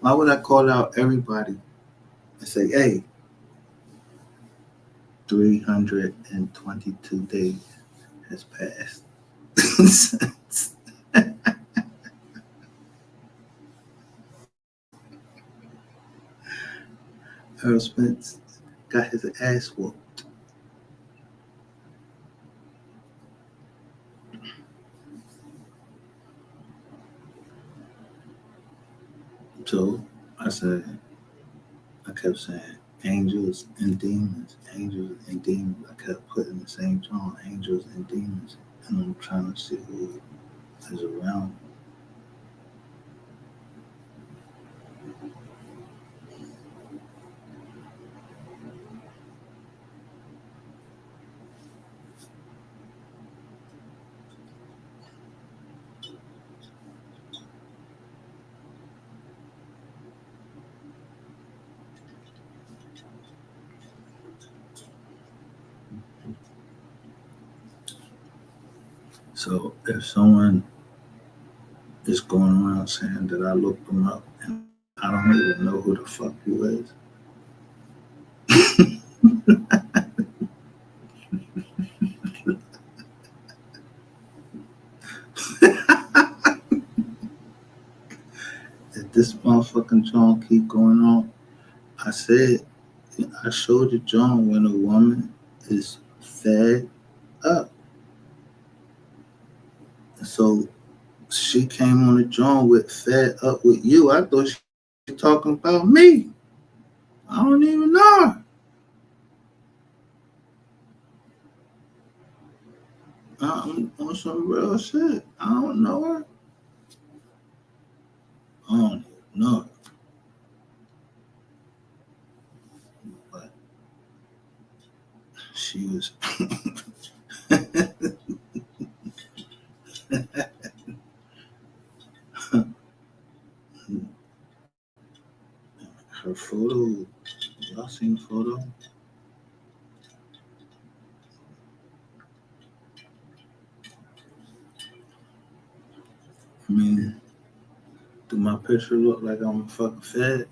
Why would I call out everybody and say, hey, 322 days has passed? Earl Spence got his ass whooped. So I kept saying, angels and demons. I kept putting the same tone, angels and demons. And I'm trying to see who is around. So if someone is going around saying that I looked them up and I don't even know who the fuck you is, If this motherfucking John keep going on, I said, I showed you John when a woman is fed up. So she came on the John with fed up with you. I thought she was talking about me. I don't even know her. I'm on some real shit. I don't know her. I don't even know her. But she was her photo. Y'all seen the photo? I mean, do my picture look like I'm fucking fed?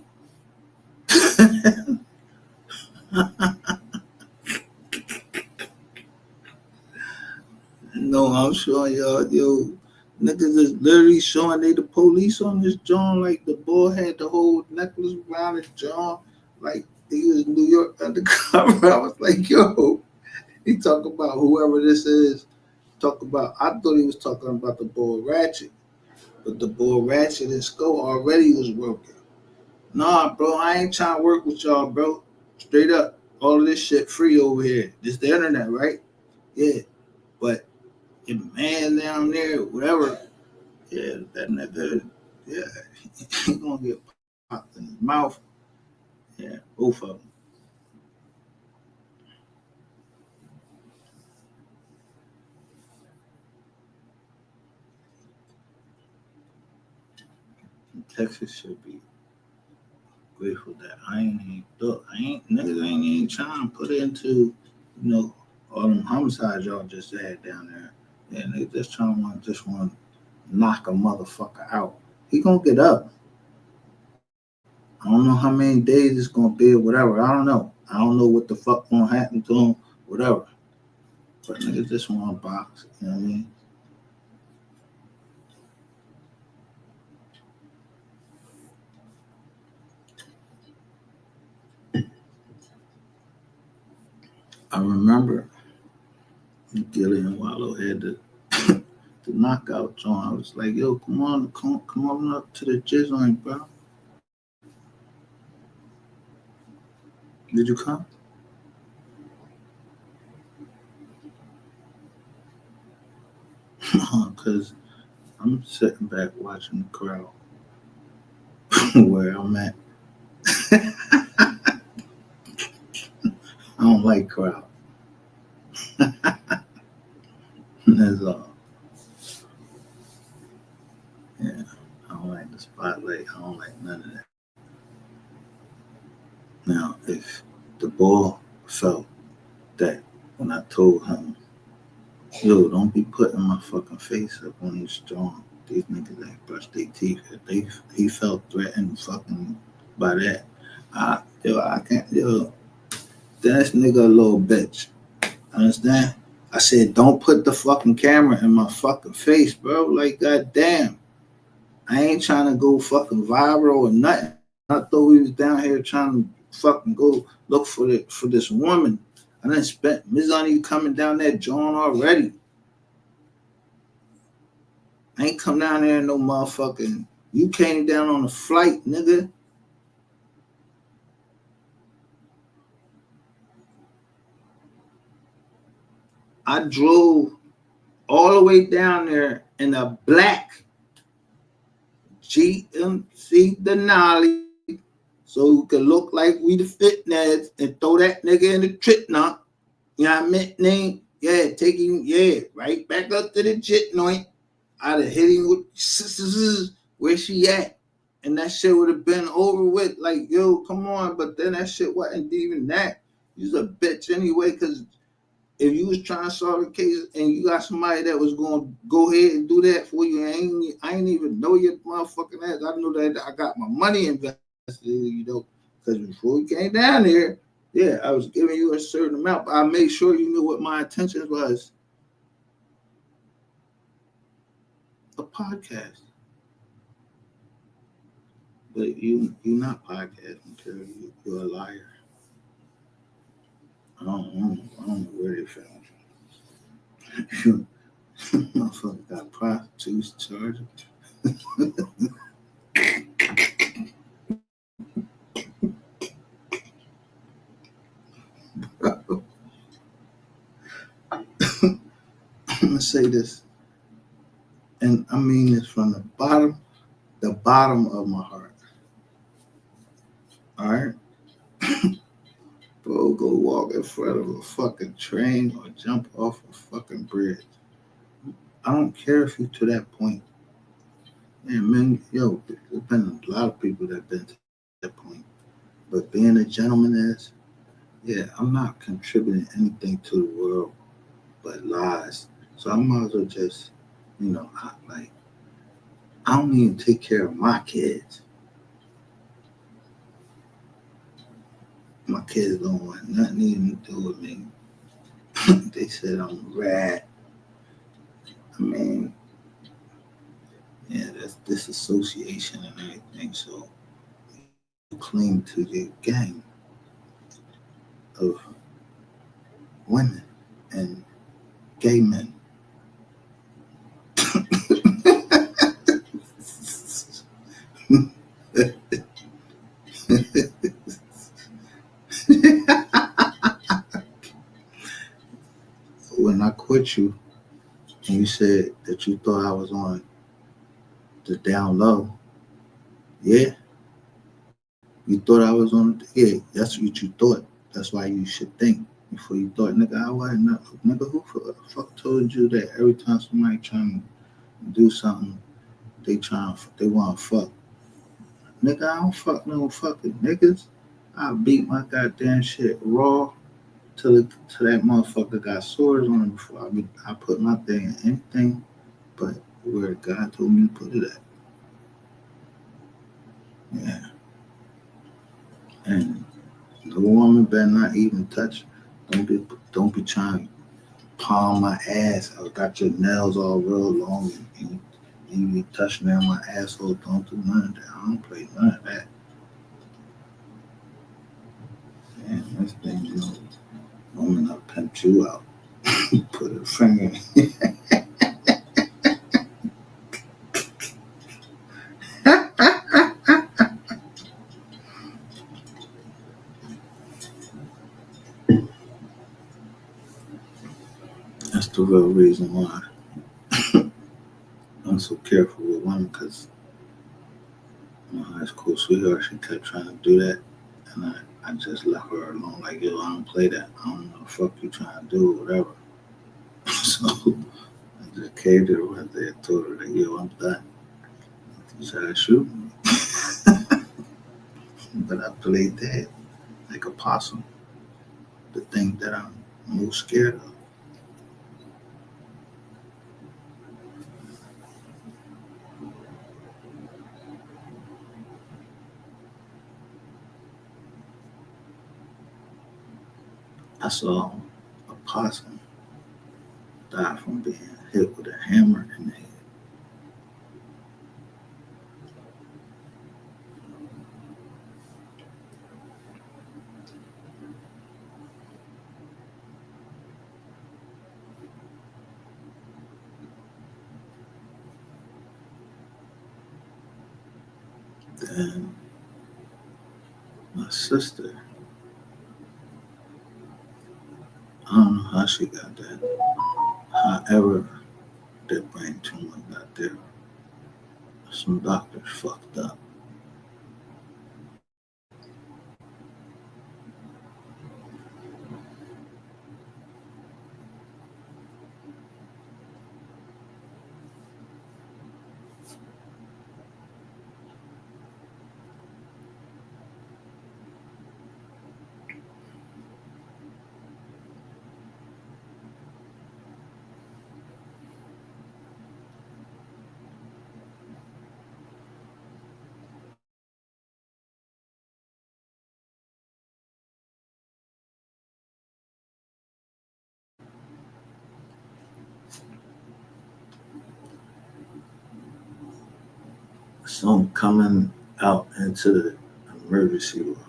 No, I'm showing y'all, yo, niggas is literally showing they the police on this John. Like the boy had the whole necklace around his jaw, like he was New York undercover. I was like, yo, he talk about whoever this is. Talk about. I thought he was talking about the boy Ratchet, but the boy Ratchet and Skull already was working. Nah, bro, I ain't trying to work with y'all, bro. Straight up, all of this shit free over here. This the internet, right? Yeah, but your man down there, whatever, yeah, that nigga, yeah, he gonna get popped in his mouth. Yeah, both of them. Texas should be grateful that I ain't even thought. I ain't niggas ain't even trying to put into, all them homicides y'all just had down there. Yeah, niggas just want to knock a motherfucker out. He gonna get up. I don't know how many days it's gonna be or whatever. I don't know. I don't know what the fuck gonna happen to him, whatever. But niggas just want to box. You know what I mean? I remember Gillian Wallow had the knockout joint. I was like, yo, come on up to the jizz joint, bro. Did you come? Because I'm sitting back watching the crowd where I'm at. I don't like crowd. That's all. Yeah. I don't like the spotlight. I don't like none of that. Now, if the ball felt that when I told him, yo, don't be putting my fucking face up on these strong. These niggas ain't brush their teeth. If he felt threatened fucking by that. I can't, this nigga a little bitch. Understand? I said, don't put the fucking camera in my fucking face, bro. Like, goddamn. I ain't trying to go fucking viral or nothing. I thought we was down here trying to fucking go look for this woman. I done spent Miss you coming down that John already. I ain't come down there no motherfucking. You came down on a flight, nigga. I drove all the way down there in a black GMC Denali so we could look like we the fitness and throw that nigga in the trip knot. You know what I meant? Name? Yeah, take him, right back up to the jet joint. I'd have hit him with where she at. And that shit would have been over with. Like, yo, come on. But then that shit wasn't even that. You was a bitch anyway, because if you was trying to solve the case and you got somebody that was going to go ahead and do that for you, I ain't even know your motherfucking ass. I know that I got my money invested, because before we came down there, Yeah, I was giving you a certain amount, but I made sure you knew what my intention was. A podcast. But you're not podcasting, Terry. You're a liar. I don't know where they found you. Motherfucker got prostitutes charging. I'm gonna say this, and I mean this from the bottom of my heart. All right, bro, go walk in front of a fucking train or jump off a fucking bridge. I don't care if you to that point. Yeah, man, yo, there's been a lot of people that been to that point. But being a gentleman is, yeah, I'm not contributing anything to the world but lies. So I might as well just, I don't even take care of my kids. My kids don't want nothing even to do with me. They said I'm a rat. I mean, yeah, that's disassociation and everything. So you cling to the gang of women and gay men. When I quit you and you said that you thought I was on the down low, yeah, you thought I was on, yeah, that's what you thought. That's why you should think before you thought, nigga, I wasn't, nigga, who the fuck told you that every time somebody trying to do something, they want to fuck? Nigga, I don't fuck no fucking niggas. I beat my goddamn shit raw till that motherfucker got sores on him before I put my thing in anything but where God told me to put it at. Yeah. And the woman better not even touch. Don't be trying to palm my ass. I got your nails all real long and you be touching on my asshole. Don't do none of that. I don't play none of that. Man, this thing, woman, I pimped you out. Put a finger. That's the real reason why I'm so careful with women, because my high school sweetheart, she kept trying to do that, and I just left her alone. Like, yo, I don't play that. I don't know the fuck you trying to do or whatever. So I just caved her right there, told her that, yo, I'm done. She tried to shoot me, but I played dead like a possum. The thing that I'm most scared of. I saw a possum die from being hit with a hammer in the head. Then my sister, I don't know how she got that. However, that brain tumor got there. Some doctors fucked up. So I'm coming out into the emergency room.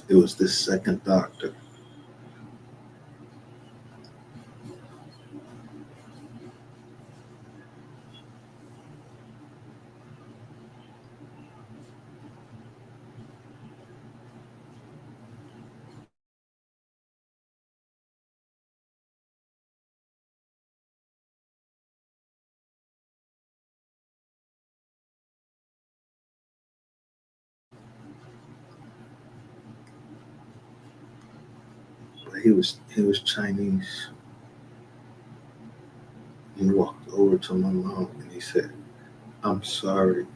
It was the second doctor. But he was Chinese. He walked over to my mom and he said, "I'm sorry."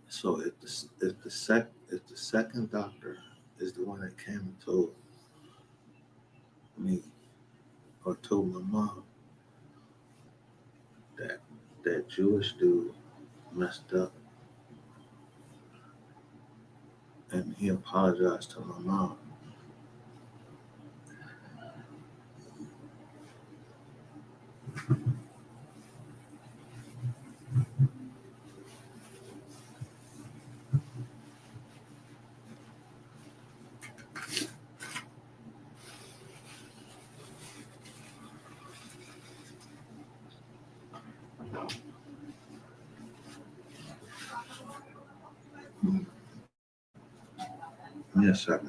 So if the second doctor is the one that came and told me or told my mom that that Jewish dude messed up and he apologized to my mom. Yes, sir.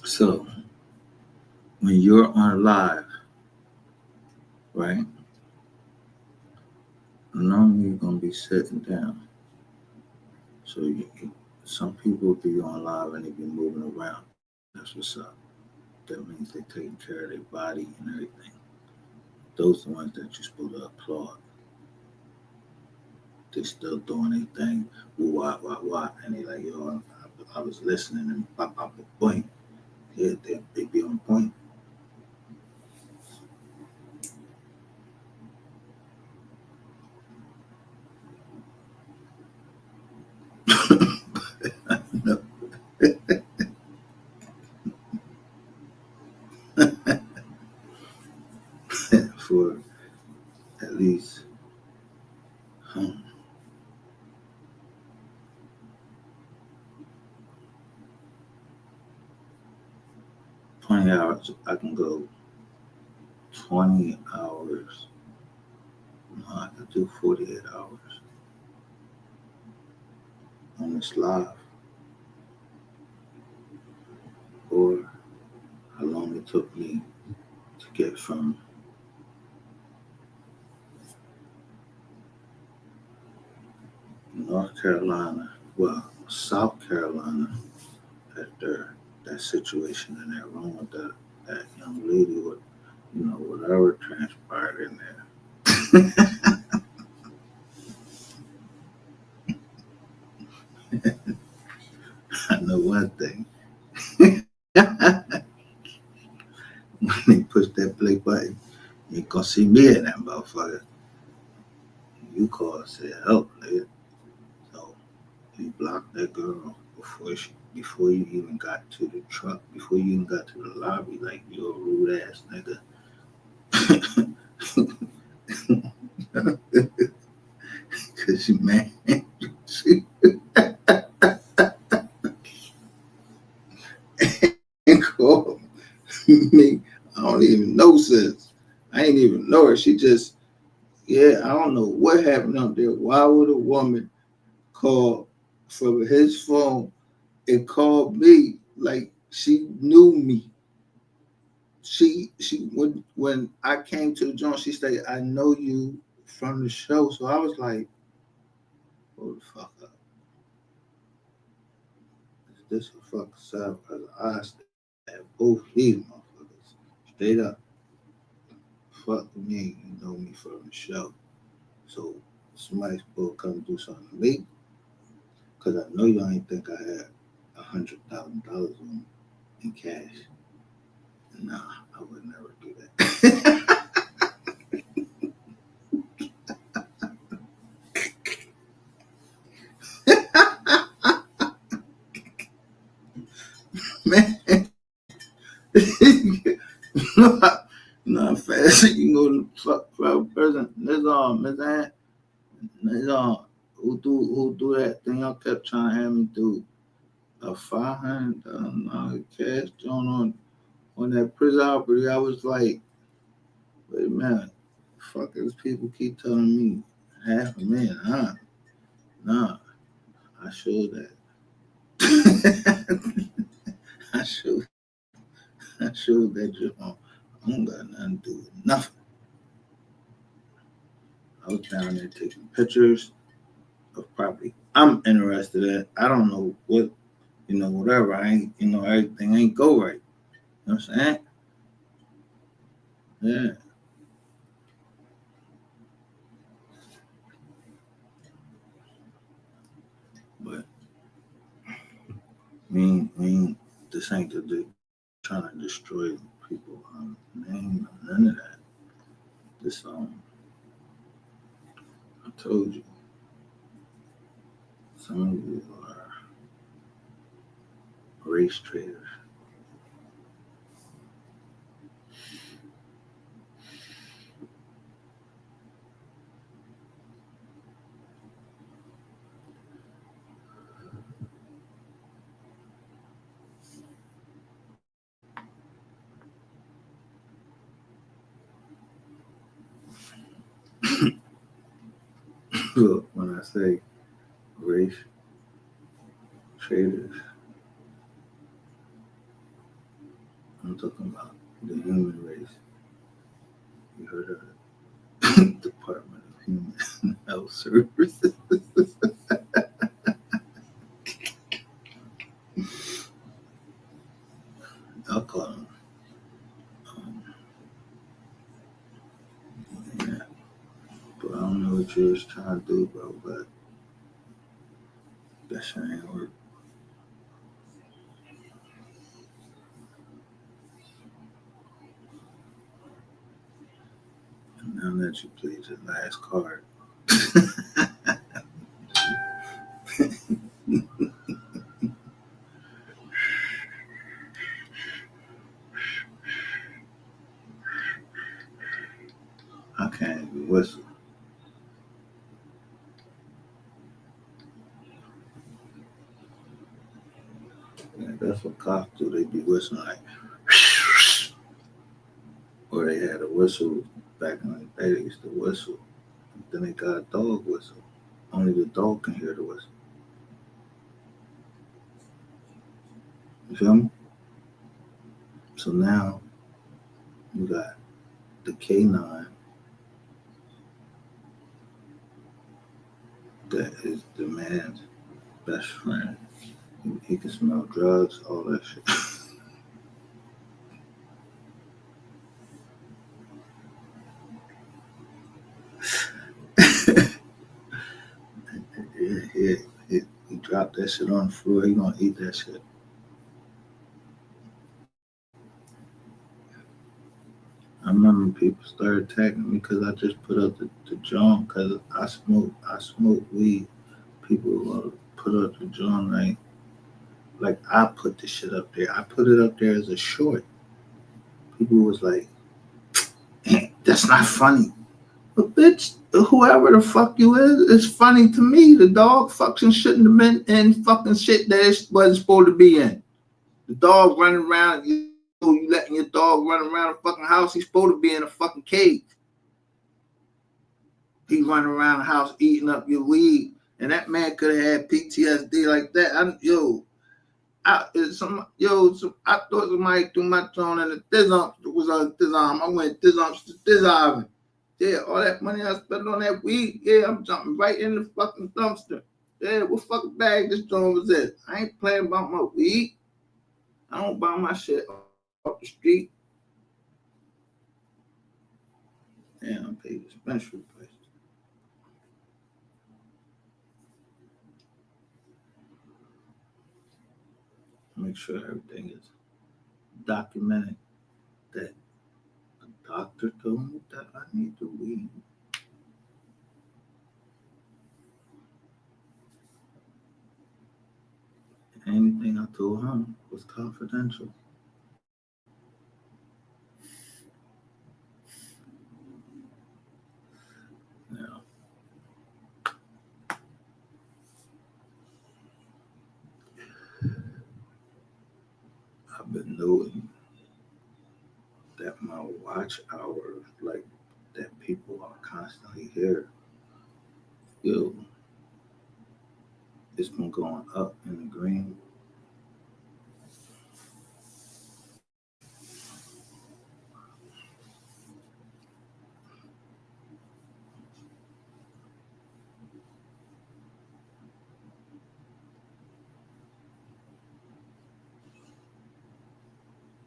So when you're on live, right? Normally you're gonna be sitting down. So some people be on live and they be moving around. That's what's up. That means they're taking care of their body and everything. Those are the ones that you're supposed to applaud. They still doing their thing. Wah. And they like, yo, I was listening and pop, point. Yeah, they be on point. No, for at least, I can go 20 hours. No, I can do 48 hours on this live, or how long it took me to get from North Carolina, well, South Carolina, after that situation in that room with that young lady with, whatever transpired in there. I know one thing. When they push that play button, you ain't gonna see me in that motherfucker. You call and say help, nigga. So you blocked that girl before you even got to the truck, before you even got to the lobby, like you a rude ass nigga. Cause you mad. She called me. I don't even know sis. I ain't even know her. She just, yeah, I don't know what happened up there. Why would a woman call from his phone and call me like she knew me? She when I came to the joint, she said, I know you from the show. So I was like, hold the fuck up. Is this a fucking side? Because I stabbed both these motherfuckers straight up. Fuck me, you know me from the show. So somebody's supposed to come do something to me. Cause I know y'all ain't think I had $100,000 on in cash. Nah, I would never do that. Man, fast you can go to fuck person. This Miss Ann, this who do that thing y'all kept trying to have me do a $500 cash joint on that prison property. I was like, wait a minute, fuck these people keep telling me $500,000, huh? Nah, I showed that. I showed I showed that you I don't got nothing to do with nothing. I was down there taking pictures of property I'm interested in. I don't know what, whatever. I ain't, everything ain't go right. You know what I'm saying? Yeah. But this ain't trying to destroy people name, none of that. This I told you, some of you are race traders. Look, when I say race traders, I'm talking about the human race. You heard of it? Department of Human Health Services. I'll call them. Yeah. But I don't know what you was trying to do, bro, but that shit ain't work. And now that you played your last card, I can't even whistle. Yeah, that's what cops do. They be whistling like, Or they had a whistle back in the day. They used to whistle. Then they got a dog whistle. Only the dog can hear the whistle. You feel me? So now you got the canine that is the man's best friend. He can smell drugs, all that shit. Yeah, he dropped that shit on the floor. He gonna eat that shit. I remember people started attacking me because I just put up the joint because I smoke weed. People put up the joint like I put the shit up there. I put it up there as a short. People was like, that's not funny. But bitch, whoever the fuck you is, it's funny to me. The dog fucking shouldn't have been in fucking shit that it wasn't supposed to be in. The dog running around, you letting your dog run around the fucking house. He's supposed to be in a fucking cage. He running around the house eating up your weed, and that man could have had PTSD like that. I thought somebody threw my phone and the thizump was on thizarm. I went thizump to thizarm. Yeah, all that money I spent on that weed, yeah, I'm jumping right in the fucking dumpster. Yeah, what fucking bag this joint was in? I ain't playing about my weed. I don't buy my shit off the street. Yeah, I paid the special price. Make sure everything is documented that the doctor told me that I need the weed. Anything I told him was confidential. Yeah, I've been noting that my watch hours, like that people are constantly here, yo, it's been going up in the green.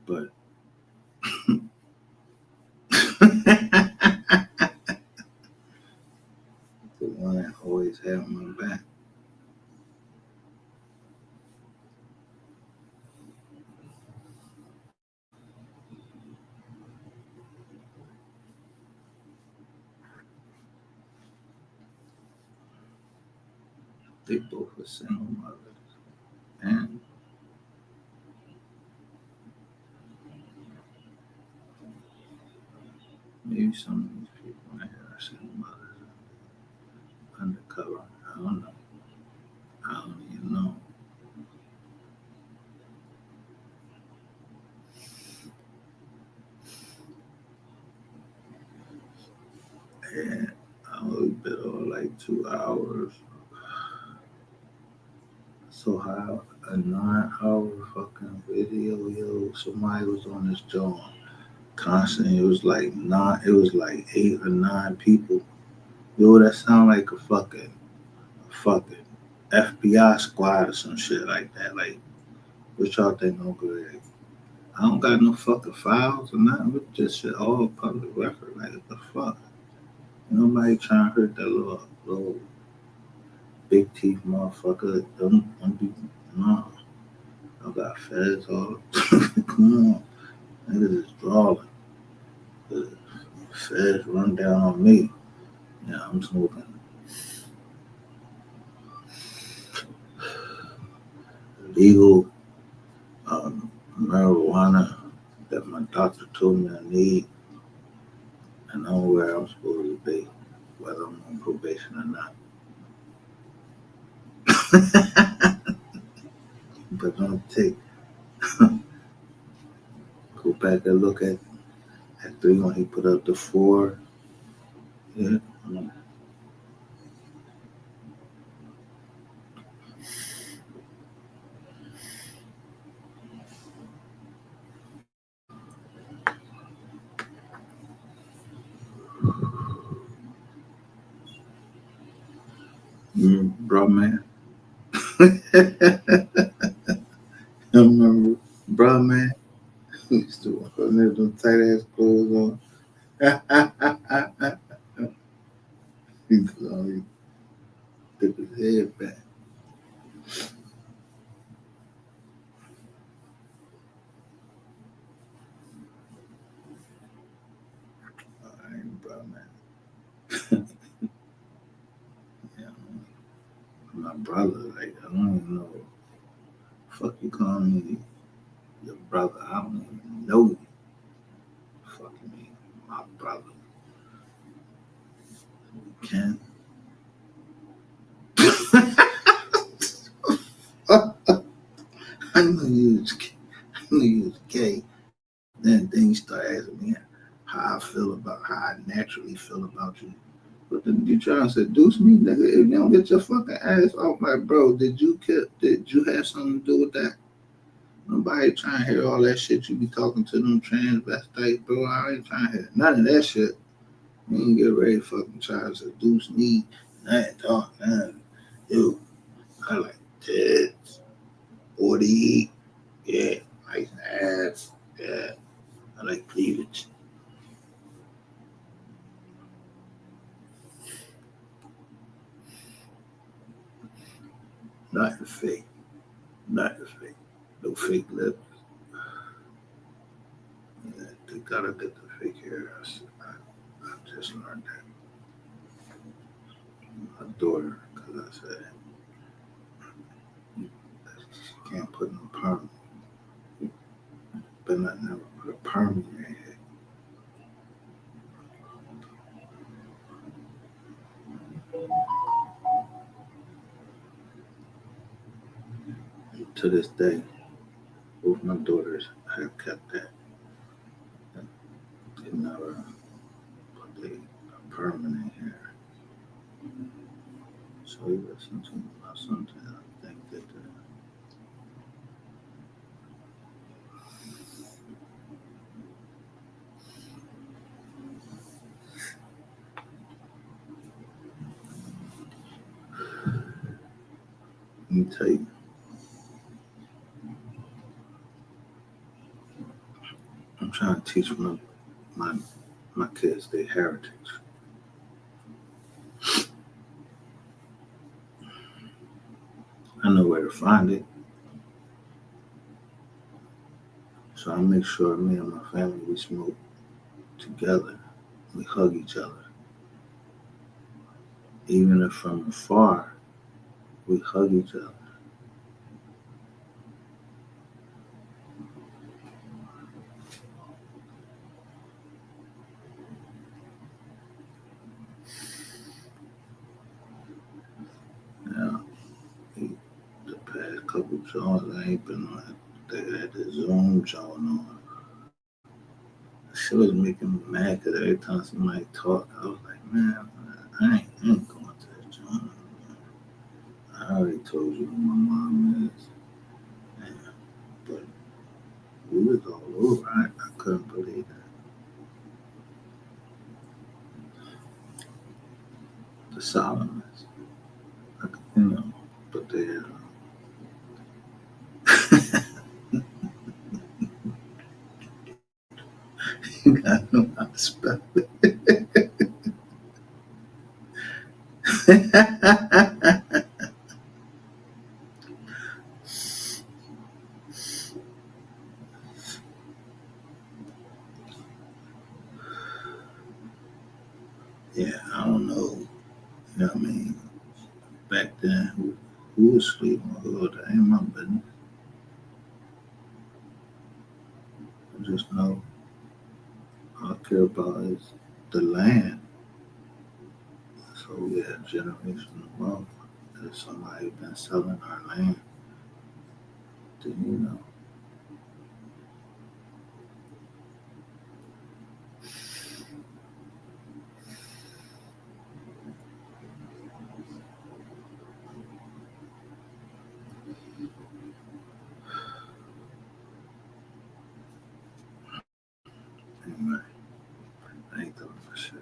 But the one that always had my back, they both were single mothers. And maybe some of these people in here are single mothers undercover. I don't know. I don't even know. And I only been on like 2 hours. So how a 9 hour fucking video, yo, somebody was on this joint constantly. It was like nine, it was like 8 or 9 people. Yo, that sound like a fucking FBI squad or some shit like that. Like, what y'all think I'm good at? I don't got no fucking files or nothing. With this shit all public record. Like, what the fuck? Nobody trying to hurt that little big teeth motherfucker. Don't be, no. I got feds all. Come on. Niggas is drawing. The feds run down on me. Yeah, I'm smoking legal marijuana that my doctor told me I need, and I know where I'm supposed to be, whether I'm on probation or not. But don't go back and look at At 3 when he put up the 4. Yeah. Bro, man. I remember, bro, man. He used to walk on there with them tight ass clothes on. He could only tip his head back. I ain't bro, man. Yeah, my brother, like, I don't even know. Fuck you call me your brother. I don't even know you. Fucking me, my brother. Ken. I knew you was, I knew you was gay. Then you start asking me how I feel about how I naturally feel about you. But then you trying to seduce me, nigga. If you don't get your fucking ass off my bro, did you have something to do with that? Nobody trying to hear all that shit you be talking to them transvestites, bro. I ain't trying to hear none of that shit. You ain't get ready to fucking try to seduce me. I ain't talking nothing. Yo, I like tits, 40, yeah, nice ass, yeah. I like cleavage. Nothing fake. Nothing fake. No fake lips. Yeah, they gotta get the fake hair. I just learned that. My daughter, because I said, she can't put no perm. But not never put a perm in your head. And to this day, both my daughters have kept that. They never put a permanent hair. So you listen to me about something, I think that let me tell you, I'm trying to teach my, my kids their heritage. I know where to find it. So I make sure me and my family, we smoke together. We hug each other. Even if from afar, we hug each other. Now, the past couple Johns, I ain't been on it. They had the Zoom John on. She was making me mad because every time somebody talked, I was like, man, I ain't going to that John. I already told you who my mom is. Yeah, but we was all over. I couldn't believe that. The Solomons, you know, but they you gotta know how to spell it. Yeah, I don't know. You know what I mean? Back then, who was sleeping with who? That ain't my business. I just know all I care about is the land. So we have generational wealth. If somebody been selling our land, then you know. Anyway, I ain't doing no shit.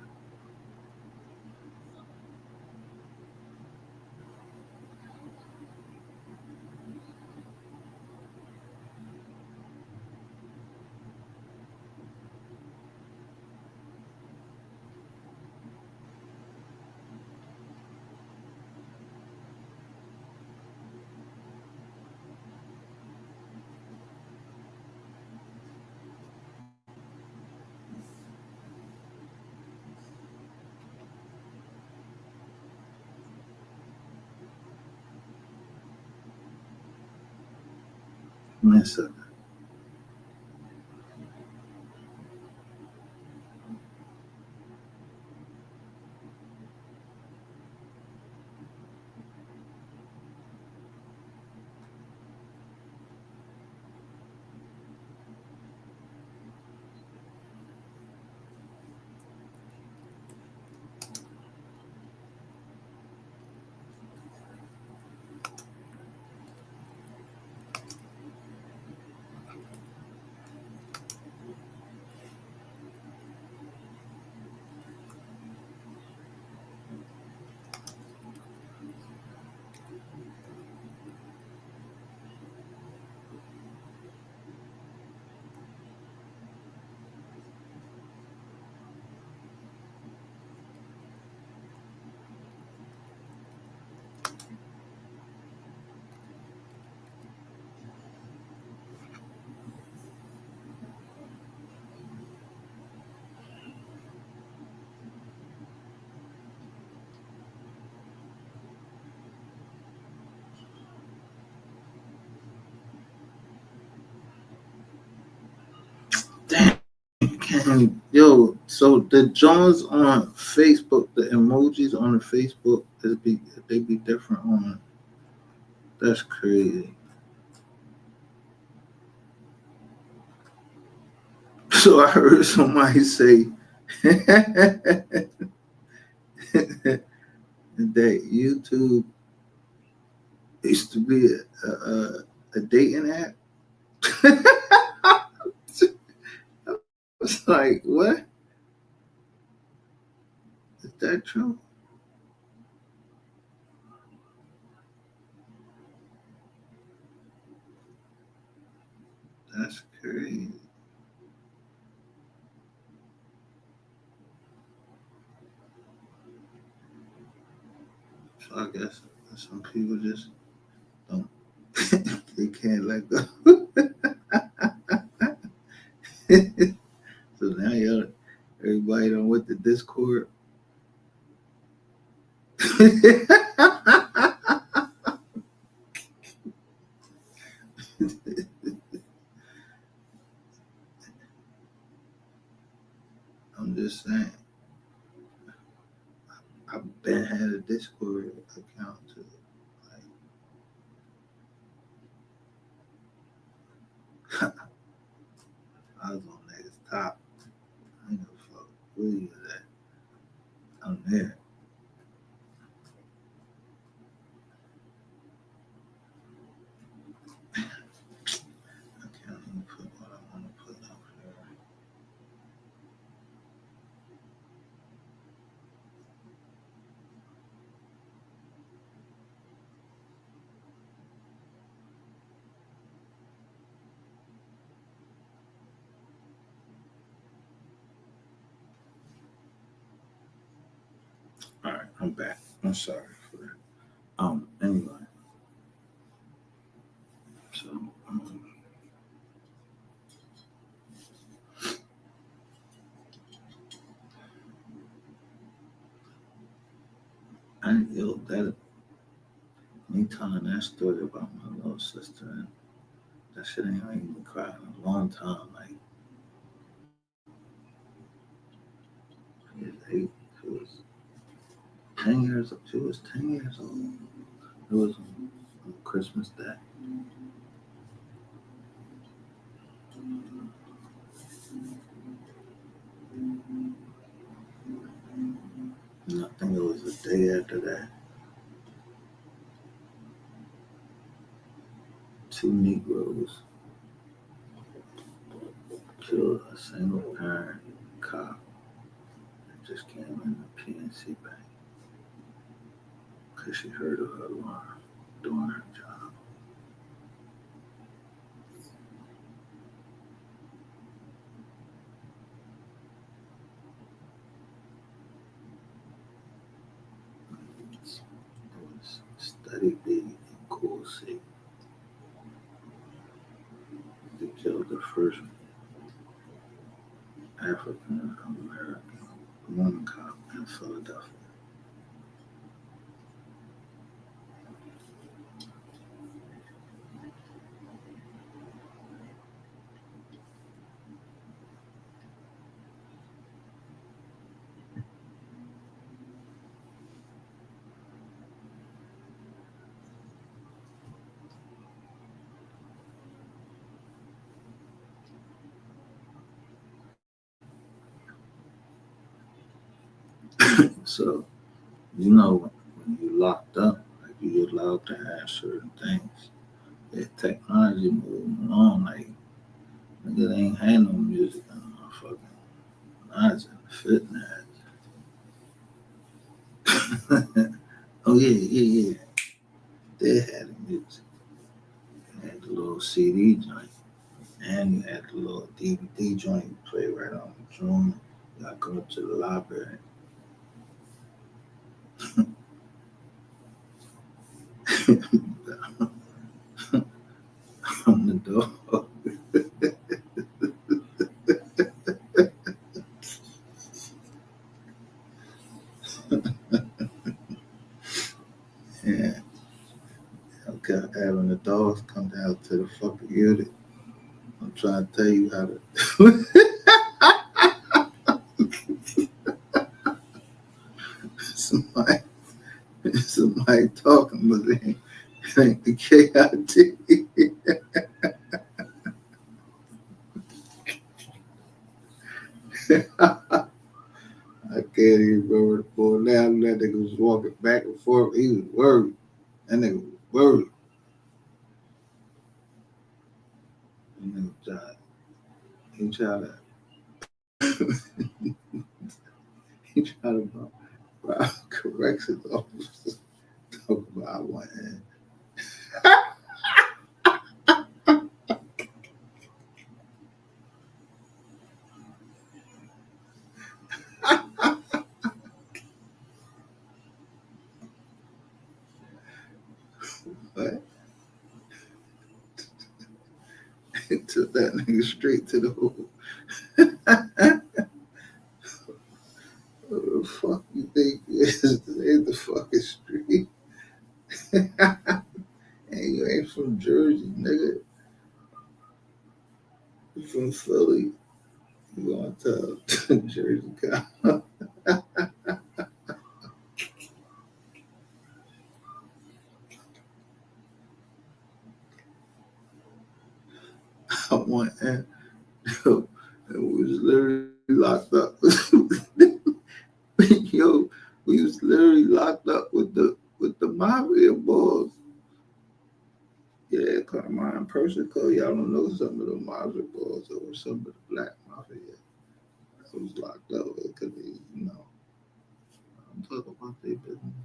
Listen, damn, can yo. So the Jones on Facebook, the emojis on the Facebook, they be different on. That's crazy. So I heard somebody say that YouTube used to be a dating app. I was like, what? Is that true? That's crazy. So I guess some people just don't. They can't let go. So now everybody done with the Discord. I'm just saying. I've been had a Discord account too. Like I was on niggas top. I ain't no fuck where you was at. I'm there. I can't even put what I want to put up there. All right, I'm back. I'm sorry for that. Anyway, so I yo that me telling that story about my little sister and that shit ain't made me cry in a long time. Like she was 8, she was 10 years. She was 10 years old. It was on Christmas Day. And I think it was the day after that. Two Negroes killed a single parent cop that just came in the PNC bank because she heard of her alarm doing her job. It was Study B and Cool C. They killed the first African American woman cop in Philadelphia. So, when you locked up, like you're allowed to have certain things. That technology moving along, like nigga they ain't had no music in the motherfucking odds and fitness. Oh yeah. They had the music. They had the little CD joint. And you had the little DVD joint you play right on the drum. You gotta go to the library. On the door. Yeah. Okay, having the dogs come down to the fucking unit. I'm trying to tell you how to somebody somebody talking, but it ain't the KID. I can't even remember the boy now. That nigga was walking back and forth. He was worried. That nigga was worried. That nigga tried. He tried to he tried to rob corrections officers. Talk about one hand. But it took that nigga straight to the hole. Who the fuck you think this is? This ain't the fucking street. And you ain't from Jersey, nigga. You from Philly. You gonna tell Jersey cop. I want and we was literally locked up. Yo, we was literally locked up with the mafia boys. Yeah, Carmine Persico. Y'all don't know some of the mafia boys or some of the black mafia. I was locked up because I'm talking about their business.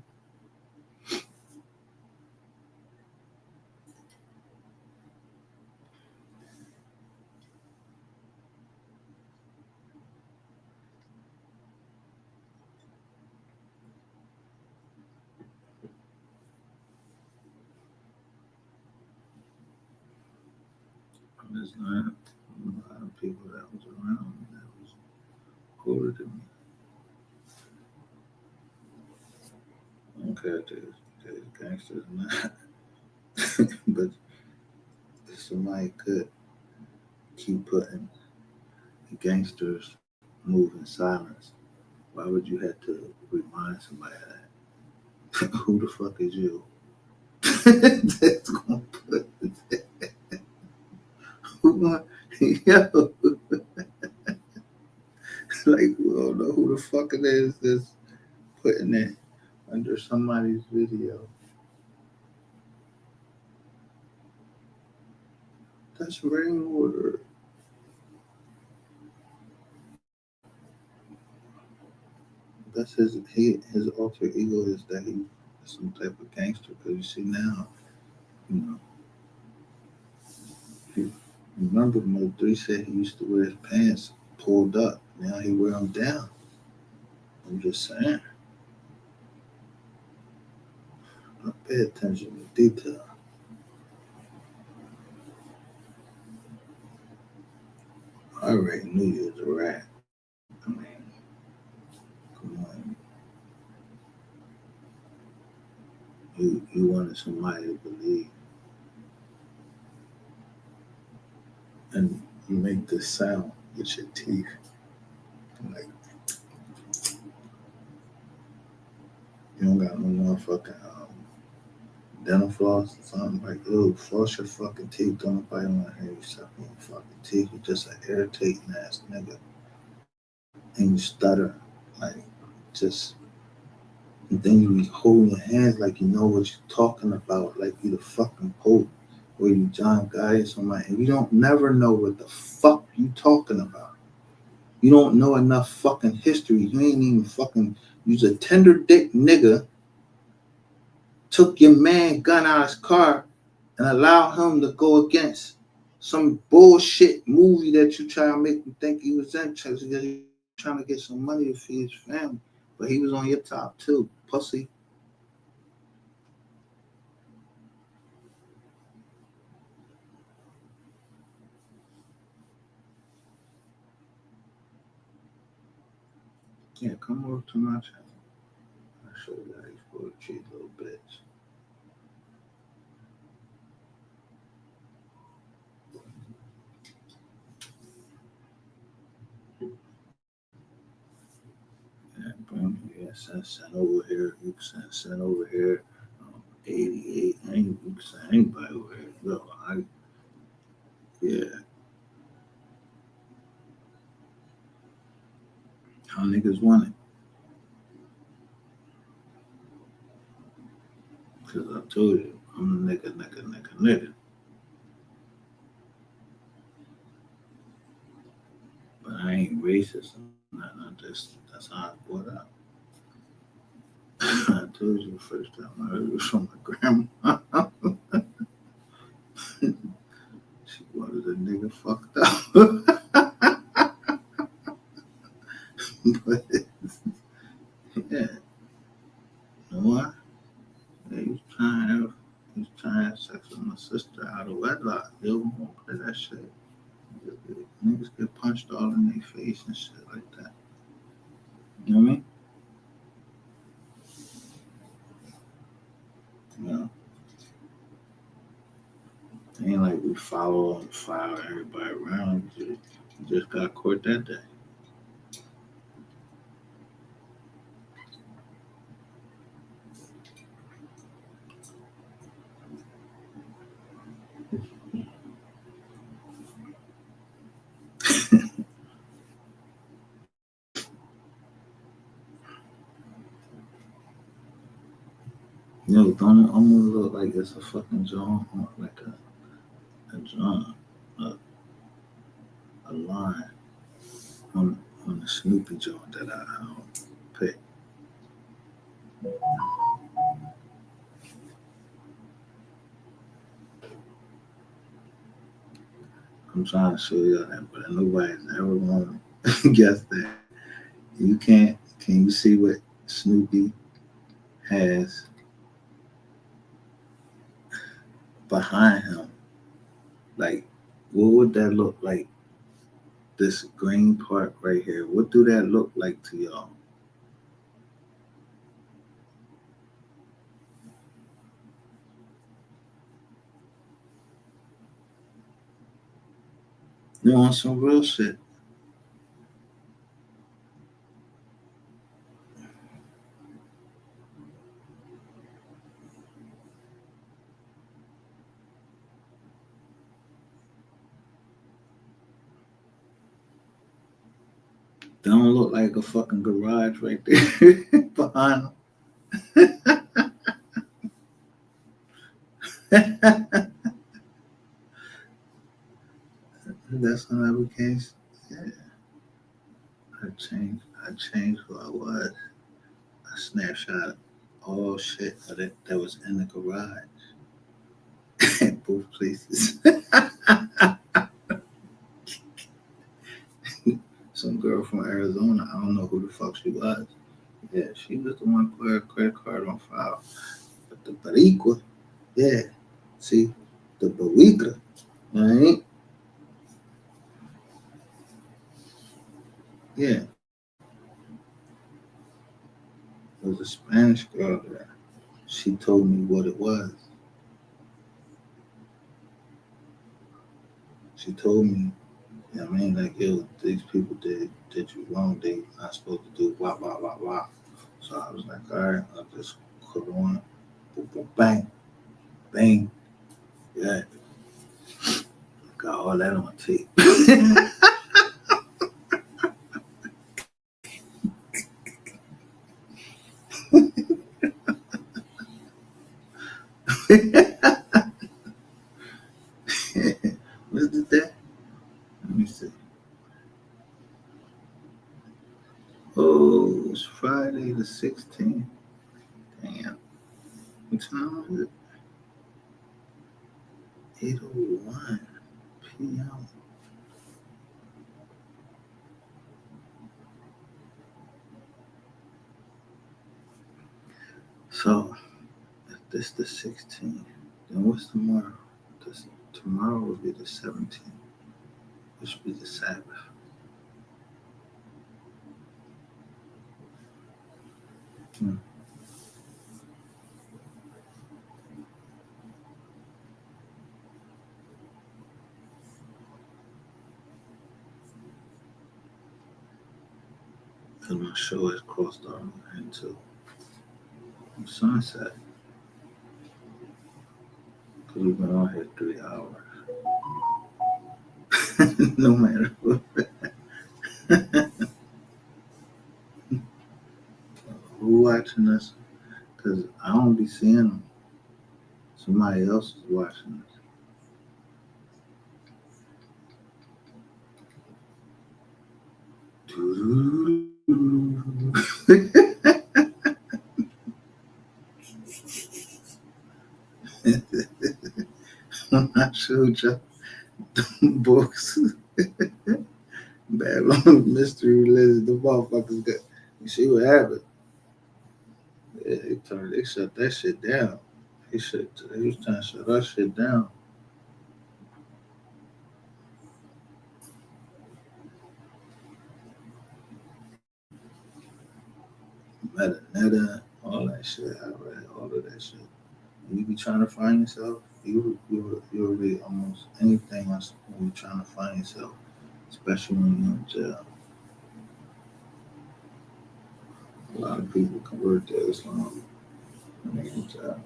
I'm just learning from a lot of people that was around me that was cooler than me. I don't care if they're gangsters or not. But if somebody could keep putting the gangsters move in silence, why would you have to remind somebody of that? Who the fuck is you? That's gonna put who want yo like we don't know who the fuck it is that's putting it under somebody's video. That's rainwater. that's his alter ego is that he is some type of gangster. Because you see now, you know, if you remember Mo 3 said he used to wear his pants pulled up. Now he wear them down. I'm just saying. I pay attention to detail. I already knew you was a rat. I mean, come on. You wanted somebody to believe. And you make this sound with your teeth. Like, you don't got no motherfucking dental floss or something. Like, ooh, floss your fucking teeth. Don't nobody want to hear you sucking your fucking teeth. You're just an irritating ass nigga. And you stutter. Like, just. And then you be holding your hands like you know what you're talking about. Like you the fucking Pope. Or you John Guy or somebody. And you don't never know what the fuck you talking about. You don't know enough fucking history. You ain't even fucking use a tender dick nigga. Took your man gun out of his car and allow him to go against some bullshit movie that you try to make him think he was in because he trying to get some money to feed his family. But he was on your top too, pussy. Yeah, come over to my channel. I'll show you how you supposed to treat little bitch. Yeah, bring me, yeah, send over here. You can send over here. 88. I ain't you can send anybody over here. No, yeah. How niggas want it. Because I told you, I'm a nigga. But I ain't racist. That's how I brought up. I told you the first time I heard it was from my grandma. She wanted a nigga fucked up. But yeah, you know what? Yeah, he was trying to have sex with my sister out of wedlock. Yo, won't play that shit. Niggas get punched all in their face and shit like that. You know what I mean? You know, it ain't like we follow and file everybody around. You just got caught that day. You know, don't it almost look like it's a fucking John, like a John, a line on the Snoopy joint that I picked. I'm trying to show y'all that, but nobody's ever going to guess that. You can't. Can you see what Snoopy has behind him? Like, what would that look like? This green part right here. What do that look like to y'all? You want some real shit? That don't look like a fucking garage right there behind him. That's when I became. Yeah, I changed. I changed who I was. I snapshot all shit that was in the garage at both places. Some girl from Arizona, I don't know who the fuck she was. Yeah, she was the one put her credit card on file. But the Baricua, yeah, see, the Barrica, right? Yeah, it was a Spanish girl there. She told me what it was. She told me, I mean, like, yo, these people did you wrong. They not supposed to do blah, blah, blah, blah. So I was like, all right, I'll just put on, boom, boom, bang, bang. Yeah, got all that on tape. What's that? Let me see. Oh, it's Friday the 16th. Damn. What time is it? 8:01 p.m. So, if this the 16th, then what's tomorrow? Tomorrow will be the 17th, which will be the Sabbath. Hmm. Because my show has crossed over into sunset. Because we've been on here 3 hours. No matter what. Who watching us? Because I don't be seeing them. Somebody else is watching us. When I showed y'all books, Babylon Mystery Religion, the motherfuckers got. You see what happened? Yeah, they shut that shit down. They was trying to shut that shit down. Meta, all that shit. I read all of that shit. When you be trying to find yourself, you'll read almost anything else when you're trying to find yourself, especially when you're in jail. A lot of people convert to Islam when they're in jail.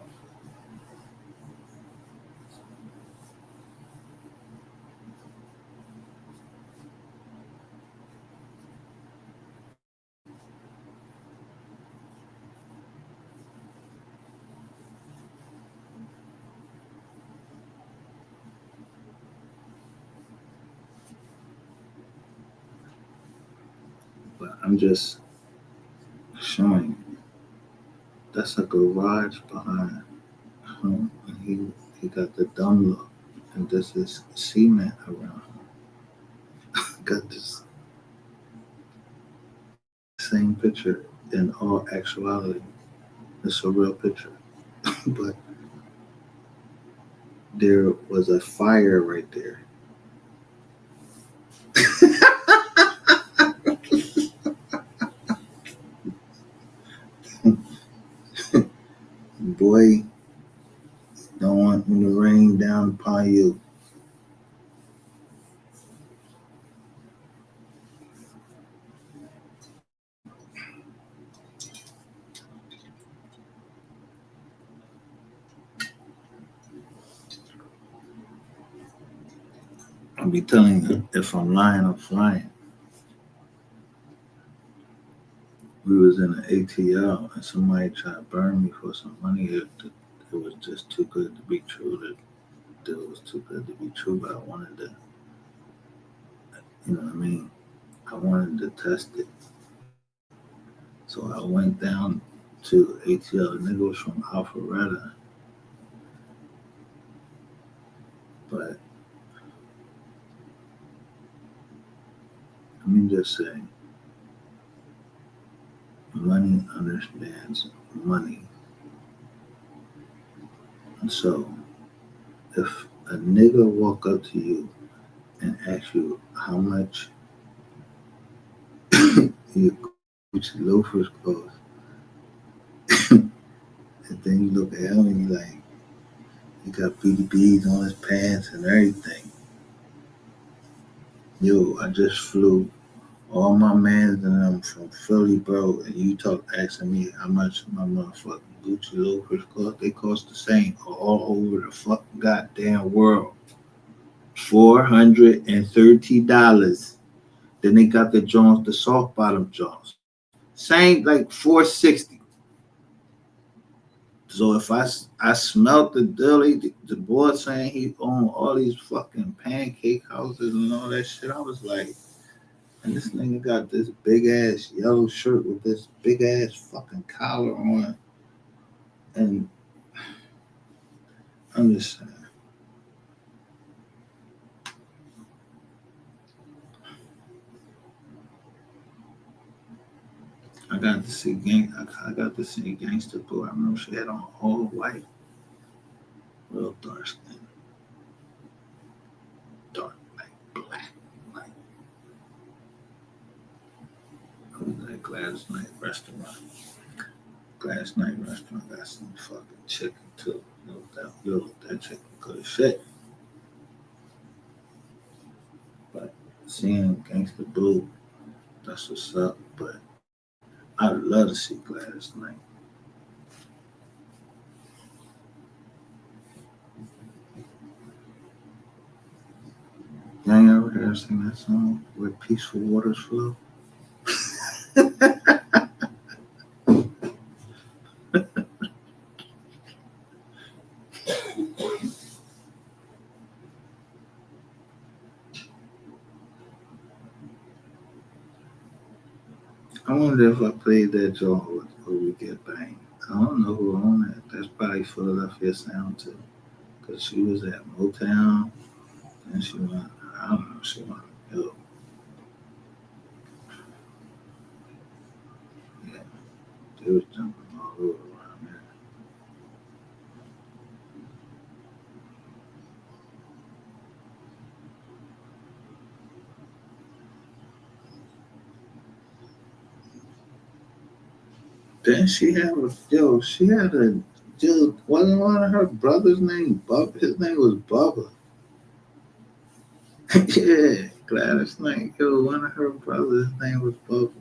But I'm just showing you. That's a garage behind him, and he got the dumb look, and this is cement around him. Got this same picture in all actuality. It's a real picture, but there was a fire right there. Boy, don't want me to rain down upon you. I'll be telling you if I'm lying, I'm flying. We was in an ATL and somebody tried to burn me for some money. It was just too good to be true. That it was too good to be true. But I wanted to, you know what I mean? I wanted to test it. So I went down to ATL. The nigga was from Alpharetta. But let me just say, money understands money. And so if a nigga walk up to you and ask you how much your Gucci loafers cost, and then you look at him and you like, he got BDBs on his pants and everything. Yo, I just flew all my mans and them from Philly, bro, and you asking me how much my motherfucking Gucci loafers cost. They cost the same all over the fucking goddamn world. $430. Then they got the Jones, the soft bottom Jones. Same like 460. So if I smelt the dilly, the boy saying he owned all these fucking pancake houses and all that shit, I was like, and this nigga got this big ass yellow shirt with this big ass fucking collar on. And I'm just saying, I got to see Gangsta Boo. I remember she had on all white, real dark skin, dark like black, like it was at Gladys Night restaurant. Gladys Night restaurant got some fucking chicken too. That chicken good as shit. But seeing Gangsta Boo, that's what's up. But I'd love to see Gladys Night. You ain't ever heard her sing that song where peaceful waters flow? I wonder if I played that joint would we get banged. I don't know who owned it. That's probably Philadelphia Sound too. Because she was at Motown and she went, I don't know, she went, yo, yeah, they was jumping all over around there. Then she had a, yo, she had a, dude, wasn't one of her brothers named Bubba? His name was Bubba. Yeah, Gladys Knight, yo, one of her brothers' name was Bubba.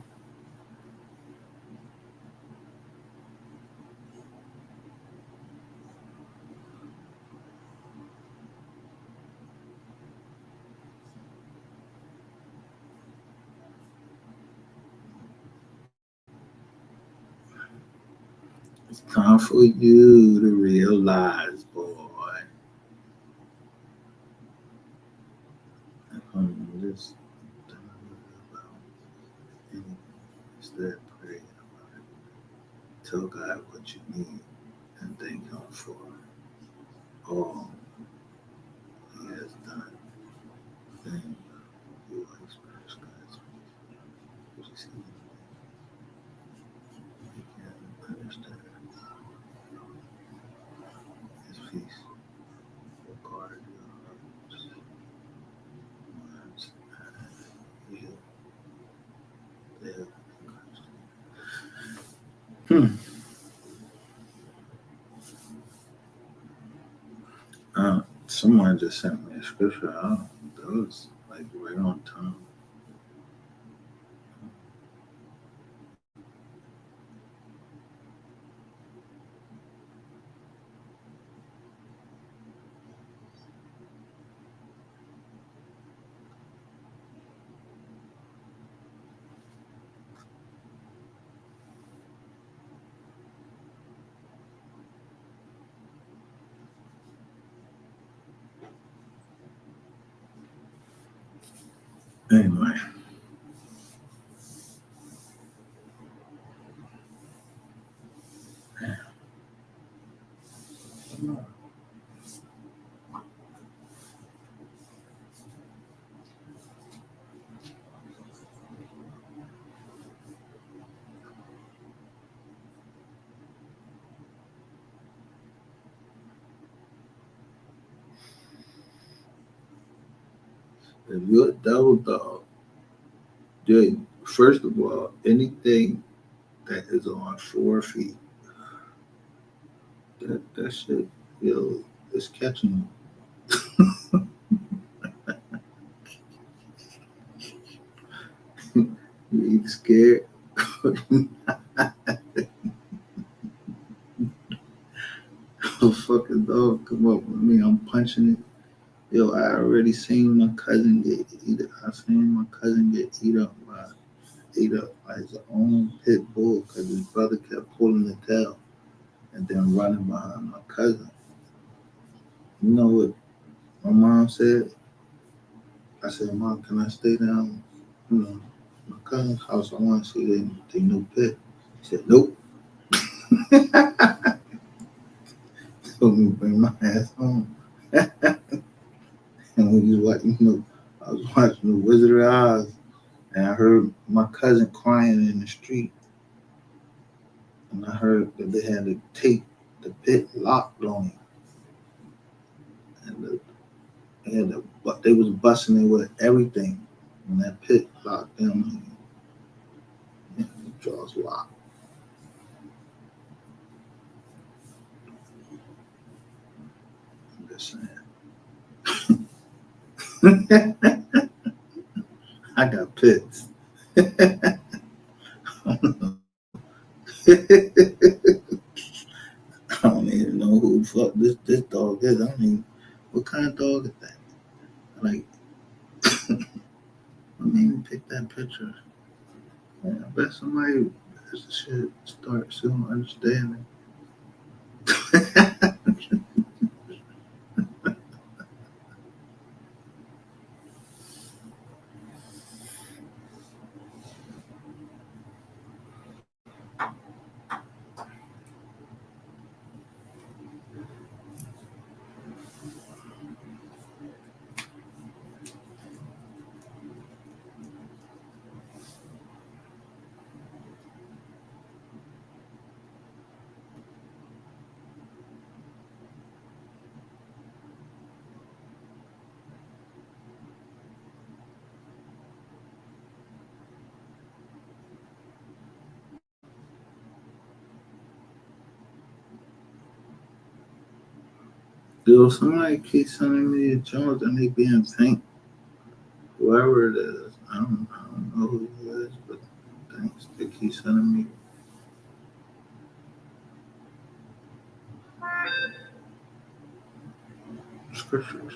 It's time for you to realize, boy. Just about anything. Instead, pray about it. Tell God what you need and thank Him for all He has done. Then you will experience God's peace. You see, you can understand His peace will guard your hearts, minds, and you live in Christ. Someone just sent me a scripture. That was like right on time. Anyway, If you're a devil dog, dude, first of all, anything that is on 4 feet, that shit, yo, is catching you. You either scared or you a fucking dog come up with me. I'm punching it. Yo, I already seen my cousin get eat. I seen my cousin get eat up by his own pit bull because his brother kept pulling the tail and then running behind my cousin. You know what my mom said? I said, Mom, can I stay down? You know, my cousin's house. I want to see their new pit. She said, Nope. Told me to bring my ass home. And when you watching, I was watching the Wizard of Oz, and I heard my cousin crying in the street, and I heard that they had to tape the pit locked on him, and but they was busting it with everything when that pit locked them. And the jaws locked. I'm just saying. I got pits. I don't even know who the fuck this dog is. I don't even what kind of dog is that? Like, let me even pick that picture. Man, I bet somebody should start soon understanding. Yo, somebody keeps sending me a Jones and they being pink. Whoever it is, I don't know who it is, but thanks. They keep sending me scriptures.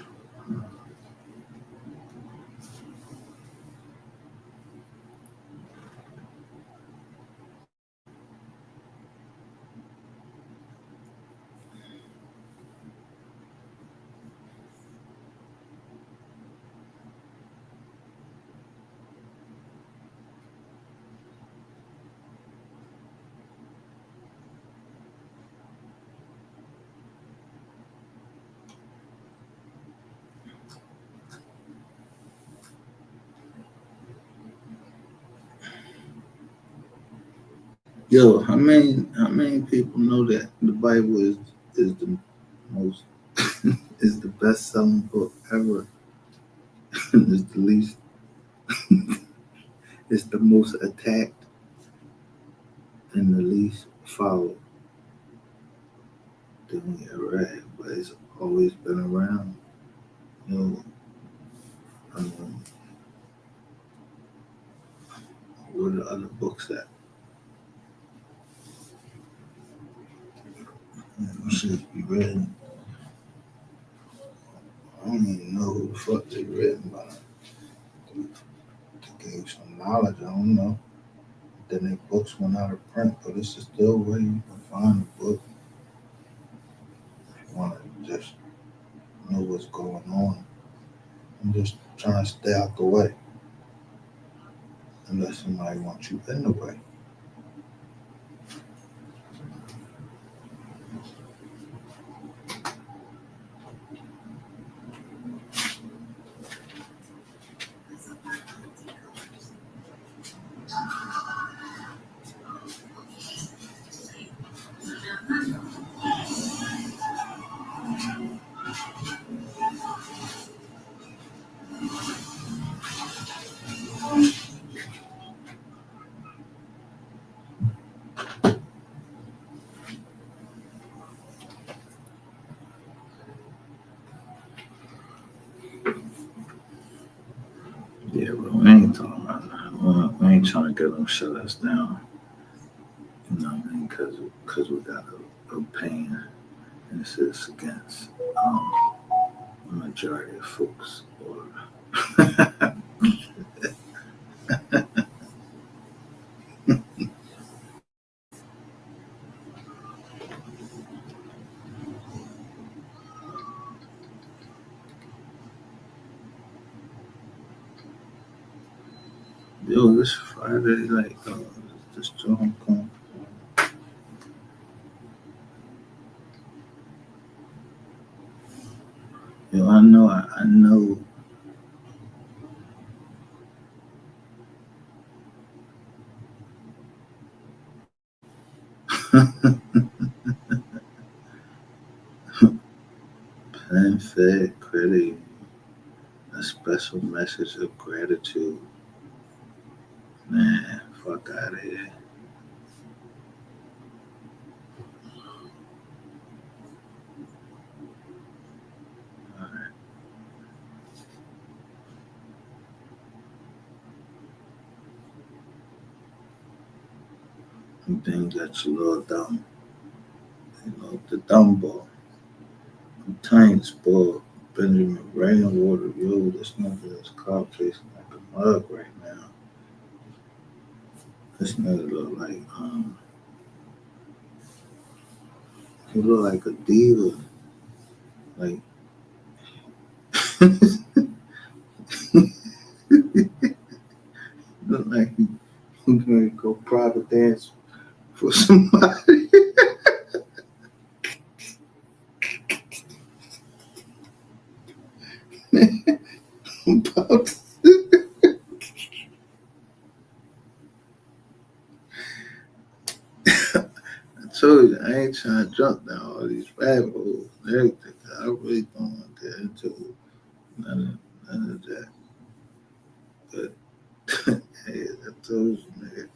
Yo, how many people know that the Bible is the most is the best selling book ever? It's the least it's the most attacked and the least followed than we ever had, but it's always been around. You know, um, where the other books at? Should be written. I don't even know who the fuck they written by. They gave some knowledge. I don't know. Then their books went out of print, but it's still a way you can find a book if you want to just know what's going on. I'm just trying to stay out the way unless somebody wants you in the way. Yeah, but we ain't talking about that. We ain't trying to get them shut us down. You know what I mean? Because we got a pain, and this is against the majority of folks. Or yo, this Friday, like, this joint going. Yo, I know. Plan Fed credit, a special message of gratitude. Man, fuck out of here. All right. Them things that you little dumb, the dumb ball. I'm telling you, spoiled. Benjamin Rainwater, yo, this nigga is car facing like a mug right now. This nigga look like, he look like a diva. Like, look like he gonna go private dance for somebody. About I told you, I ain't trying to jump down all these rabbit holes and everything. I really don't want to get into none of that. But hey, I told you, nigga,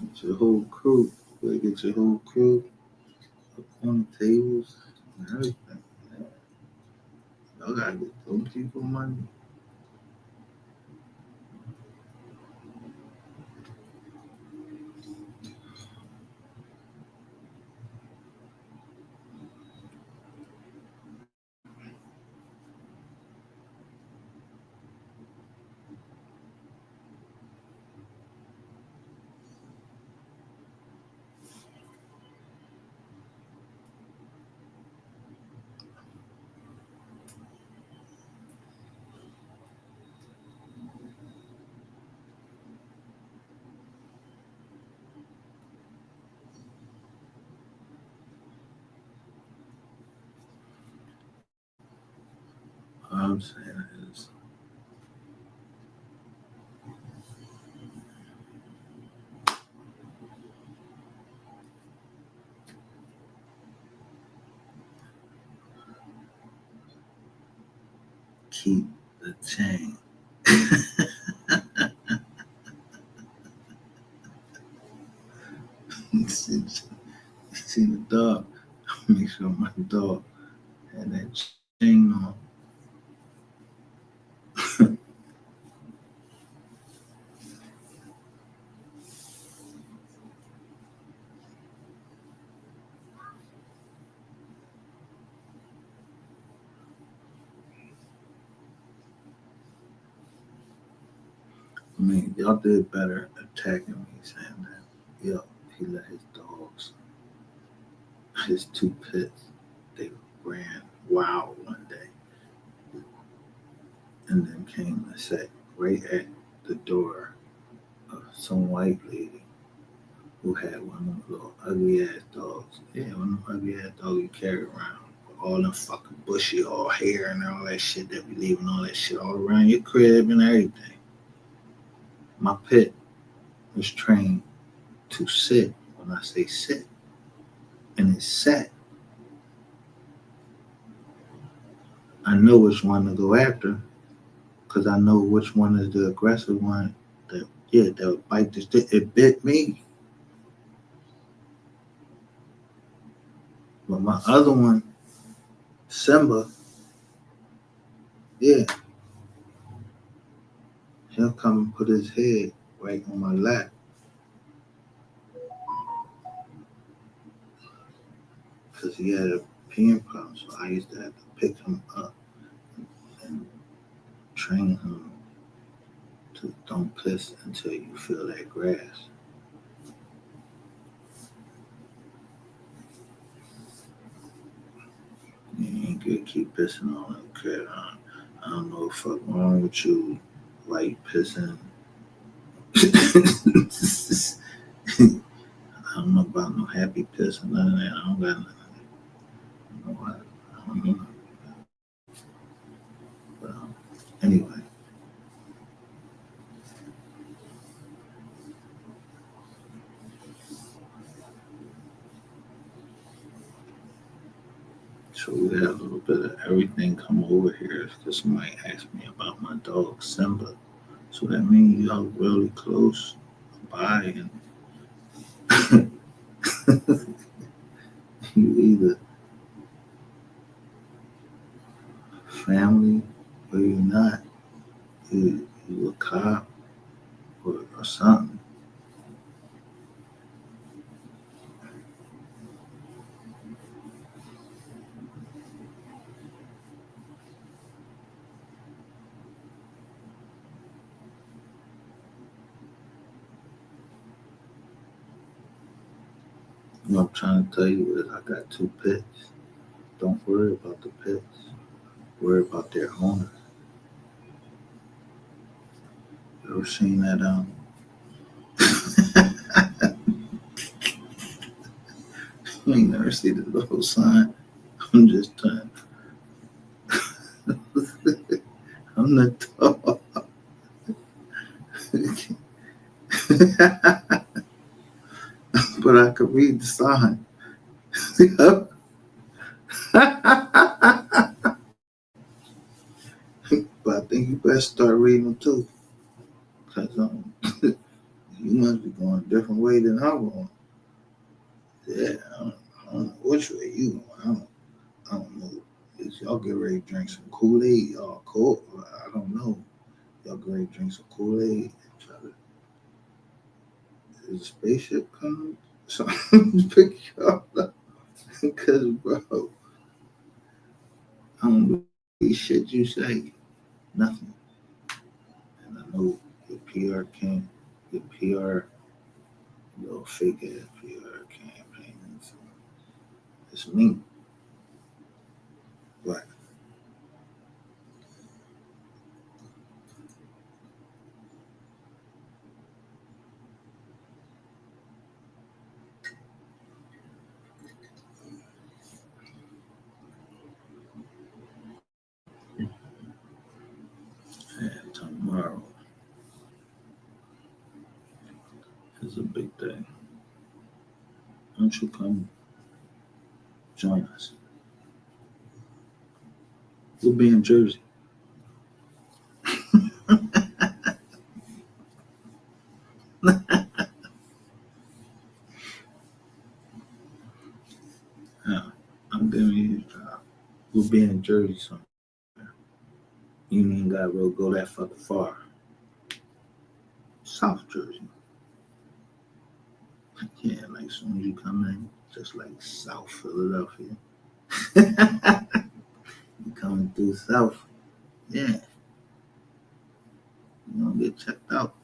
get your whole crew. Go get your whole crew up on the tables and everything. Man. Y'all gotta get them people money. All I'm saying is keep the chain. see, see the dog. Make sure my dog had that chain on. I mean, y'all did better attacking me saying that. Yo, he let his dogs, his two pits, they ran wild one day and then came and sat right at the door of some white lady who had one of them little ugly ass dogs. Yeah, one of them ugly ass dogs you carry around. all them fucking bushy all hair and all that shit that be leaving all that shit all around your crib and everything. My pet was trained to sit when I say sit, and it sat. I know which one to go after because I know which one is the aggressive one. That would bite this. It bit me, but my other one, Simba, yeah, he'll come and put his head right on my lap because he had a peeing problem. So I used to have to pick him up and train him to don't piss until you feel that grass. You ain't good keep pissing on him, kid. I don't know what the fuck wrong with you, white pissing. I don't know about no happy piss or none of that. I don't got nothing. I don't know what. I don't know. But anyway, so we had a little bit of everything come over here because somebody asked me about my dog Simba. So that means y'all really close by, and you either family or you're not. You a cop or something. You know what I'm trying to tell you is I got two pets. Don't worry about the pets. Worry about their owner. You ever seen that you ain't never seen the little sign. I'm just trying. I'm the dog. But I could read the sign. But I think you better start reading them too. Because you must be going a different way than I'm going. Yeah, I don't know which way you going. I don't know. Is y'all get ready to drink some Kool-Aid? Y'all cold? I don't know. Y'all get ready to drink some Kool-Aid and try to. Is a spaceship coming? So pick y'all up. Because, bro, I don't believe shit you say. Nothing. And I know your PR can't, your PR, your fake ass PR campaigns. It's me. But and tomorrow is a big day. Won't you come join us? We'll be in Jersey. Yeah, I'm giving you a job. We'll be in Jersey somewhere. You ain't got to go that fucking far. South Jersey. Yeah, like as soon as you come in, just like South Philadelphia. You coming through South. Yeah, you gonna get checked out.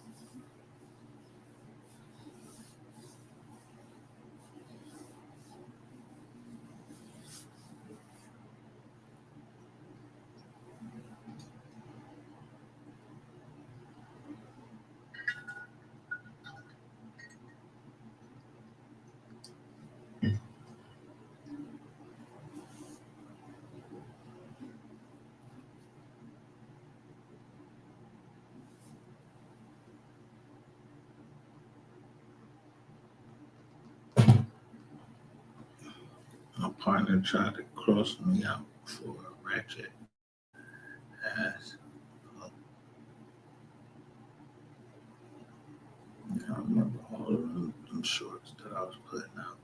partner tried to cross me out for a ratchet ass. I remember all of them shorts that I was putting out.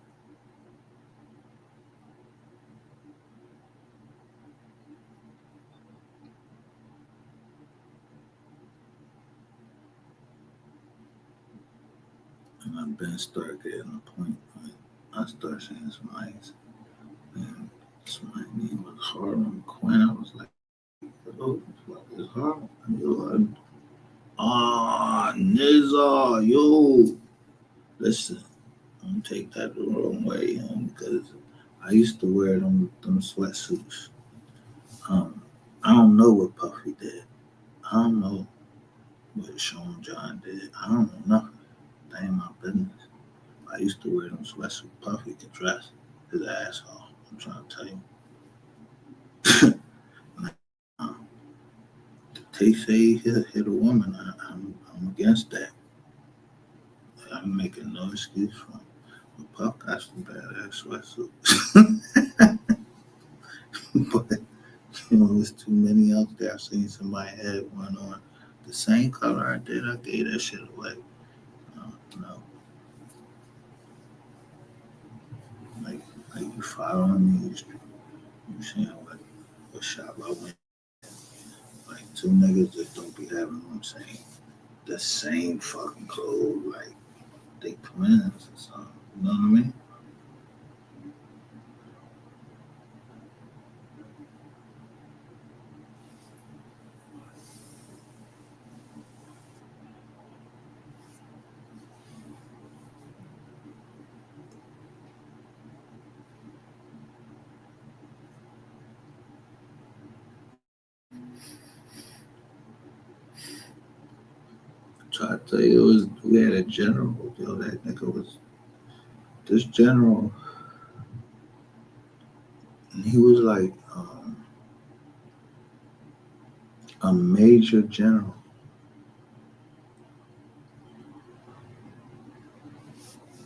And I've been started getting a point when I started seeing somebody's and somebody's name was Harlem Quinn. I was like, oh, what is Harlem? Nizar, yo. Listen, don't take that the wrong way, because I used to wear them sweatsuits. Um, I don't know what Puffy did. I don't know what Sean John did. I don't know nothing. That ain't my business. I used to wear them sweatsuits. Puffy could dress his ass off. I'm trying to tell you. um, they say he hit a woman. I'm against that. I'm making no excuse for him. But Puff got some badass sweatsuits. But there's too many out there. I seen somebody had one on the same color I did. I gave that shit away. No, like you following me, you seeing what shop I went. Like two niggas just don't be having on the same fucking clothes. Like they twins or something. You know what I mean? Try to tell you, we had a general. Yo, that nigga was this general, and he was like a major general.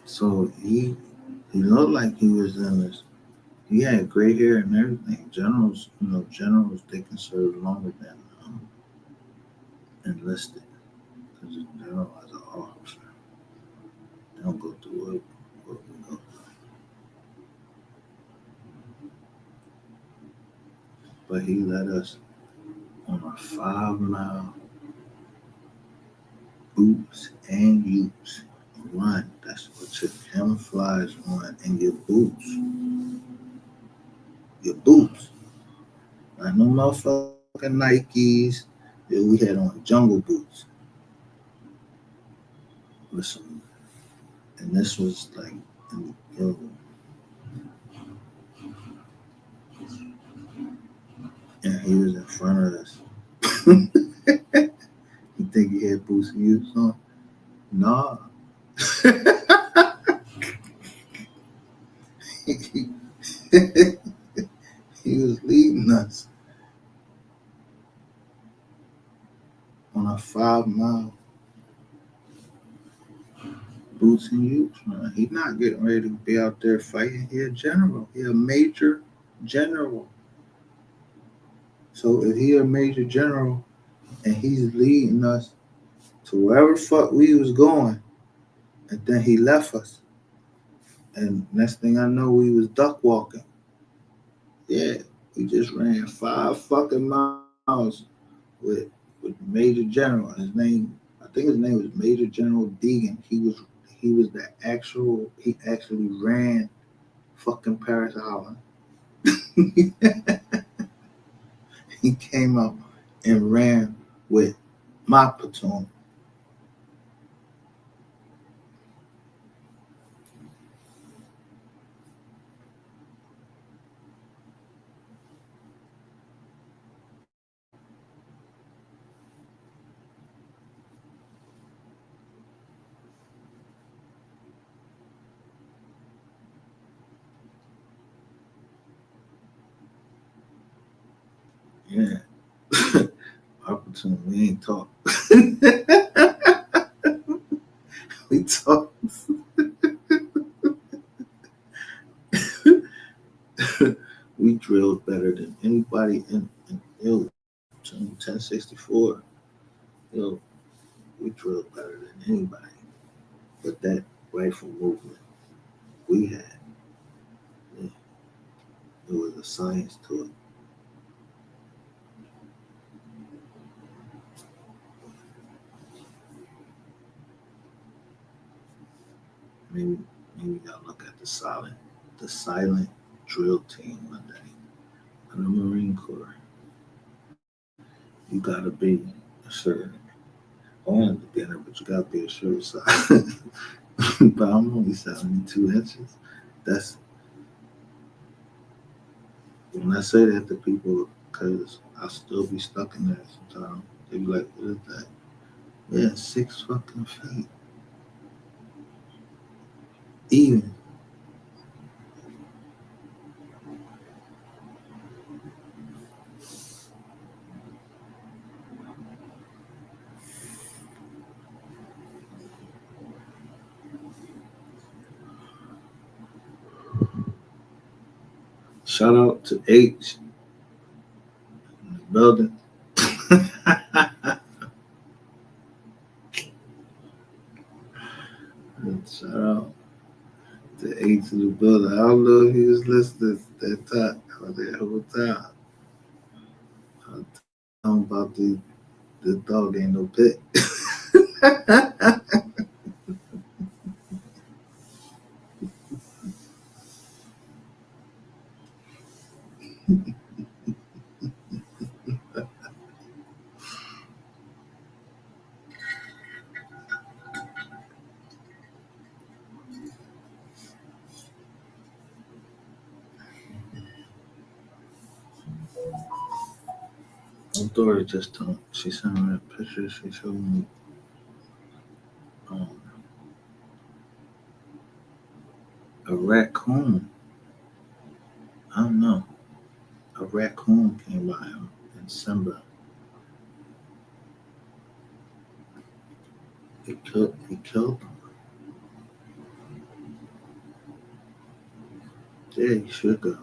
So he looked like he was in this. He had gray hair and everything. Generals, generals they can serve longer than enlisted because a general as an officer. They don't go through what we go through. But he led us on a 5 mile boots and utes run. That's what your camouflage on and your boots. Your boots. Not no motherfucking Nikes that we had on jungle boots. Listen, and this was like, yo, and he was in front of us. You think he had boots and utes on? Nah. He was leading us on a 5 mile boots and utes, man. He's not getting ready to be out there fighting. He a general. He a major general. So if he a major general and he's leading us to wherever fuck we was going, and then he left us, and next thing I know, we was duck walking. Yeah, we just ran 5 fucking miles with Major General. His name, I think his name was Major General Deegan. He was the actual. He actually ran fucking Paris Island. He came out and ran with my platoon. Yeah, our platoon. We ain't talk. We talk. anybody in yo, 1064, yo, we drilled better than anybody. But that rifle movement we had, yeah, there was a science to it. Maybe maybe y'all look at the silent drill team one day in the Marine Corps. You gotta be a certain I wanted to get it, but you gotta be a certain size. But I'm only 72 inches. That's when I say that to people, because I still be stuck in there sometimes. They be like, what is that? Yeah, 6 fucking feet. Even. Shout out to H in the building. Shout out to H in the building. I don't know if he was listening that time or that whole time. I'm talking about the dog ain't no pet. My daughter just told she sent me a picture. She showed me um, a raccoon. I don't know. A raccoon came by him in December. He killed him. Yeah, he should go.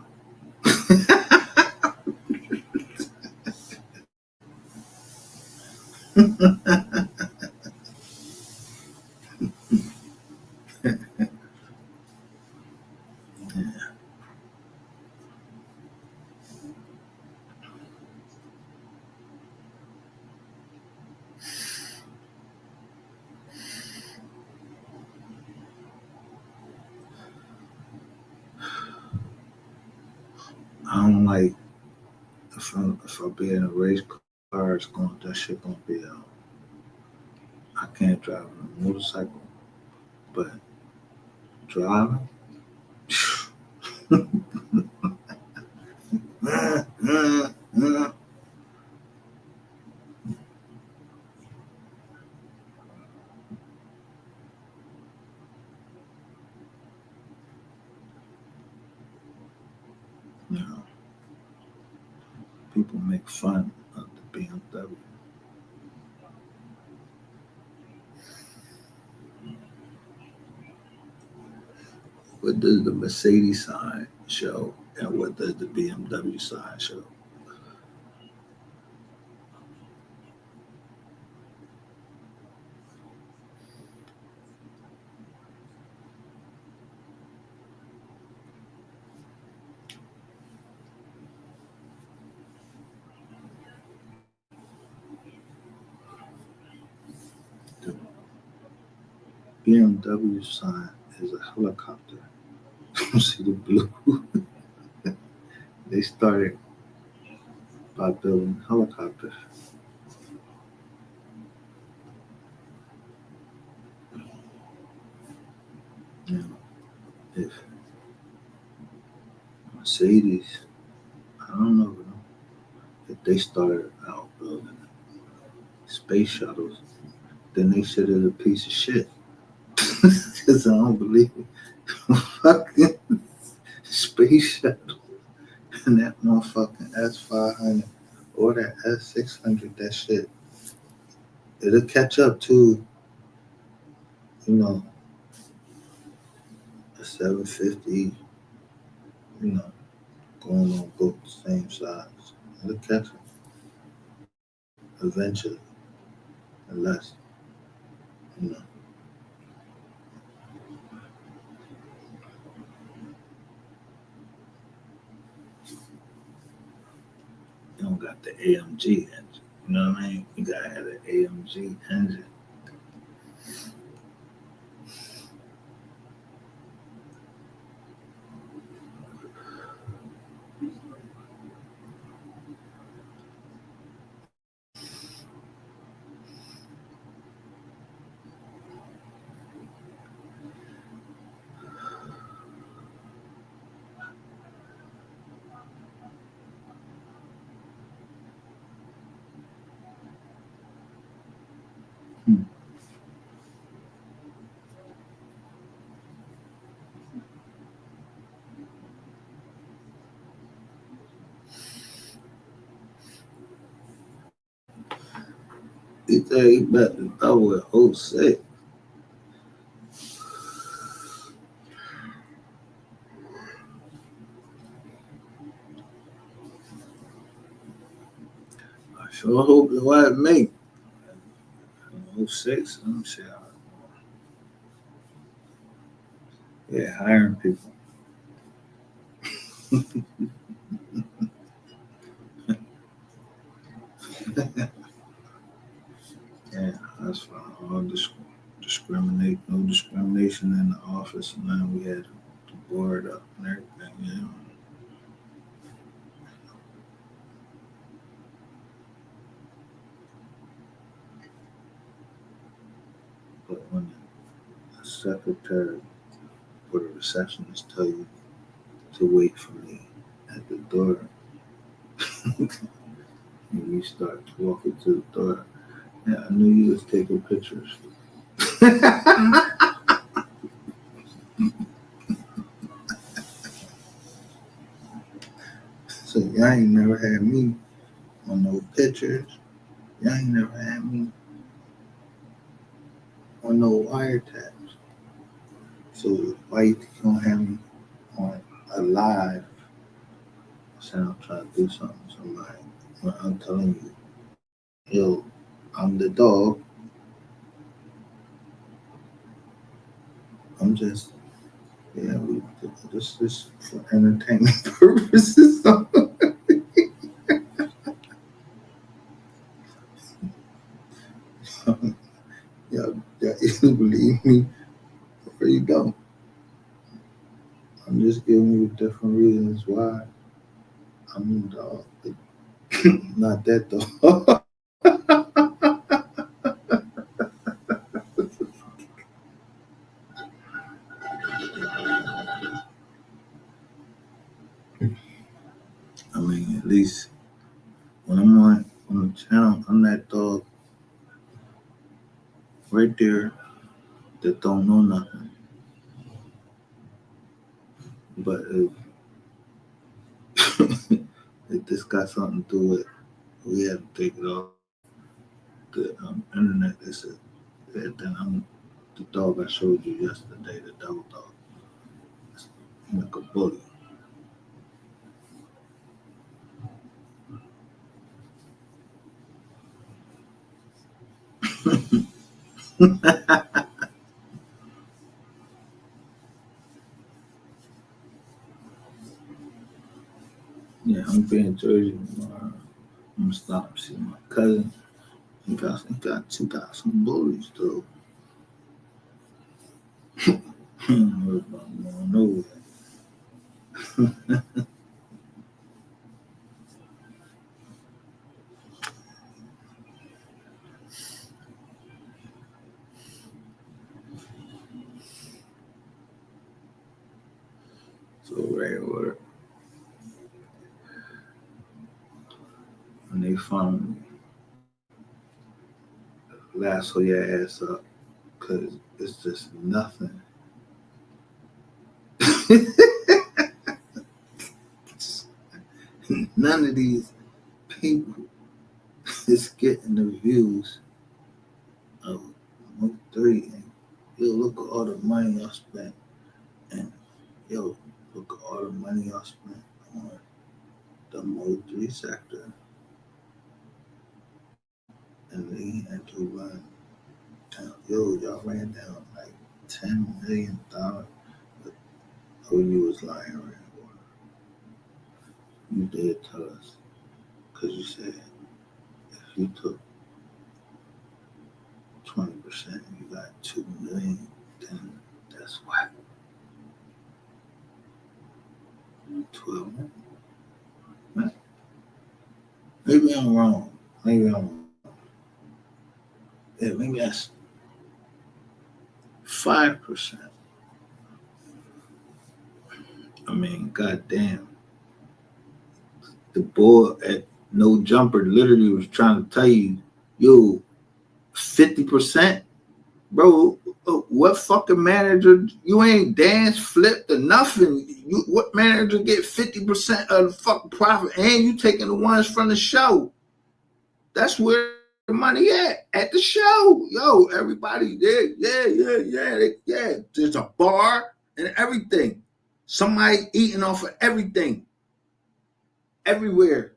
I don't like if I be in a race car, that shit gonna be I can't drive a motorcycle, but driving, you know, people make fun of the BMW. What does the Mercedes side show, and what does the BMW side show? The BMW side is a helicopter. See the blue? They started by building helicopters. You know, if Mercedes, I don't know if they started out building space shuttles, then they said it's a piece of shit. Because I don't believe it. Fucking space shuttle and that motherfucking S500 or that S600, that shit, it'll catch up to, you know, a 750, you know, going on both the same sides. It'll catch them eventually, unless, you know, you don't got the AMG engine. You know what I mean? You gotta have the AMG engine. Hmm. He said he bet the double at '06. I sure hope the white mate. '06, let me see. Yeah, hiring people. Yeah, that's fine. All discriminate, no discrimination in the office. And then we had the board up and everything, you know. But when the secretary or the receptionist tell you to wait for me at the door, and you start walking to the door, yeah, I knew you was taking pictures. So y'all ain't never had me on no pictures. Y'all ain't never had me on no wiretaps. So why you think you don't have me on a live? Saying I'm trying to do something to somebody. When I'm telling you, yo, I'm the dog. I'm just, yeah, this is for entertainment purposes. Y'all either believe me or you don't. I'm just giving you different reasons why I'm the dog. Not that dog. I mean, at least when I'm on the channel, I'm that dog right there that don't know nothing. But if this got something to do with, we have to take it off the internet. They said, yeah, then I'm the dog I showed you yesterday, the double dog. He's like a bully. Yeah, I'm being Jersey tomorrow. I'm gonna stop and see my cousin. He got some bullies though. He ain't worried about going nowhere. So right order. When they found me, lasso your ass up, cause it's just nothing. None of these people is getting the views of Mo 3. And yo, look at all the money y'all spent. And yo, look at all the money y'all spent on the mode 3 sector, and they had to run down. Yo, y'all ran down like $10 million. Oh, you was lying around. You did tell us, because you said if you took 20%, you got 2 million. Then that's what 12. Maybe I'm wrong. Maybe I'm wrong. Yeah, maybe that's 5%. I mean, goddamn. The boy at No Jumper literally was trying to tell you, yo, 50%? Bro, what fucking manager? You ain't dance, flipped, or nothing. You what manager get 50% of the fucking profit, and you taking the ones from the show? That's where the money at the show. Yo, everybody there, yeah. There's a bar and everything. Somebody eating off of everything, everywhere.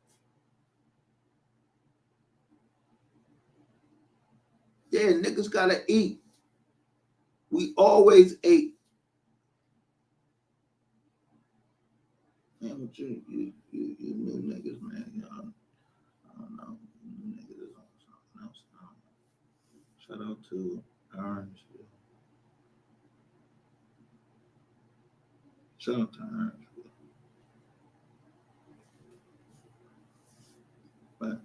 Yeah, niggas gotta eat. We always ate. Man, but you new niggas, man. Y'all, I don't know. You niggas is on something else now. Shout out to Orange. Shout out to Orange. But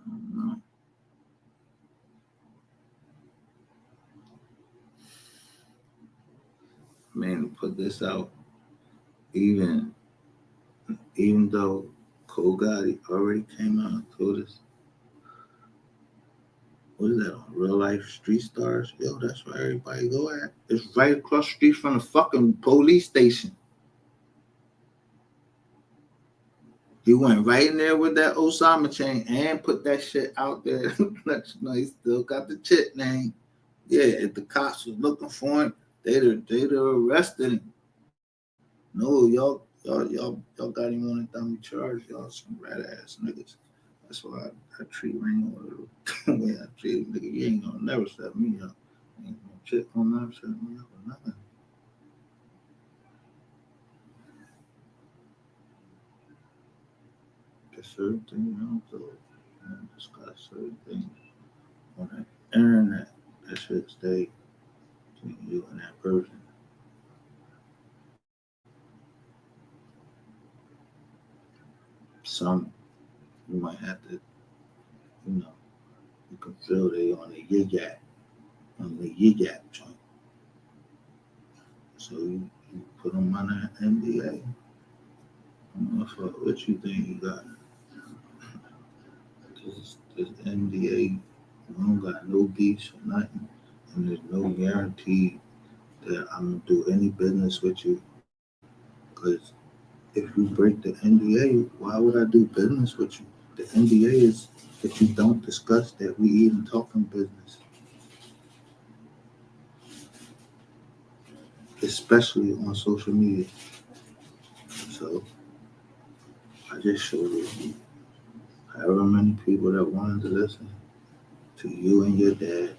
I don't know. Man, put this out. Even even though Cole Gotti already came out and told us, what is that on Real Life Street Stars? Yo, that's where everybody go at. It's right across the street from the fucking police station. He went right in there with that Osama chain and put that shit out there. Let you know he still got the chit name. Yeah, if the cops was looking for him, they'd arrested him. No, y'all got him on a dummy charge. Y'all some rat ass niggas. That's why I treat Rain the way I treat him. Nigga, you ain't gonna never set me up. Ain't no shit gonna never set me up or nothing. There's certain things I don't do. I don't discuss certain things on the internet. That shit stay between you and that person. Some you might have to, you know, you can feel they on the yigap joint. So you put them on that NDA. I don't know what you think you got. This NDA, you don't got no beefs or nothing, and there's no guarantee that I'm gonna do any business with you. Because if you break the NDA, why would I do business with you? The NDA is that you don't discuss that we even talking business, especially on social media. So I just showed you however many people that wanted to listen to you and your dad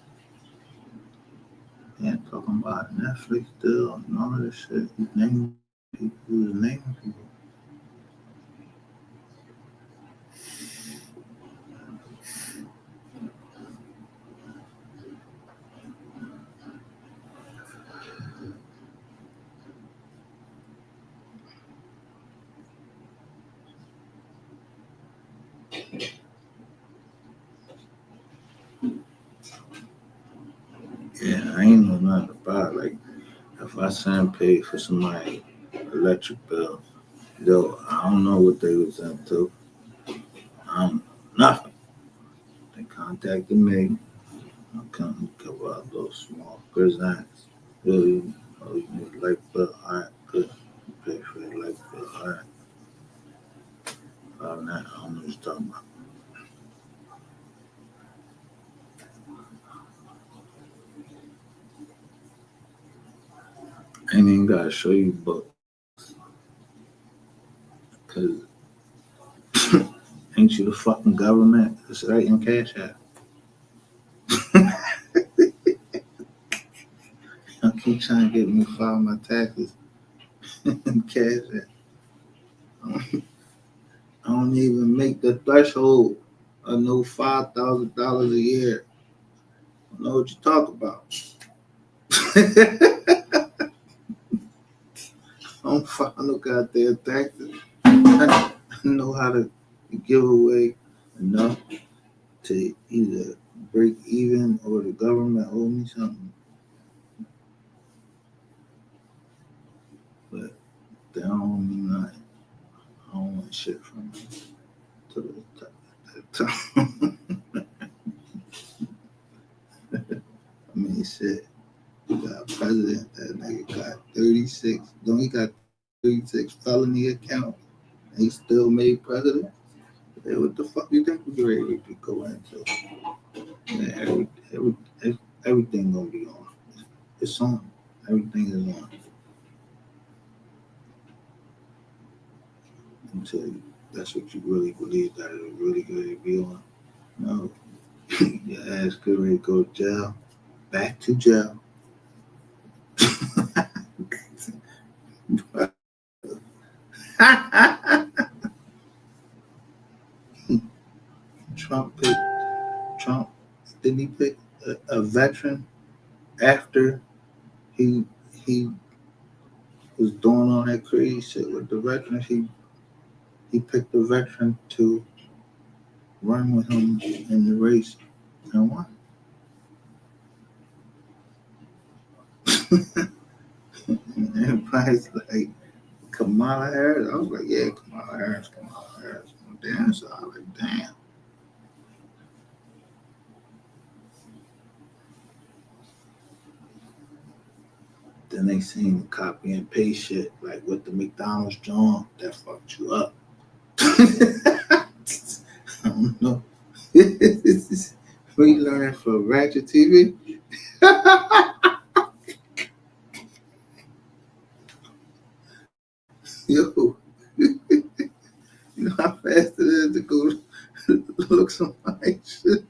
and talking about Netflix deal and all this shit. You naming people, you was naming people. Yeah, I ain't know nothing about it. Like if I send pay for somebody electric bill, yo, I don't know what they was into. I don't know nothing. They contacted me. I come cover up those small business. Really, oh, you need light bill, all right, good. You pay for your light bill, all right. Other than that, I don't know what you're talking about. ain't even gotta show you books. Cause ain't you the fucking government? It's right in Cash App. I keep trying to get me to file my taxes in Cash App. I don't even make the threshold of no $5,000 a year. I don't know what you talk about. I don't file no goddamn taxes. I know how to give away enough to either break even or the government owe me something. But they don't owe me nothing. I don't want shit from them. To the time. I mean, shit. You got a president, that nigga got 36. Don't he got 36 felony accounts? And he still made president? Hey, what the fuck you think we're ready to go into? Man, everything gonna be on. It's on. Everything is on. Until that's what you really believe that it's really good to be on. No. Your ass could ready to go to jail. Back to jail. Trump picked Trump. Didn't he pick a veteran after he he was doing all that crazy shit with the veterans? He picked a veteran to run with him in the race and won. And everybody's like, Kamala Harris. I was like, yeah, Kamala Harris. Damn, so I was like, damn. Then they seen the copy and paste shit, like with the McDonald's John, that fucked you up. I don't know. We learning from Ratchet TV. Yo, you know how fast it is to go look somebody shit.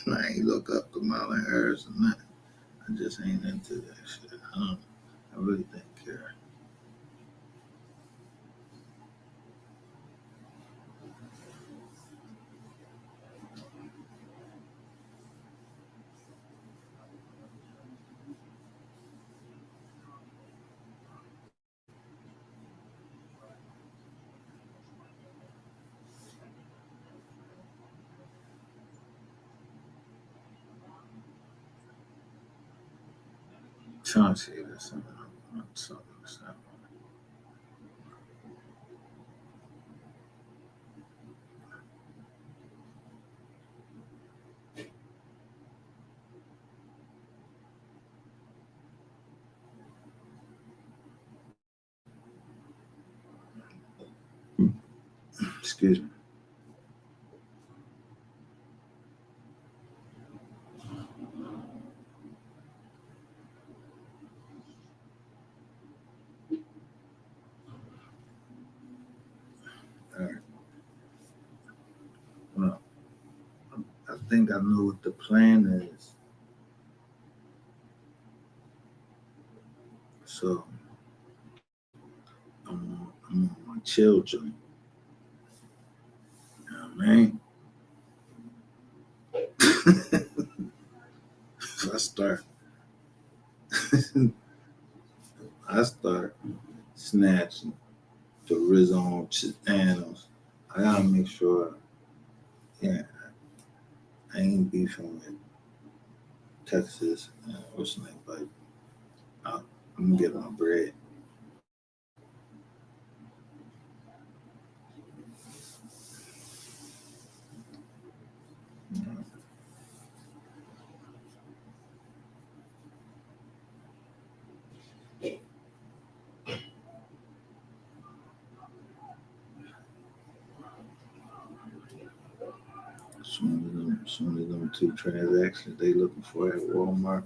And I ain't look up Kamala Harris and that. I just ain't into that shit. I really don't care. Trying to see this something. Excuse me. All right. Well, I think I know what the plan is. So I'm on my children. You know what I mean? If I start snatching the Rizon channels. I gotta make sure, yeah, I ain't beefing with Texas or something, but I'm gonna get my bread. You know? Soon as them two transactions they looking for at Walmart.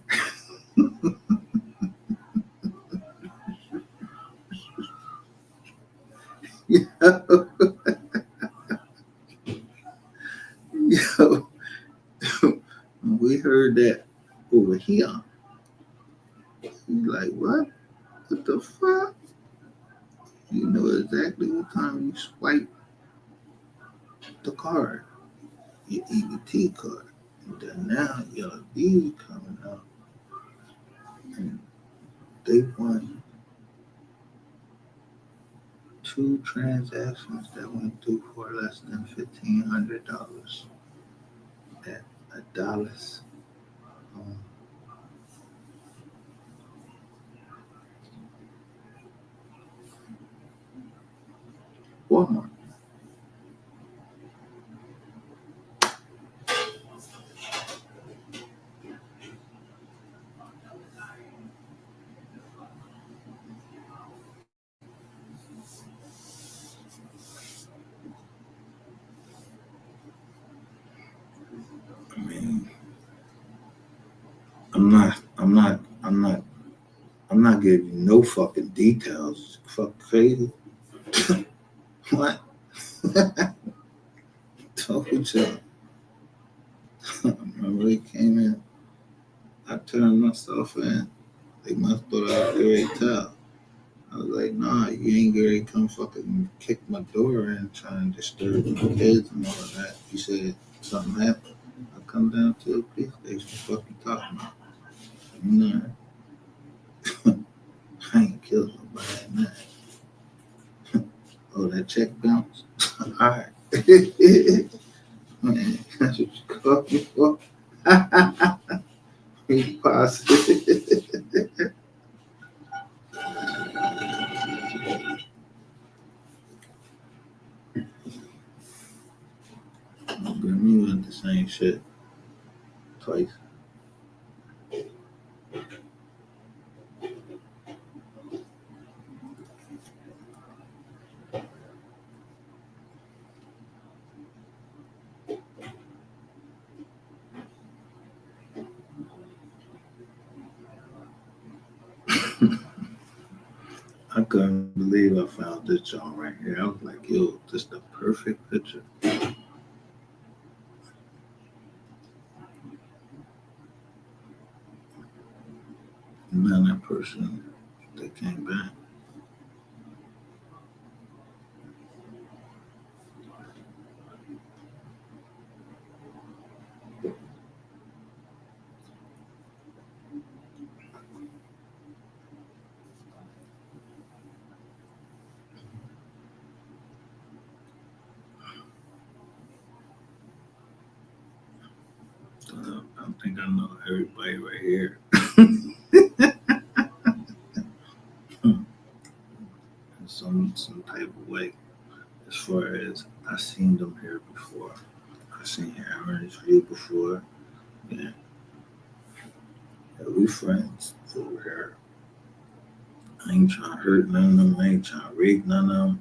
Yo, when we heard that over here, we like, what? What the fuck? You know exactly what time you swipe the card, your EBT card. And then now your B coming up, and they want two transactions that went through for less than $1,500 at a Dallas um, Walmart. I mean, I'm not giving you no fucking details. Fuck crazy. What? Told you. Remember they came in. I turned myself in. They must thought I was great tell. I was like, nah, you ain't gonna come fucking kick my door in trying to disturb my kids and all of that. You said something happened. I come down to the police station. What the fuck you talking about? You know, I ain't killed nobody in that. Oh, that check bounced? Alright. Man, that's what you called me for? Be positive. But me with the same shit twice. I couldn't believe I found this joint right here. I was like, yo, this the perfect picture. And then that person that came back. I think I know everybody right here. In some type of way. As far as I seen them here before. I seen Aaron's view before. Yeah, yeah, we friends over here. I ain't trying to hurt none of them. I ain't trying to rape none of them.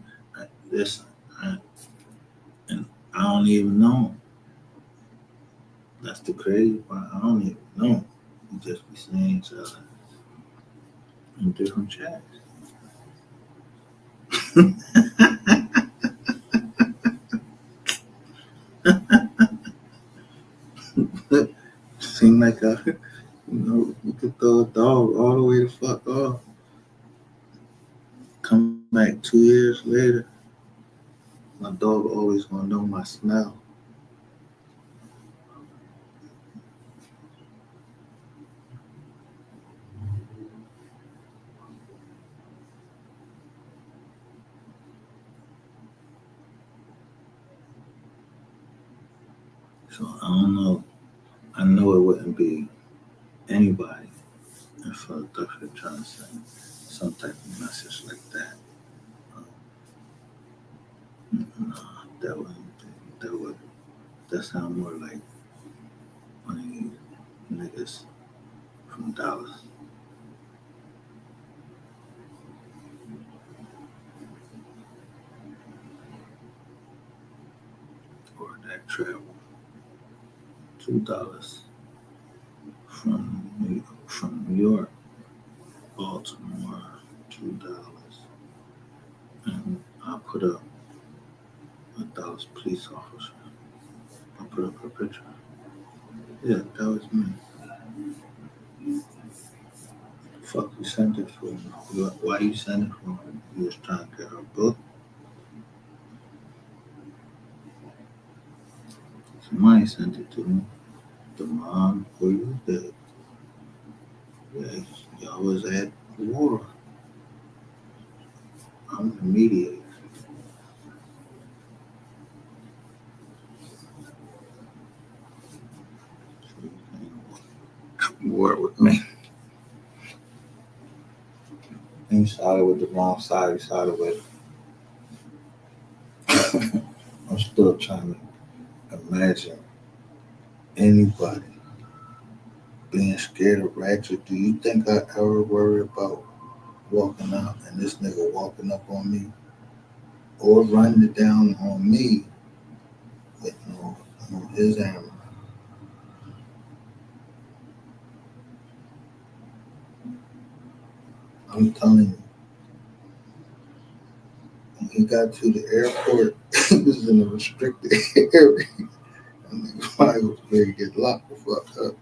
Listen, and I don't even know 'em. That's the crazy part. I don't even know 'em. We just be seeing each other in different chats. Seem like you could throw a dog all the way the fuck off. Come back 2 years later, my dog always gonna know my smell. So I don't know. I know it wouldn't be anybody in Philadelphia trying to send some type of message like that. No, that wouldn't be. That sound more like one of these niggas from Dallas or that travel $2 from New York, Baltimore, $2, and I put up I thought it was a police officer. I put up a picture. Yeah, that was me. Fuck you sent it for me. Why you sent it for me? You was trying to get her book. Somebody sent it to me. The mom who you did. Yeah, y'all was at war. I'm the mediator. So you can't war with me. You sided with the wrong side. You sided with. I'm still trying to imagine anybody being scared of Ratchet. Do you think I ever worry about walking out and this nigga walking up on me or running it down on me with his hammer? I'm telling you, when he got to the airport, he was in a restricted area. And nigga probably was ready to get locked the fuck up.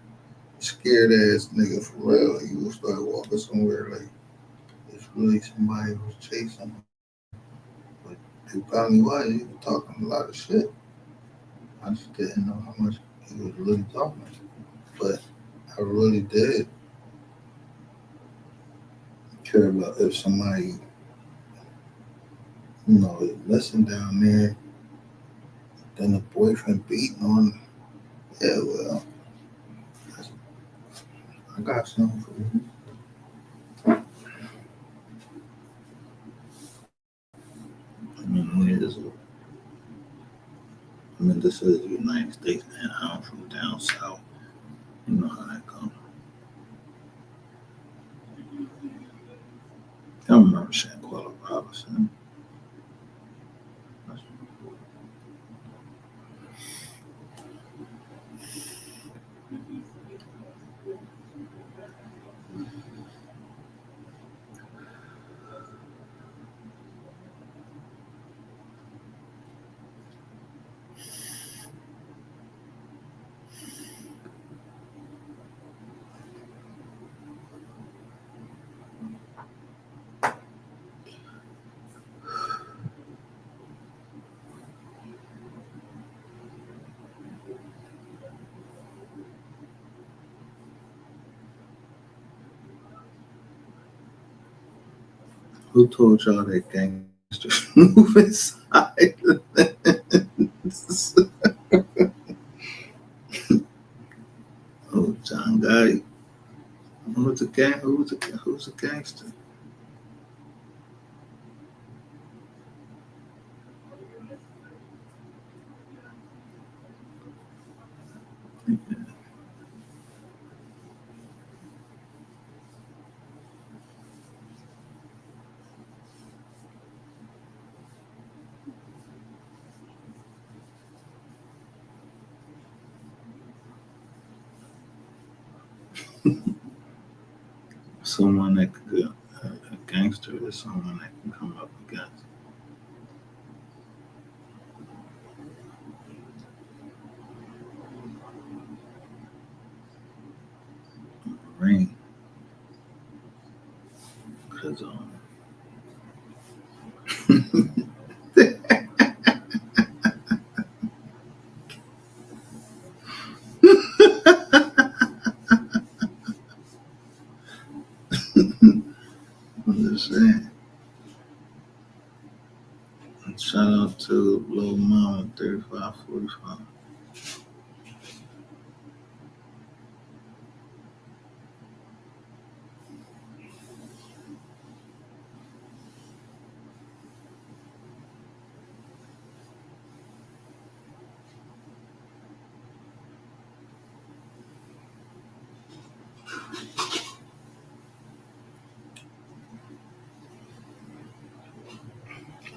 Scared ass nigga for real. He was start walking somewhere like it's really somebody was chasing him. But it probably was. He was talking a lot of shit. I just didn't know how much he was really talking. But I really did care about if somebody, is missing down there, then the boyfriend beating on him. Yeah, well, I got something for you. This is the United States, and I'm from down south. You know how that goes. I don't remember Shanquella Robinson. Who told y'all that gangsters move inside? Oh, John Gotti. Who's a gang? Who's a gangster? Someone that could, a gangster is someone that can come up against a ring. Cause I'm just saying. Shout out to Lil Mama 3545.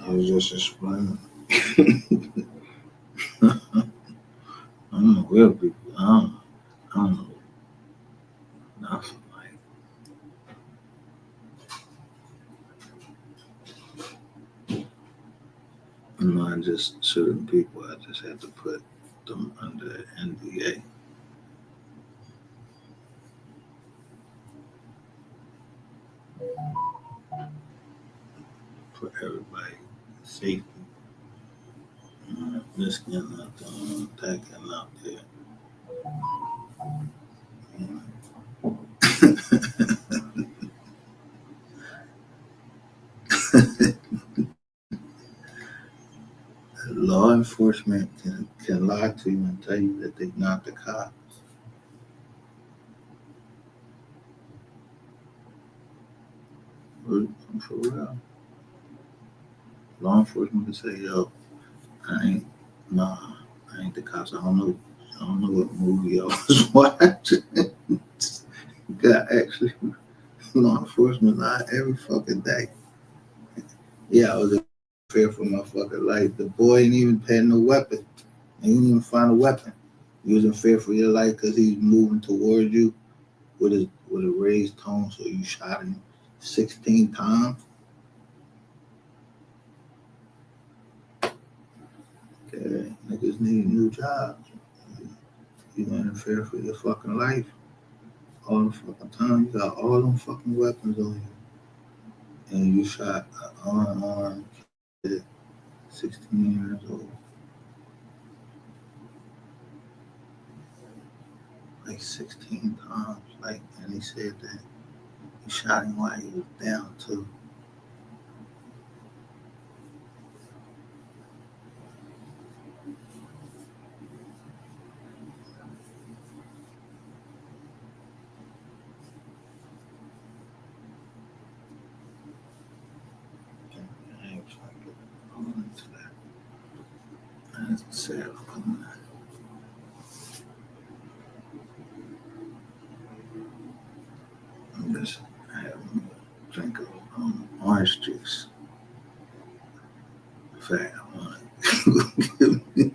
I was just explaining. I don't know where people. I don't know nothing. Like Not just certain people. I just had to put them under NDA. For everybody safety. This getting out there, that getting out there. Law enforcement can lie to you and tell you that they're not the cops. For real. Law enforcement can say, yo, I ain't, nah, I ain't the cops. I don't know what movie I was watching. Got actually law enforcement lie every fucking day. Yeah, I was in fear for my fucking life. The boy ain't even had no weapon. And he didn't even find a weapon. You was in fear for your life because he's moving towards you with a raised tone, so you shot him 16 times. Okay, niggas need new jobs. You went in fear for your fucking life all the fucking time. You got all them fucking weapons on you, and you shot an unarmed kid, 16 years old, like 16 times. Like, and he said that he shot him while he was down too. I ain't trying to get into that. I just said, I'm just having a drink of orange juice. In fact, I want to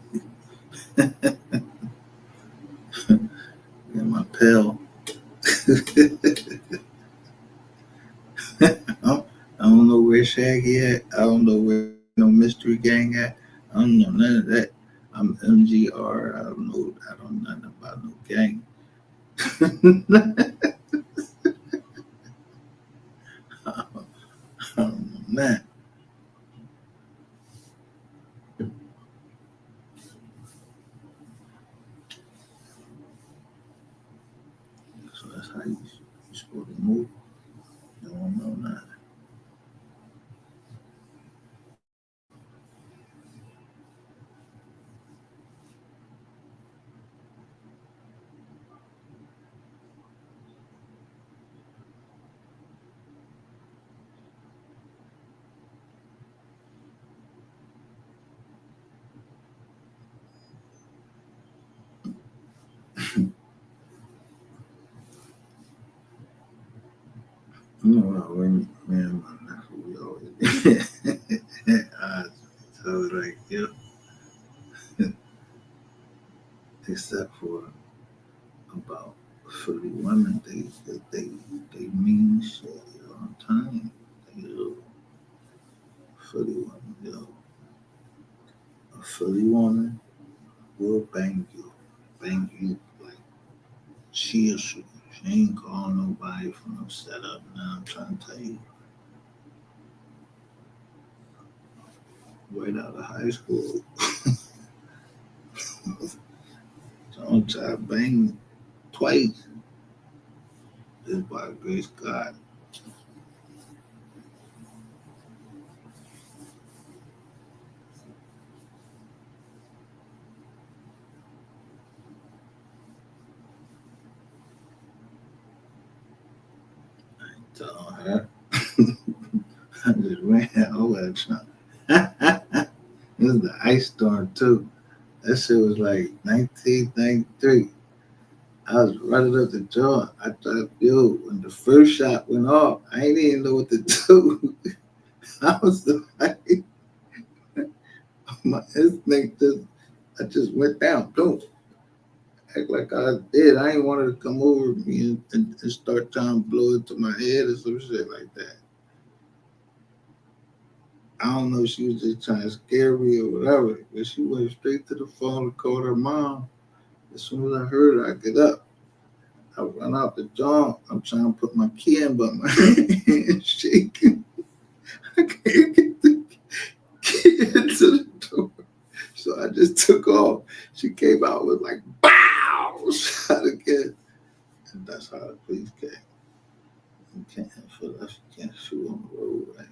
get my pill. I don't know where Shaggy at. I don't know where no mystery gang at. I don't know none of that. I'm MGR. I don't know nothing about no gang. I don't know that. So that's how you supposed to move. You don't know that. You know what? When me and my nephew, we always so like, yeah, except for about 30 women, they mean shit, yo. I'm telling you, yo, 30 women, yo. A Philly woman will bang you like she a shooter. She ain't calling nobody for no setup. Now I'm trying to tell you, right out of high school, someone tried to bang me twice. Just by the grace of God. Tell her. I just ran over that trunk. It was the ice storm too. That shit was like 1993. I was running up the joint. I thought, yo, when the first shot went off, I ain't even know what to do. I was like, my instinct I just went down. Boom. Act like I did. I ain't wanted to come over me and start trying to blow into my head or some shit like that. I don't know if she was just trying to scare me or whatever, but she went straight to the phone and called her mom. As soon as I heard her, I get up. I run out the door. I'm trying to put my key in, but my hand shaking. I can't get the key into the door. So I just took off. She came out with like, bow! Shot again. And that's how the police came. You can't, for us, you can't shoot on the road, right?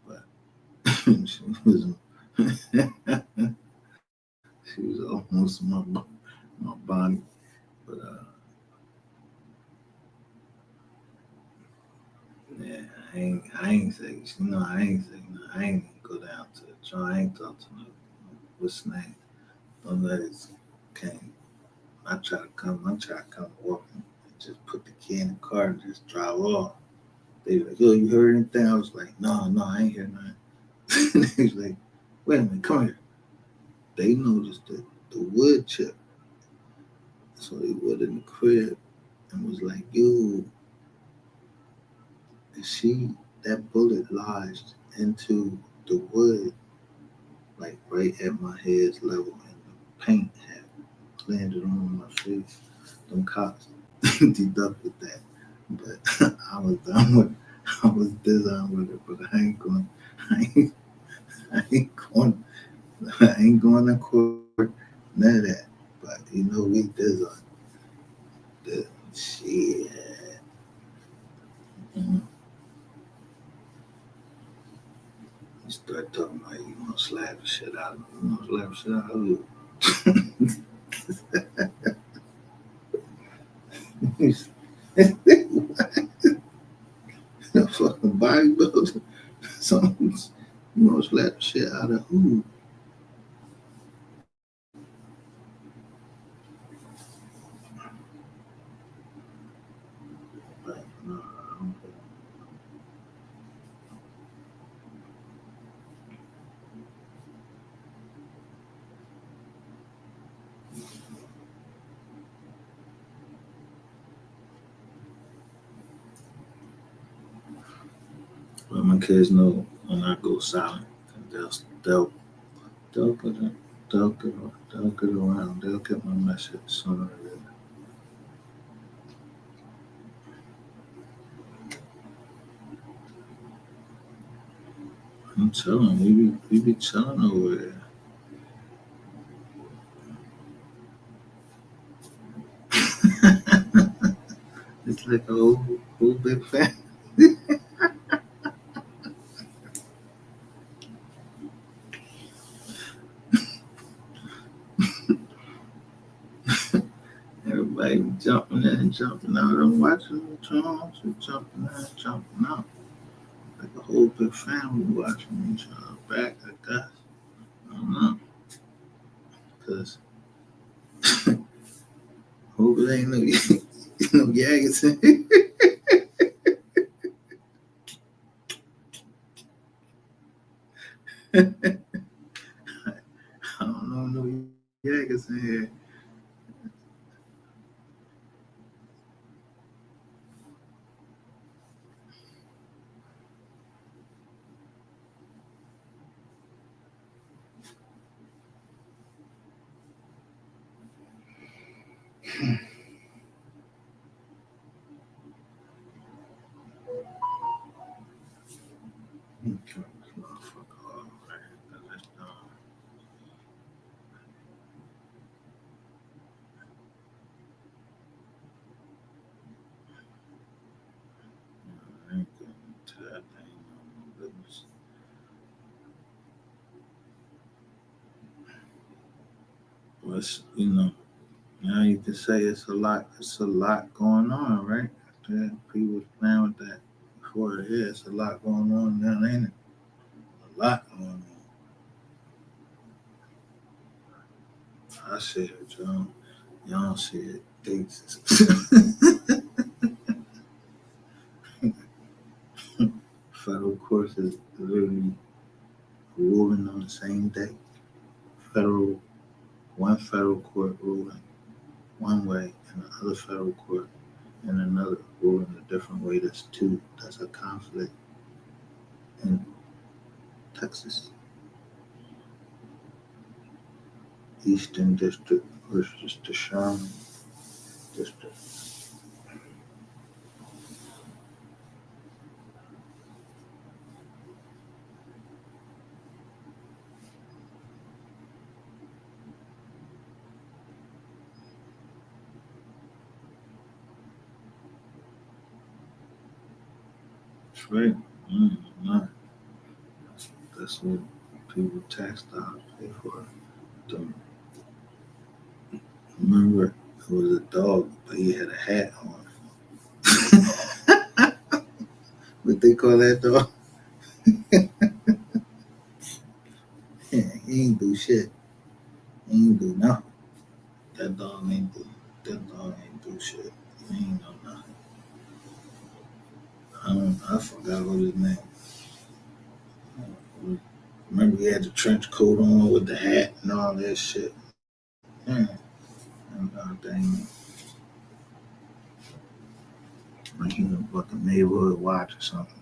But she was, she was almost my body. But yeah, I ain't say, I ain't say, no, I ain't even go down to the joint. I ain't talk to no, what's his name? Them ladies came. I try to come walking and just put the key in the car and just drive off. They were like, yo, you heard anything? I was like, no, I ain't hear nothing. They was like, wait a minute, come here. They noticed the wood chip. So they went in the crib and was like, yo, see that bullet lodged into the wood, like right at my head's level, and the paint had landed on my face. Them cops deducted that. But I was done with I was done with it, but I ain't, I ain't going, I ain't going to court, none of that. But we did on the shit. Mm-hmm. You start talking about you gonna slap the shit out of me. You gonna slap the shit out of you. Fucking bodybuilder. Something. You gonna slap the shit out of who? Like, no, I don't think. But my kids know when I go silent, they'll they'll get it. They'll get around. They'll get my message sooner or later. I'm telling you, we be chilling over there. It's like a whole big family. Everybody jumping in and jumping out. I'm watching the Jones, jumping in and jumping out. Like a whole big family watching each other back, I guess. I don't know. Because hope it ain't no, no Yaggots in here. I don't know no Yaggots in here. I'm trying this motherfucker off, man. 'Cause it's dumb. I ain't getting into that thing. Oh my goodness. But now you can say it's a lot. It's a lot going on, right? Yeah, people was playing with that before. Yeah, it's a lot going on now, ain't it? A lot going on. I see it, John. Y'all don't see it. They federal courts is literally ruling on the same day. One federal court ruling one way, and the other federal court and another ruling a different way. That's two. That's a conflict in Texas. Eastern District versus the Sherman District. That's right. No. That's what people tax dollars pay for. Don't remember it was a dog, but he had a hat on. What they call that dog? Yeah, he ain't do shit. He ain't do nothing. That dog ain't do. That dog ain't do shit. He ain't know nothing. I forgot what his name. Remember he had the trench coat on with the hat and all that shit. Yeah. And dang, like he was fucking neighborhood watch or something.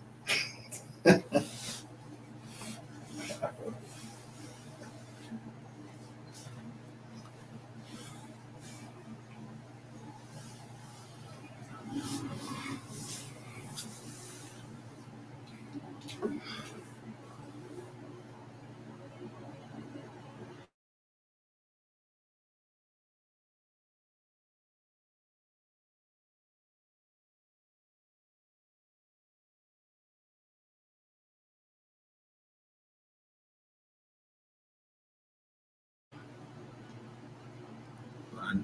I,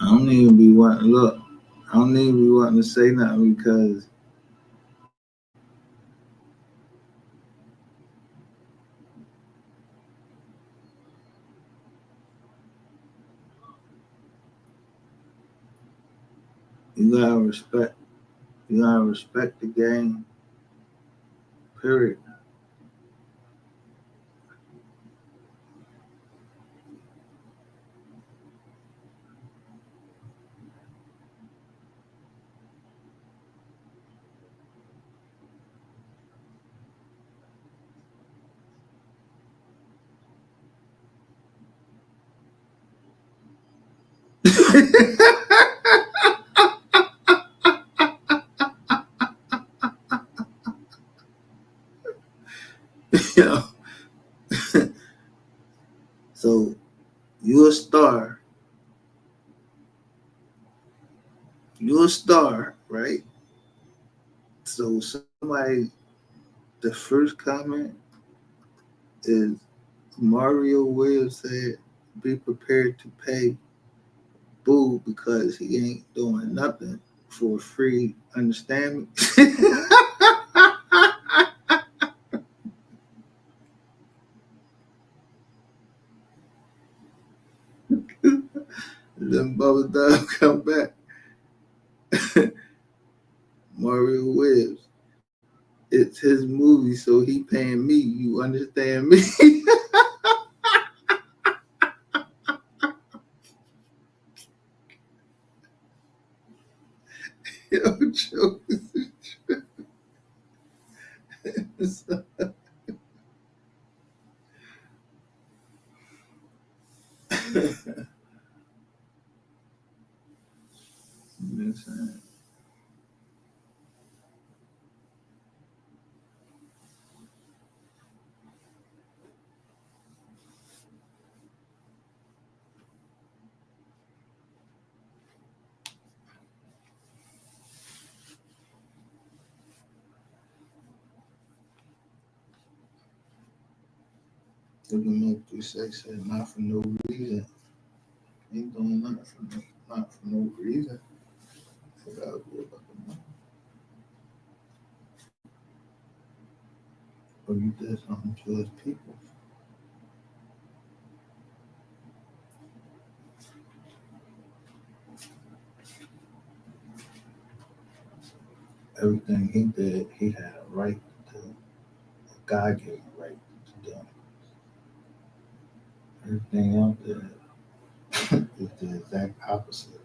I don't even be wanting look. I don't even be wanting to say nothing because you gotta respect. You gotta respect the game. Period. You know. So you're a star. You're a star, right? So somebody, the first comment is Mario Williams said, "Be prepared to pay Boo because he ain't doing nothing for free." Understand me? Then Bubba Dub come back. Mario Williams. It's his movie, so he paying me. You understand me? Yo, joke. Listen, look at me, 36 said, not for no reason. Ain't doing nothing for not for no reason. I gotta be about the money. or you did something to his people. Everything he did, he had a right to. God gave him a right to do. Everything else is the exact opposite.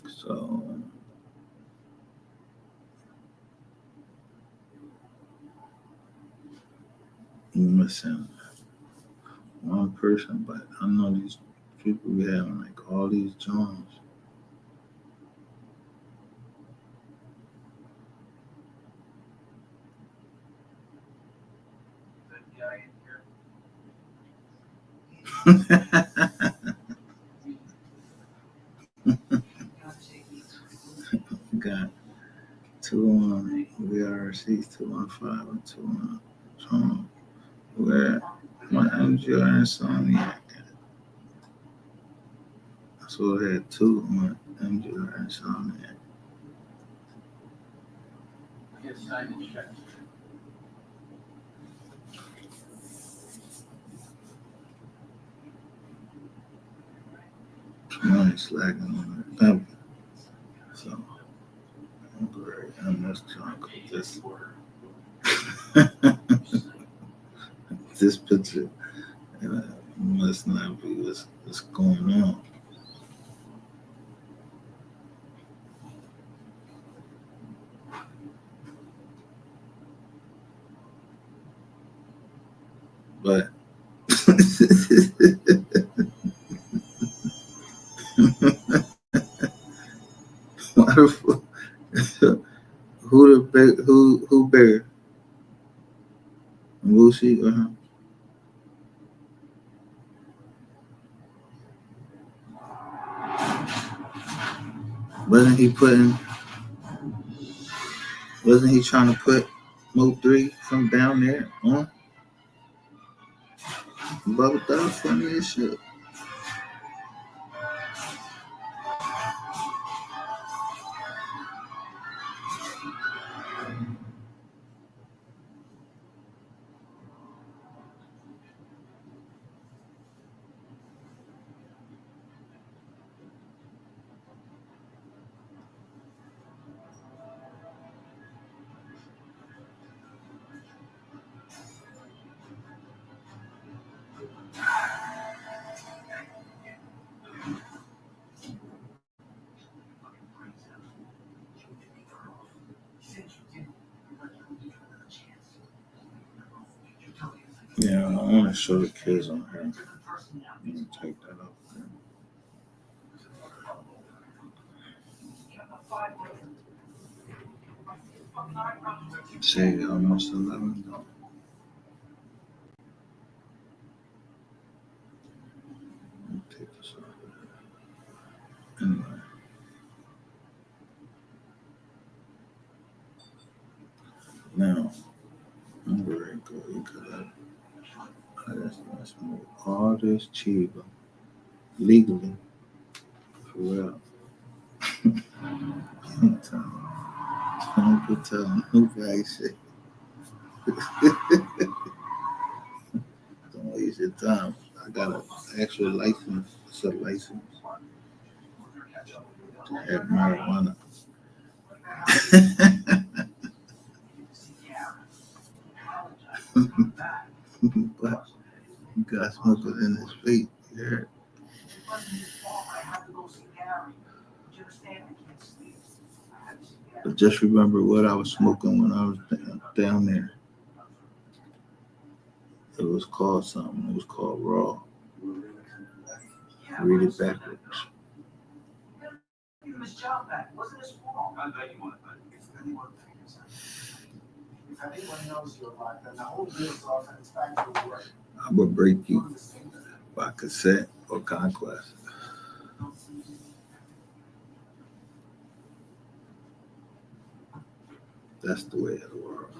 So you're missing one person, but I know these people be having like all these Johns. Got two on VRCs, two on five, and two on Trump. Where my MGR Insomniac. So I had two on MGR Insomniac. Mine slacking on it. So I'm great. I'm just trying to cook this. This picture must not be what's going on. But why the fuck? Who bear? Lucy or him? Wasn't he putting? Wasn't he trying to put Move 3 from down there on? But that was funny as shit. Yeah, I want to show the kids on her. I'm gonna take that up. Say almost 11. Take this off. Anyway, now I'm very good because let's move all this Chiba legally for real. Don't be telling nobody shit. Don't waste your time. I got an actual license. It's a license to have marijuana. But you got smokers in his feet. You heard? But just remember what I was smoking when I was down there. It was called something. It was called Raw. Read it backwards. him his job back. It wasn't his fault. I bet you want it back. If anyone figures out. If anyone knows you're alive, then the whole deal's off and it's back to work. I would break you by consent or conquest. That's the way of the world.